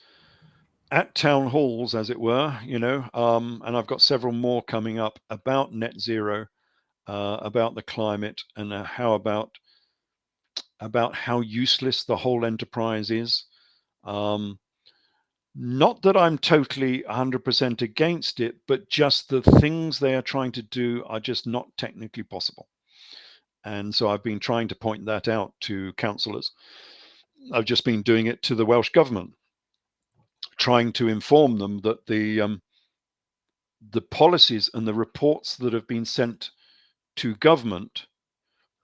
at town halls, as it were, and I've got several more coming up about net zero, about the climate, and about how useless the whole enterprise is. Not that I'm totally 100% against it, but just the things they are trying to do are just not technically possible. And so I've been trying to point that out to councillors. I've just been doing it to the Welsh government, trying to inform them that the policies and the reports that have been sent to government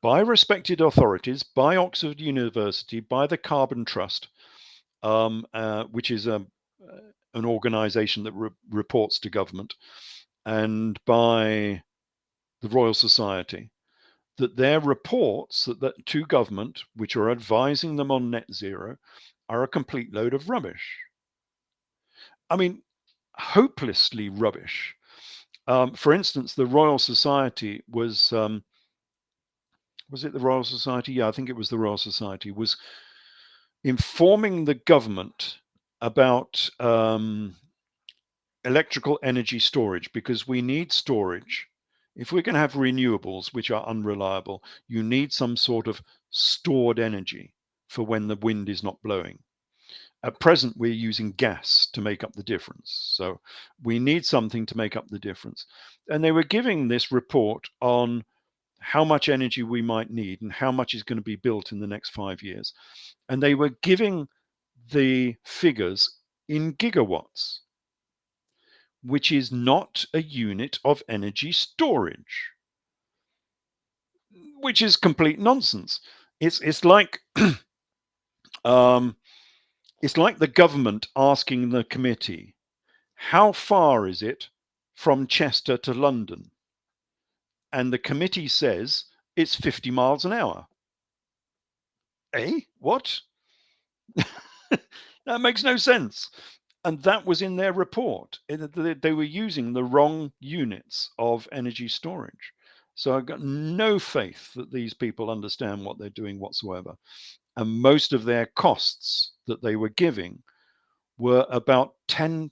by respected authorities, by Oxford University, by the Carbon Trust, which is an organization that reports to government, and by the Royal Society, that their reports that to government, which are advising them on net zero, are a complete load of rubbish. I mean, hopelessly rubbish. For instance, the Royal Society was it the Royal Society? Yeah, I think it was the Royal Society, was informing the government about electrical energy storage, because we need storage. If we're going to have renewables, which are unreliable, you need some sort of stored energy for when the wind is not blowing. At present, we're using gas to make up the difference. So we need something to make up the difference. And they were giving this report on how much energy we might need and how much is going to be built in the next 5 years. And they were giving the figures in gigawatts, which is not a unit of energy storage, which is complete nonsense. It's like it's like the government asking the committee, how far is it from Chester to London? And the committee says it's 50 miles an hour. What? That makes no sense. And that was in their report. They were using the wrong units of energy storage. So I've got no faith that these people understand what they're doing whatsoever. And most of their costs that they were giving were about 10%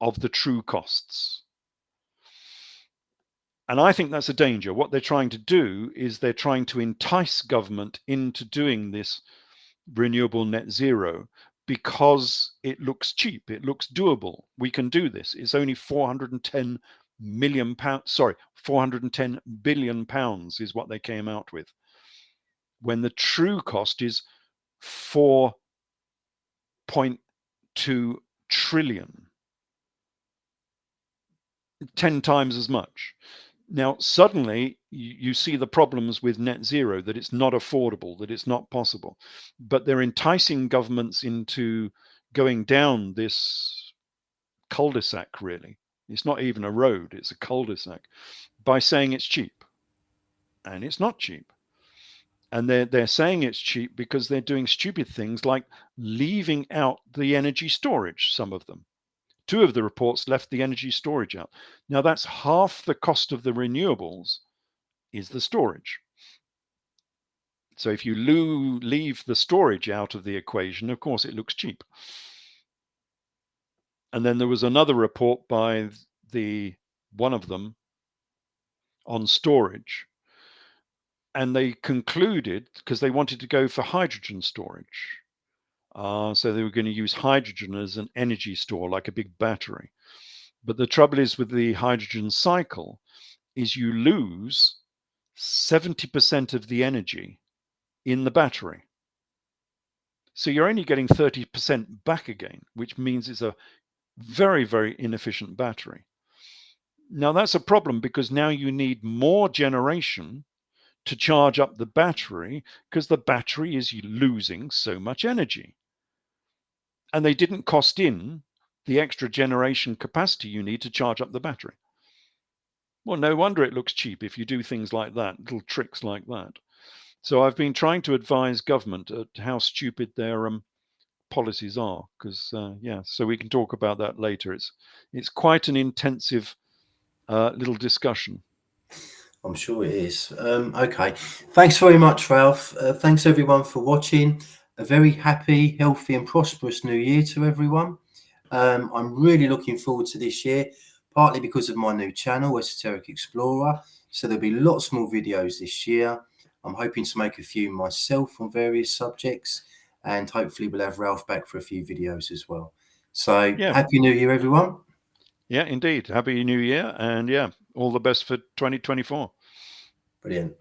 of the true costs. And I think that's a danger. What they're trying to do is they're trying to entice government into doing this renewable net zero because it looks cheap, it looks doable. We can do this. It's only 410 million pounds. Sorry, 410 billion pounds is what they came out with, when the true cost is 4.2 trillion, 10 times as much. Now, suddenly you see the problems with net zero, that it's not affordable, that it's not possible. But they're enticing governments into going down this cul-de-sac, really. It's not even a road, it's a cul-de-sac, by saying it's cheap. And it's not cheap. And they're saying it's cheap because they're doing stupid things like leaving out the energy storage, some of them. 2 of the reports left the energy storage out. Now, that's half the cost of the renewables is the storage. So if you leave the storage out of the equation, of course, it looks cheap. And then there was another report by one of them on storage. And they concluded, because they wanted to go for hydrogen storage. So they were going to use hydrogen as an energy store, like a big battery. But the trouble is with the hydrogen cycle is you lose 70% of the energy in the battery. So you're only getting 30% back again, which means it's a very, very inefficient battery. Now that's a problem, because now you need more generation to charge up the battery, because the battery is losing so much energy. And they didn't cost in the extra generation capacity you need to charge up the battery. Well, no wonder it looks cheap if you do things like that, little tricks like that. So I've been trying to advise government how stupid their policies are, because so we can talk about that later. It's quite an intensive little discussion. I'm sure it is. Okay. Thanks very much, Ralph. Thanks everyone for watching. A very happy, healthy and prosperous new year to everyone. I'm really looking forward to this year, partly because of my new channel, Esoteric Explorer. So there'll be lots more videos this year. I'm hoping to make a few myself on various subjects, and hopefully we'll have Ralph back for a few videos as well. So Happy New Year, everyone. Yeah, indeed. Happy New Year. And all the best for 2024. Brilliant.